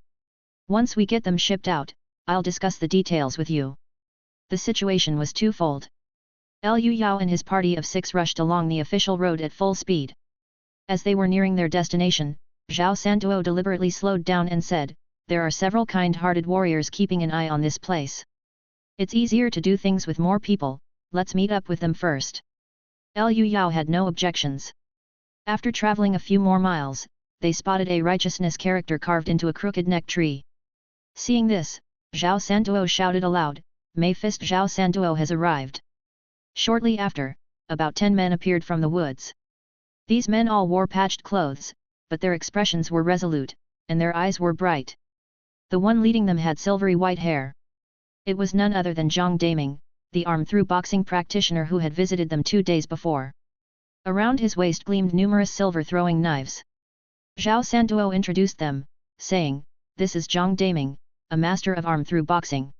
Once we get them shipped out, I'll discuss the details with you." The situation was twofold. Liu Yao and his party of 6 rushed along the official road at full speed. As they were nearing their destination, Zhao Santuo deliberately slowed down and said, "There are several kind-hearted warriors keeping an eye on this place. It's easier to do things with more people, let's meet up with them first." Liu Yao had no objections. After traveling a few more miles, they spotted a righteousness character carved into a crooked neck tree. Seeing this, Zhao Santuo shouted aloud, "Mayfist Zhao Santuo has arrived." Shortly after, about 10 men appeared from the woods. These men all wore patched clothes, but their expressions were resolute, and their eyes were bright. The one leading them had silvery white hair. It was none other than Zhang Daming, the arm-through boxing practitioner who had visited them 2 days before. Around his waist gleamed numerous silver throwing knives. Zhao Santuo introduced them, saying, "This is Zhang Daming, a master of arm-through boxing.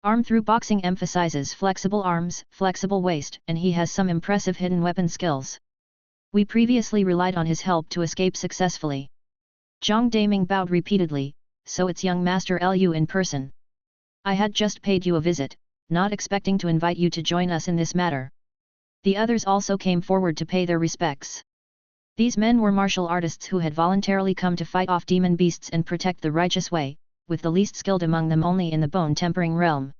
Arm-through boxing emphasizes flexible arms, flexible waist, and he has some impressive hidden weapon skills. We previously relied on his help to escape successfully." Zhang Daming bowed repeatedly, "So it's young Master Lu in person. I had just paid you a visit, not expecting to invite you to join us in this matter." The others also came forward to pay their respects. These men were martial artists who had voluntarily come to fight off demon beasts and protect the righteous way, with the least skilled among them only in the bone-tempering realm.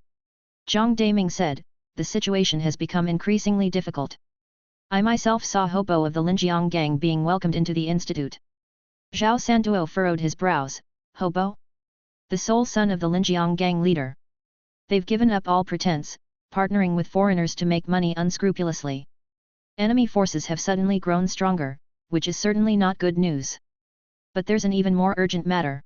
Zhang Daming said, "The situation has become increasingly difficult. I myself saw Hobo of the Linjiang gang being welcomed into the institute." Zhao Santuo furrowed his brows, "Hobo? The sole son of the Linjiang gang leader. They've given up all pretense, partnering with foreigners to make money unscrupulously. Enemy forces have suddenly grown stronger, which is certainly not good news. But there's an even more urgent matter."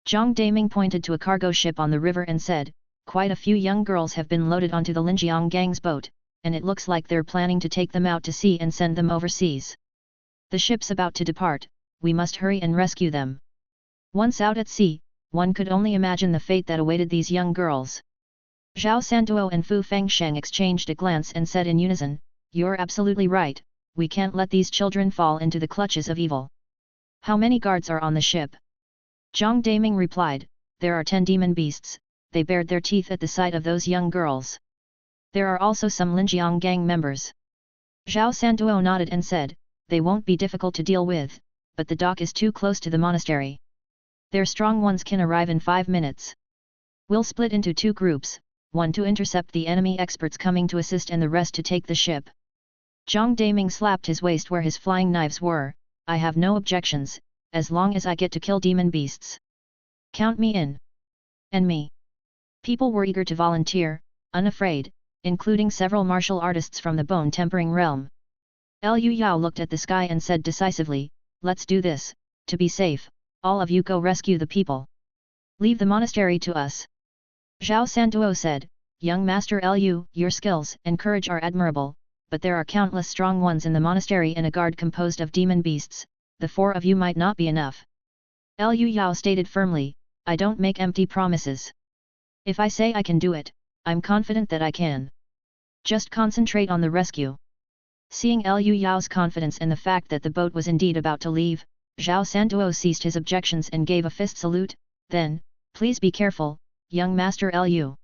Zhang Daming pointed to a cargo ship on the river and said, "Quite a few young girls have been loaded onto the Linjiang gang's boat, and it looks like they're planning to take them out to sea and send them overseas. The ship's about to depart, we must hurry and rescue them." Once out at sea, one could only imagine the fate that awaited these young girls. Zhao Santuo and Fu Fangsheng exchanged a glance and said in unison, You're absolutely right, we can't let these children fall into the clutches of evil. How many guards are on the ship? Zhang Daming replied, there are 10 demon beasts, they bared their teeth at the sight of those young girls. There are also some Linjiang gang members. Zhao Santuo nodded and said, they won't be difficult to deal with, but the dock is too close to the monastery. Their strong ones can arrive in 5 minutes. We'll split into 2 groups, one to intercept the enemy experts coming to assist and the rest to take the ship. Zhang Daming slapped his waist where his flying knives were, I have no objections, as long as I get to kill demon beasts. Count me in. And me. People were eager to volunteer, unafraid, including several martial artists from the bone-tempering realm. Liu Yao looked at the sky and said decisively, let's do this, to be safe, all of you go rescue the people. Leave the monastery to us. Zhao Santuo said, young master Liu, your skills and courage are admirable, but there are countless strong ones in the monastery and a guard composed of demon beasts, the 4 of you might not be enough. Liu Yao stated firmly, I don't make empty promises. If I say I can do it, I'm confident that I can. Just concentrate on the rescue. Seeing Liu Yao's confidence and the fact that the boat was indeed about to leave, Zhao Santuo ceased his objections and gave a fist salute, then, please be careful, young master Liu.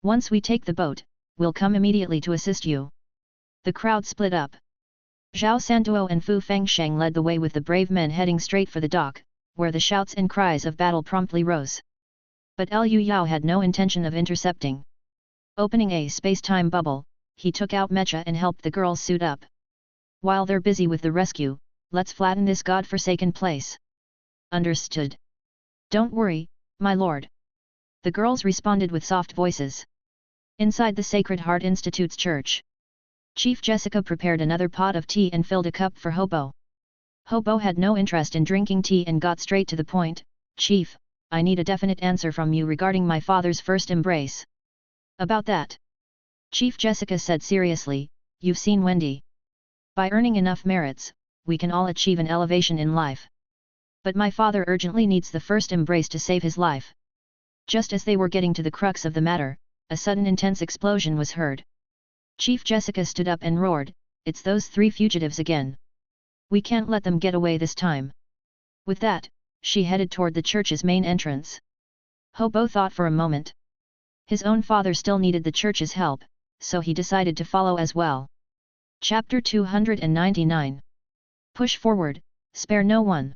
Once we take the boat, we'll come immediately to assist you. The crowd split up. Zhao Santuo and Fu Fengsheng led the way with the brave men heading straight for the dock, where the shouts and cries of battle promptly rose. But Liu Yao had no intention of intercepting. Opening a space-time bubble, he took out mecha and helped the girls suit up. While they're busy with the rescue, let's flatten this god-forsaken place. Understood. Don't worry, my lord. The girls responded with soft voices. Inside the Sacred Heart Institute's church, Chief Jessica prepared another pot of tea and filled a cup for Hobo. Hobo had no interest in drinking tea and got straight to the point, Chief, I need a definite answer from you regarding my father's first embrace. About that? Chief Jessica said seriously, you've seen Wendy. By earning enough merits, we can all achieve an elevation in life. But my father urgently needs the first embrace to save his life. Just as they were getting to the crux of the matter, a sudden intense explosion was heard. Chief Jessica stood up and roared, it's those 3 fugitives again. We can't let them get away this time. With that, she headed toward the church's main entrance. Hobo thought for a moment. His own father still needed the church's help, so he decided to follow as well. Chapter 299. Push forward, spare no one.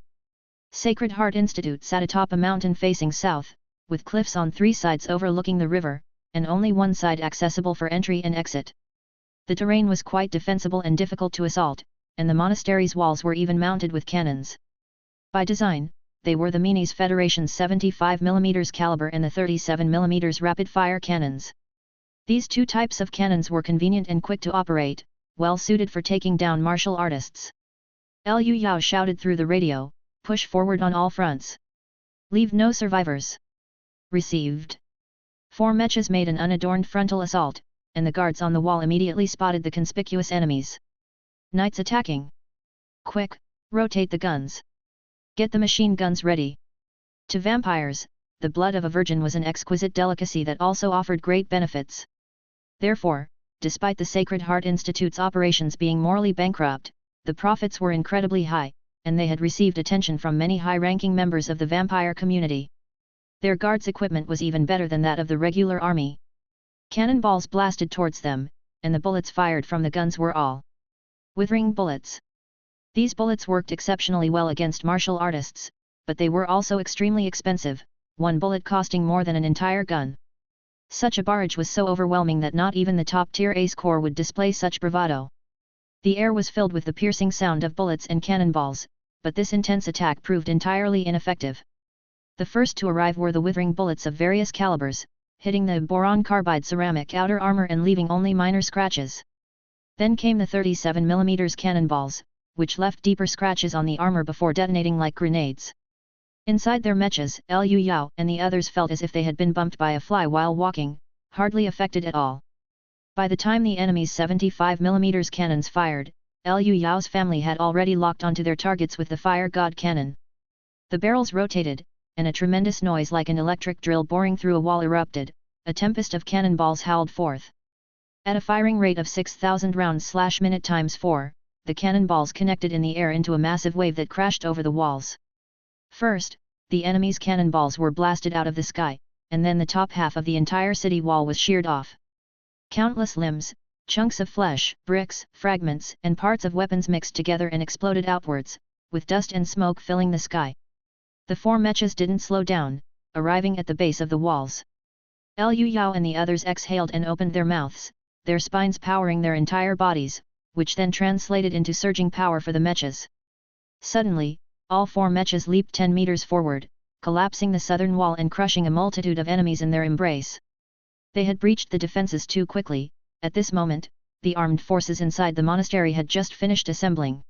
Sacred Heart Institute sat atop a mountain facing south, with cliffs on 3 sides overlooking the river, and only one side accessible for entry and exit. The terrain was quite defensible and difficult to assault, and the monastery's walls were even mounted with cannons. By design, they were the Minis Federation's 75mm caliber and the 37mm rapid-fire cannons. These 2 types of cannons were convenient and quick to operate, well suited for taking down martial artists. Liu Yao shouted through the radio, push forward on all fronts. Leave no survivors. Received. 4 mechas made an unadorned frontal assault, and the guards on the wall immediately spotted the conspicuous enemies. Knights attacking. Quick, rotate the guns. Get the machine guns ready. To vampires, the blood of a virgin was an exquisite delicacy that also offered great benefits. Therefore, despite the Sacred Heart Institute's operations being morally bankrupt, the profits were incredibly high, and they had received attention from many high-ranking members of the vampire community. Their guards' equipment was even better than that of the regular army. Cannonballs blasted towards them, and the bullets fired from the guns were all withering bullets. These bullets worked exceptionally well against martial artists, but they were also extremely expensive, one bullet costing more than an entire gun. Such a barrage was so overwhelming that not even the top-tier ace corps would display such bravado. The air was filled with the piercing sound of bullets and cannonballs, but this intense attack proved entirely ineffective. The first to arrive were the withering bullets of various calibers, hitting the boron carbide ceramic outer armor and leaving only minor scratches. Then came the 37mm cannonballs, which left deeper scratches on the armor before detonating like grenades. Inside their mechas, Liu Yao and the others felt as if they had been bumped by a fly while walking, hardly affected at all. By the time the enemy's 75mm cannons fired, Liu Yao's family had already locked onto their targets with the fire god cannon. The barrels rotated, and a tremendous noise like an electric drill boring through a wall erupted, a tempest of cannonballs howled forth. At a firing rate of 6,000 rounds/minute times 4, the cannonballs connected in the air into a massive wave that crashed over the walls. First, the enemy's cannonballs were blasted out of the sky, and then the top half of the entire city wall was sheared off. Countless limbs, chunks of flesh, bricks, fragments, and parts of weapons mixed together and exploded outwards, with dust and smoke filling the sky. The 4 mechas didn't slow down, arriving at the base of the walls. Liu Yao and the others exhaled and opened their mouths, their spines powering their entire bodies, which then translated into surging power for the mechas. Suddenly, all 4 mechas leaped 10 meters forward, collapsing the southern wall and crushing a multitude of enemies in their embrace. They had breached the defenses too quickly. At this moment, the armed forces inside the monastery had just finished assembling.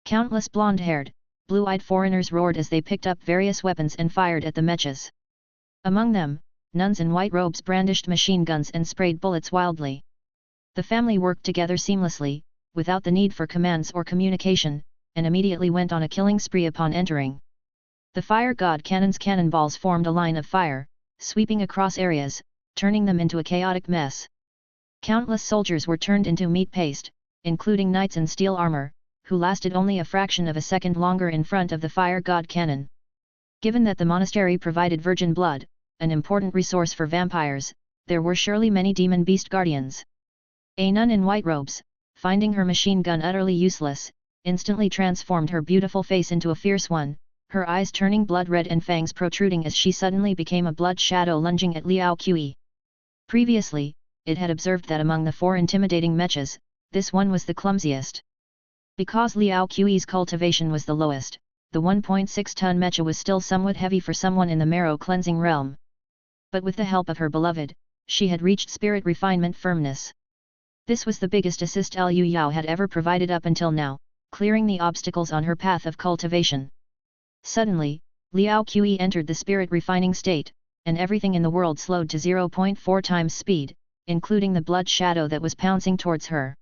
Countless blonde-haired, blue-eyed foreigners roared as they picked up various weapons and fired at the mechas. Among them, nuns in white robes brandished machine guns and sprayed bullets wildly. The family worked together seamlessly, without the need for commands or communication, and immediately went on a killing spree upon entering. The fire god cannon's cannonballs formed a line of fire, sweeping across areas, turning them into a chaotic mess. Countless soldiers were turned into meat paste, including knights in steel armor, who lasted only a fraction of a second longer in front of the fire god cannon. Given that the monastery provided virgin blood, an important resource for vampires, there were surely many demon beast guardians. A nun in white robes, finding her machine gun utterly useless, instantly transformed her beautiful face into a fierce one, her eyes turning blood red and fangs protruding as she suddenly became a blood shadow lunging at Liao Qi. Previously, it had observed that among the 4 intimidating mechas, this one was the clumsiest. Because Liao Qi's cultivation was the lowest, the 1.6-ton mecha was still somewhat heavy for someone in the marrow-cleansing realm. But with the help of her beloved, she had reached spirit refinement firmness. This was the biggest assist Liu Yao had ever provided up until now, clearing the obstacles on her path of cultivation. Suddenly, Liao Qi entered the spirit refining state, and everything in the world slowed to 0.4 times speed, including the blood shadow that was pouncing towards her.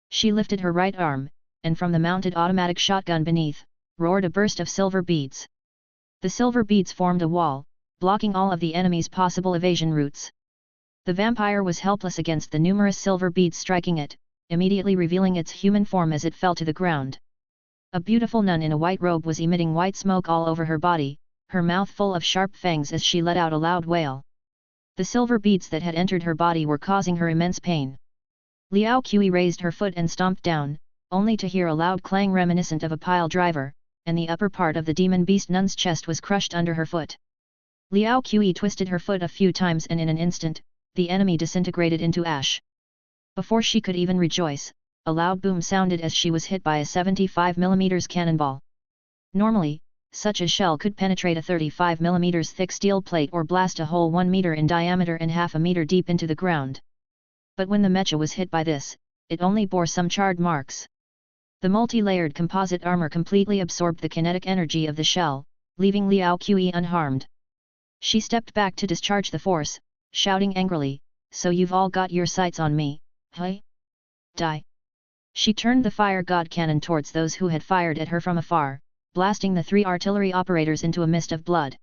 She lifted her right arm, and from the mounted automatic shotgun beneath, roared a burst of silver beads. The silver beads formed a wall, blocking all of the enemy's possible evasion routes. The vampire was helpless against the numerous silver beads striking it, immediately revealing its human form as it fell to the ground. A beautiful nun in a white robe was emitting white smoke all over her body, her mouth full of sharp fangs as she let out a loud wail. The silver beads that had entered her body were causing her immense pain. Liao Qi raised her foot and stomped down, only to hear a loud clang reminiscent of a pile driver, and the upper part of the demon beast nun's chest was crushed under her foot. Liao Qi twisted her foot a few times and in an instant, the enemy disintegrated into ash. Before she could even rejoice, a loud boom sounded as she was hit by a 75mm cannonball. Normally, such a shell could penetrate a 35mm thick steel plate or blast a hole 1 meter in diameter and half a meter deep into the ground. But when the mecha was hit by this, it only bore some charred marks. The multi-layered composite armor completely absorbed the kinetic energy of the shell, leaving Liao Qi unharmed. She stepped back to discharge the force, shouting angrily, "So you've all got your sights on me, hey? Die!" She turned the fire god cannon towards those who had fired at her from afar, blasting the 3 artillery operators into a mist of blood.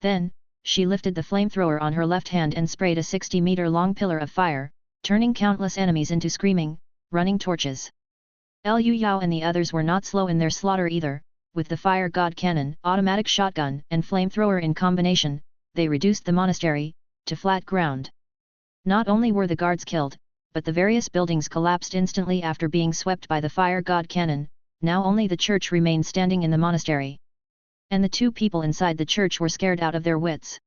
Then, she lifted the flamethrower on her left hand and sprayed a 60-meter-long pillar of fire, turning countless enemies into screaming, running torches. Liu Yao and the others were not slow in their slaughter either. With the fire god cannon, automatic shotgun, and flamethrower in combination, they reduced the monastery to flat ground. Not only were the guards killed, but the various buildings collapsed instantly after being swept by the fire god cannon. Now only the church remained standing in the monastery. And the 2 people inside the church were scared out of their wits.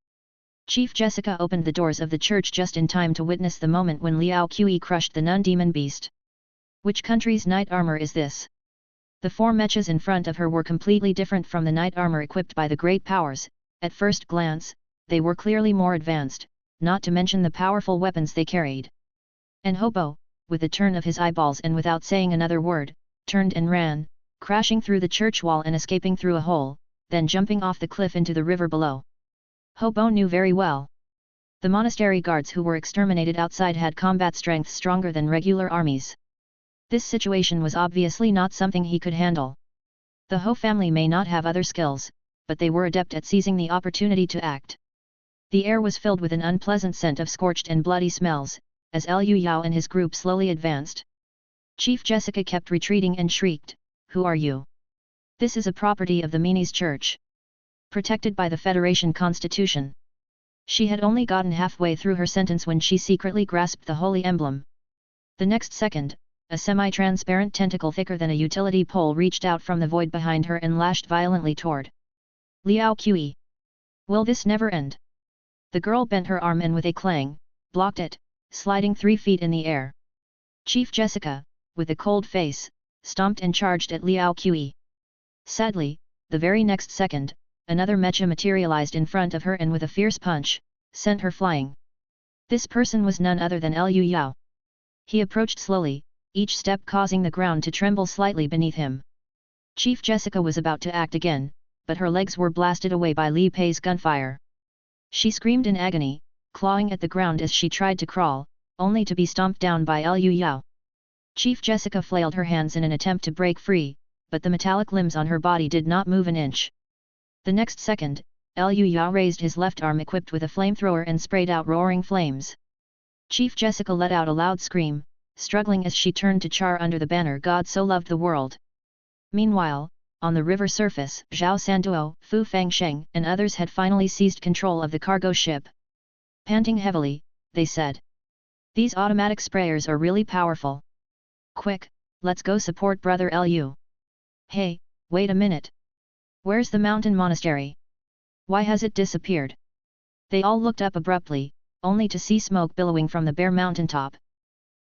Chief Jessica opened the doors of the church just in time to witness the moment when Liao Qi crushed the nun demon beast. Which country's knight armor is this? The 4 mechas in front of her were completely different from the knight armor equipped by the great powers. At first glance, they were clearly more advanced, not to mention the powerful weapons they carried. And Hobo, with a turn of his eyeballs and without saying another word, turned and ran, crashing through the church wall and escaping through a hole, then jumping off the cliff into the river below. Hobo knew very well. The monastery guards who were exterminated outside had combat strength stronger than regular armies. This situation was obviously not something he could handle. The Ho family may not have other skills, but they were adept at seizing the opportunity to act. The air was filled with an unpleasant scent of scorched and bloody smells, as Liu Yao and his group slowly advanced. Chief Jessica kept retreating and shrieked, "Who are you? This is a property of the Minis Church, protected by the Federation Constitution." She had only gotten halfway through her sentence when she secretly grasped the holy emblem. The next second, a semi-transparent tentacle thicker than a utility pole reached out from the void behind her and lashed violently toward Liao Qi. Will this never end? The girl bent her arm and with a clang, blocked it, sliding 3 feet in the air. Chief Jessica, with a cold face, stomped and charged at Liao Qi. Sadly, the very next second, another mecha materialized in front of her and with a fierce punch, sent her flying. This person was none other than Liu Yao. He approached slowly, each step causing the ground to tremble slightly beneath him. Chief Jessica was about to act again, but her legs were blasted away by Li Pei's gunfire. She screamed in agony, clawing at the ground as she tried to crawl, only to be stomped down by Liu Yao. Chief Jessica flailed her hands in an attempt to break free, but the metallic limbs on her body did not move an inch. The next second, Liu Yao raised his left arm equipped with a flamethrower and sprayed out roaring flames. Chief Jessica let out a loud scream, struggling as she turned to char under the banner "God so loved the world." Meanwhile, on the river surface, Zhao Sanduo, Fu Fangsheng and others had finally seized control of the cargo ship. Panting heavily, they said, "These automatic sprayers are really powerful. Quick, let's go support Brother Liu. Hey, wait a minute. Where's the mountain monastery? Why has it disappeared?" They all looked up abruptly, only to see smoke billowing from the bare mountaintop.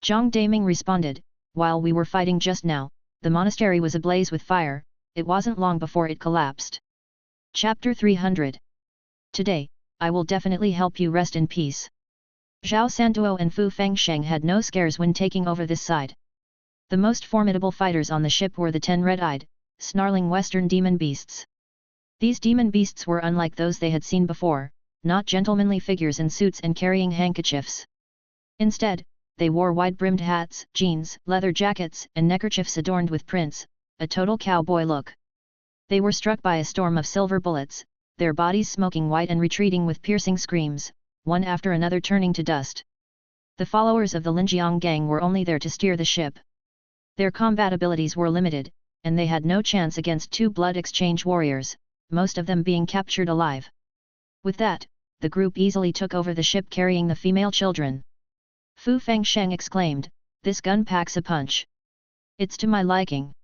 Zhang Daming responded, "While we were fighting just now, the monastery was ablaze with fire. It wasn't long before it collapsed." Chapter 300. Today, I will definitely help you rest in peace. Zhao Sanduo and Fu Fangsheng had no scares when taking over this side. The most formidable fighters on the ship were the 10 red-eyed, snarling western demon beasts. These demon beasts were unlike those they had seen before, not gentlemanly figures in suits and carrying handkerchiefs. Instead, they wore wide-brimmed hats, jeans, leather jackets, and neckerchiefs adorned with prints, a total cowboy look. They were struck by a storm of silver bullets, their bodies smoking white and retreating with piercing screams, one after another turning to dust. The followers of the Linjiang gang were only there to steer the ship. Their combat abilities were limited, and they had no chance against 2 blood exchange warriors, most of them being captured alive. With that, the group easily took over the ship carrying the female children. Fu Fangsheng exclaimed, "This gun packs a punch. It's to my liking."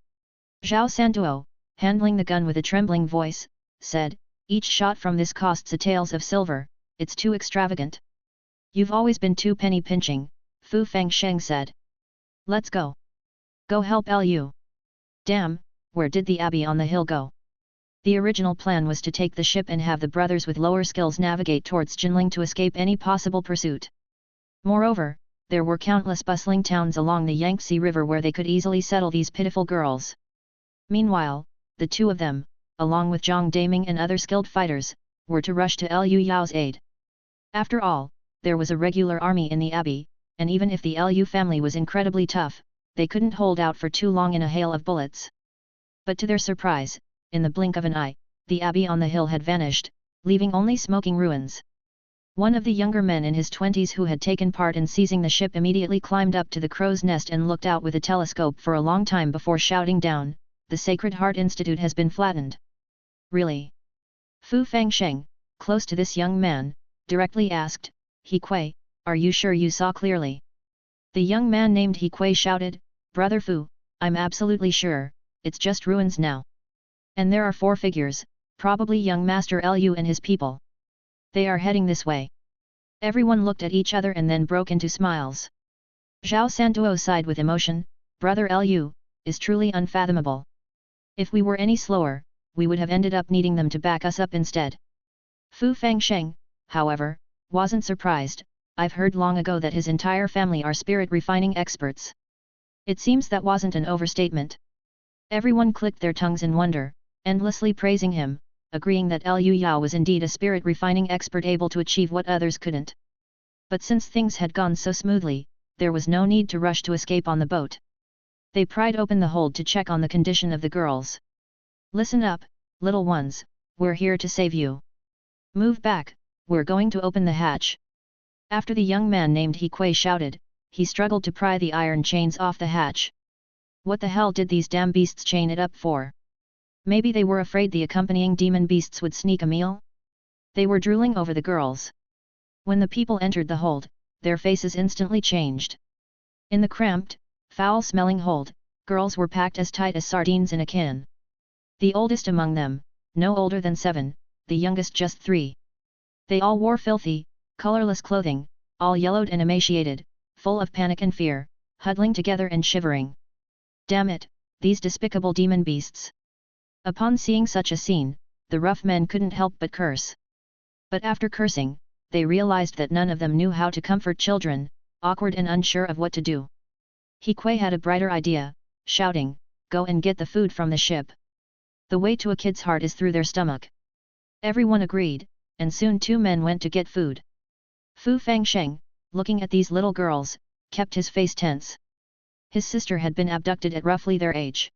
Zhao Sanduo, handling the gun with a trembling voice, said, "Each shot from this costs a taels of silver, it's too extravagant." "You've always been too penny pinching," Fu Fangsheng said. "Let's go. Go help Liu." Damn, where did the abbey on the hill go? The original plan was to take the ship and have the brothers with lower skills navigate towards Jinling to escape any possible pursuit. Moreover, there were countless bustling towns along the Yangtze River where they could easily settle these pitiful girls. Meanwhile, the 2 of them, along with Zhang Daming and other skilled fighters, were to rush to Liu Yao's aid. After all, there was a regular army in the abbey, and even if the Liu family was incredibly tough, they couldn't hold out for too long in a hail of bullets. But to their surprise, in the blink of an eye, the abbey on the hill had vanished, leaving only smoking ruins. One of the younger men in his 20s who had taken part in seizing the ship immediately climbed up to the crow's nest and looked out with a telescope for a long time before shouting down, "The Sacred Heart Institute has been flattened." "Really?" Fu Fangsheng, close to this young man, directly asked, "He Kui, are you sure you saw clearly?" The young man named He Kui shouted, "Brother Fu, I'm absolutely sure, it's just ruins now. And there are 4 figures, probably young Master Liu and his people. They are heading this way." Everyone looked at each other and then broke into smiles. Zhao Sanduo sighed with emotion, "Brother Liu, is truly unfathomable. If we were any slower, we would have ended up needing them to back us up instead." Fu Fangsheng, however, wasn't surprised. "I've heard long ago that his entire family are spirit refining experts." It seems that wasn't an overstatement. Everyone clicked their tongues in wonder, endlessly praising him, agreeing that Liu Yao was indeed a spirit refining expert able to achieve what others couldn't. But since things had gone so smoothly, there was no need to rush to escape on the boat. They pried open the hold to check on the condition of the girls. "Listen up, little ones, we're here to save you. Move back, we're going to open the hatch." After the young man named He Kui shouted, he struggled to pry the iron chains off the hatch. What the hell did these damn beasts chain it up for? Maybe they were afraid the accompanying demon beasts would sneak a meal? They were drooling over the girls. When the people entered the hold, their faces instantly changed. In the cramped, foul-smelling hold, girls were packed as tight as sardines in a can. The oldest among them, no older than 7, the youngest just 3. They all wore filthy, colorless clothing, all yellowed and emaciated, full of panic and fear, huddling together and shivering. Damn it, these despicable demon beasts! Upon seeing such a scene, the rough men couldn't help but curse. But after cursing, they realized that none of them knew how to comfort children, awkward and unsure of what to do. Hikui had a brighter idea, shouting, "Go and get the food from the ship. The way to a kid's heart is through their stomach." Everyone agreed, and soon 2 men went to get food. Fu Fangsheng, looking at these little girls, kept his face tense. His sister had been abducted at roughly their age.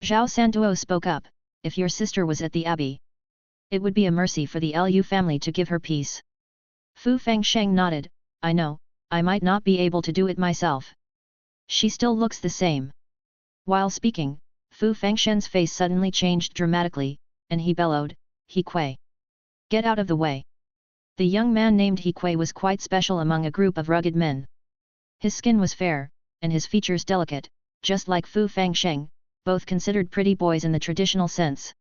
Zhao Sanduo spoke up, "If your sister was at the abbey, it would be a mercy for the Lu family to give her peace." Fu Fangsheng nodded, "I know, I might not be able to do it myself. She still looks the same." While speaking, Fu Fangsheng's face suddenly changed dramatically, and he bellowed, "Hikui! Get out of the way!" The young man named Hikui was quite special among a group of rugged men. His skin was fair, and his features delicate, just like Fu Fangsheng, both considered pretty boys in the traditional sense.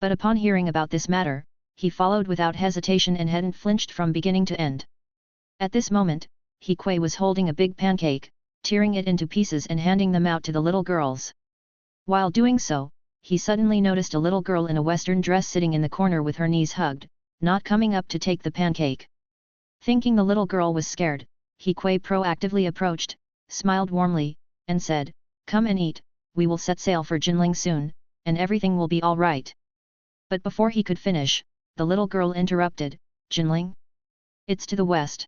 But upon hearing about this matter, he followed without hesitation and hadn't flinched from beginning to end. At this moment, Hikui was holding a big pancake, tearing it into pieces and handing them out to the little girls. While doing so, he suddenly noticed a little girl in a western dress sitting in the corner with her knees hugged, not coming up to take the pancake. Thinking the little girl was scared, Hikui proactively approached, smiled warmly, and said, "Come and eat, we will set sail for Jinling soon, and everything will be all right." But before he could finish, the little girl interrupted, "Jinling? It's to the west."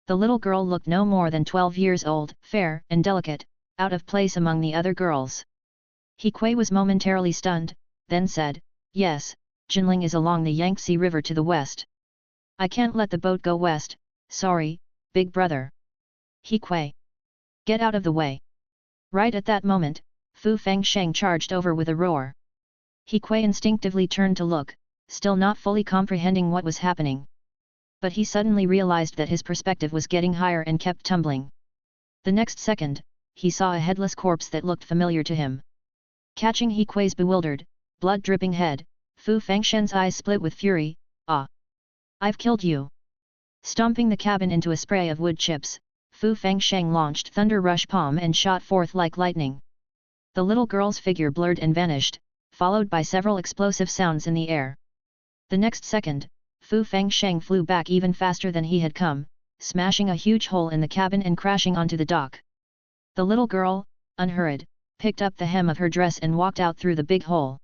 The little girl looked no more than 12 years old, fair and delicate, out of place among the other girls. Hikui was momentarily stunned, then said, "Yes, Jinling is along the Yangtze River to the west. I can't let the boat go west, sorry, big brother." "Hikui! Get out of the way!" Right at that moment, Fu Fangsheng charged over with a roar. Hikui instinctively turned to look, still not fully comprehending what was happening. But he suddenly realized that his perspective was getting higher and kept tumbling. The next second, he saw a headless corpse that looked familiar to him. Catching Hikui's bewildered, blood-dripping head, Fu Fangsheng's eyes split with fury, "Ah! I've killed you!" Stomping the cabin into a spray of wood chips, Fu Fangsheng launched Thunder Rush Palm and shot forth like lightning. The little girl's figure blurred and vanished, followed by several explosive sounds in the air. The next second, Fu Fangsheng flew back even faster than he had come, smashing a huge hole in the cabin and crashing onto the dock. The little girl, unhurried, picked up the hem of her dress and walked out through the big hole.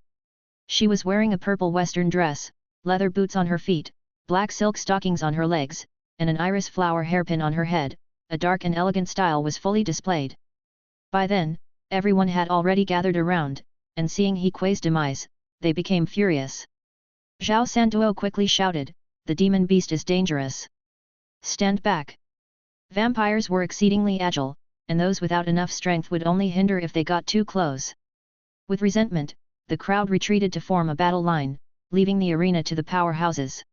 She was wearing a purple western dress, leather boots on her feet, black silk stockings on her legs, and an iris flower hairpin on her head. A dark and elegant style was fully displayed. By then, everyone had already gathered around, and seeing Hikui's demise, they became furious. Zhao Sanduo quickly shouted, "The demon beast is dangerous. Stand back!" Vampires were exceedingly agile, and those without enough strength would only hinder if they got too close. With resentment, the crowd retreated to form a battle line, leaving the arena to the powerhouses.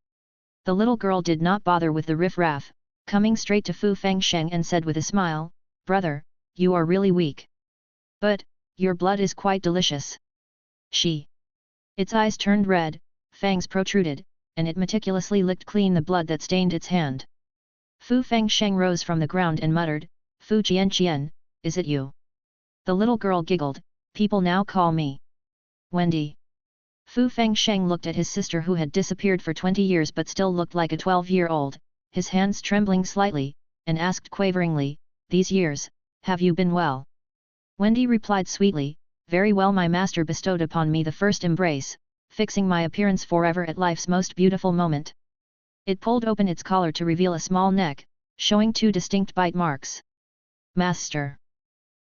The little girl did not bother with the riff-raff, coming straight to Fu Fangsheng and said with a smile, "Brother, you are really weak. But, your blood is quite delicious." Its eyes turned red, fangs protruded, and it meticulously licked clean the blood that stained its hand. Fu Fangsheng rose from the ground and muttered, "Fu Jianqian, is it you?" The little girl giggled, "People now call me Wendy." Fu Fangsheng looked at his sister who had disappeared for 20 years but still looked like a 12-year-old, his hands trembling slightly, and asked quaveringly, "These years, have you been well?" Wendy replied sweetly, "Very well. My master bestowed upon me the first embrace, fixing my appearance forever at life's most beautiful moment." It pulled open its collar to reveal a small neck, showing 2 distinct bite marks. "Master!"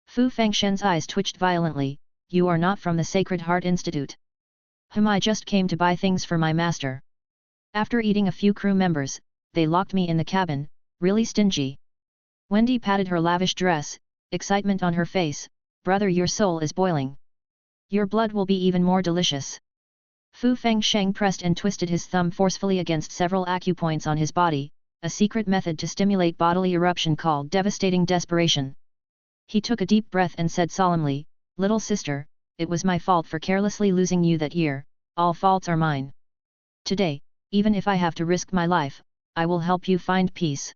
Fu Fangsheng's eyes twitched violently, "You are not from the Sacred Heart Institute." I just came to buy things for my master. After eating a few crew members, they locked me in the cabin, really stingy." Wendy patted her lavish dress, excitement on her face. Brother, your soul is boiling. Your blood will be even more delicious. Fu Fengsheng pressed and twisted his thumb forcefully against several acupoints on his body, a secret method to stimulate bodily eruption called devastating desperation. He took a deep breath and said solemnly, "Little sister, it was my fault for carelessly losing you that year, all faults are mine. Today, even if I have to risk my life, I will help you find peace."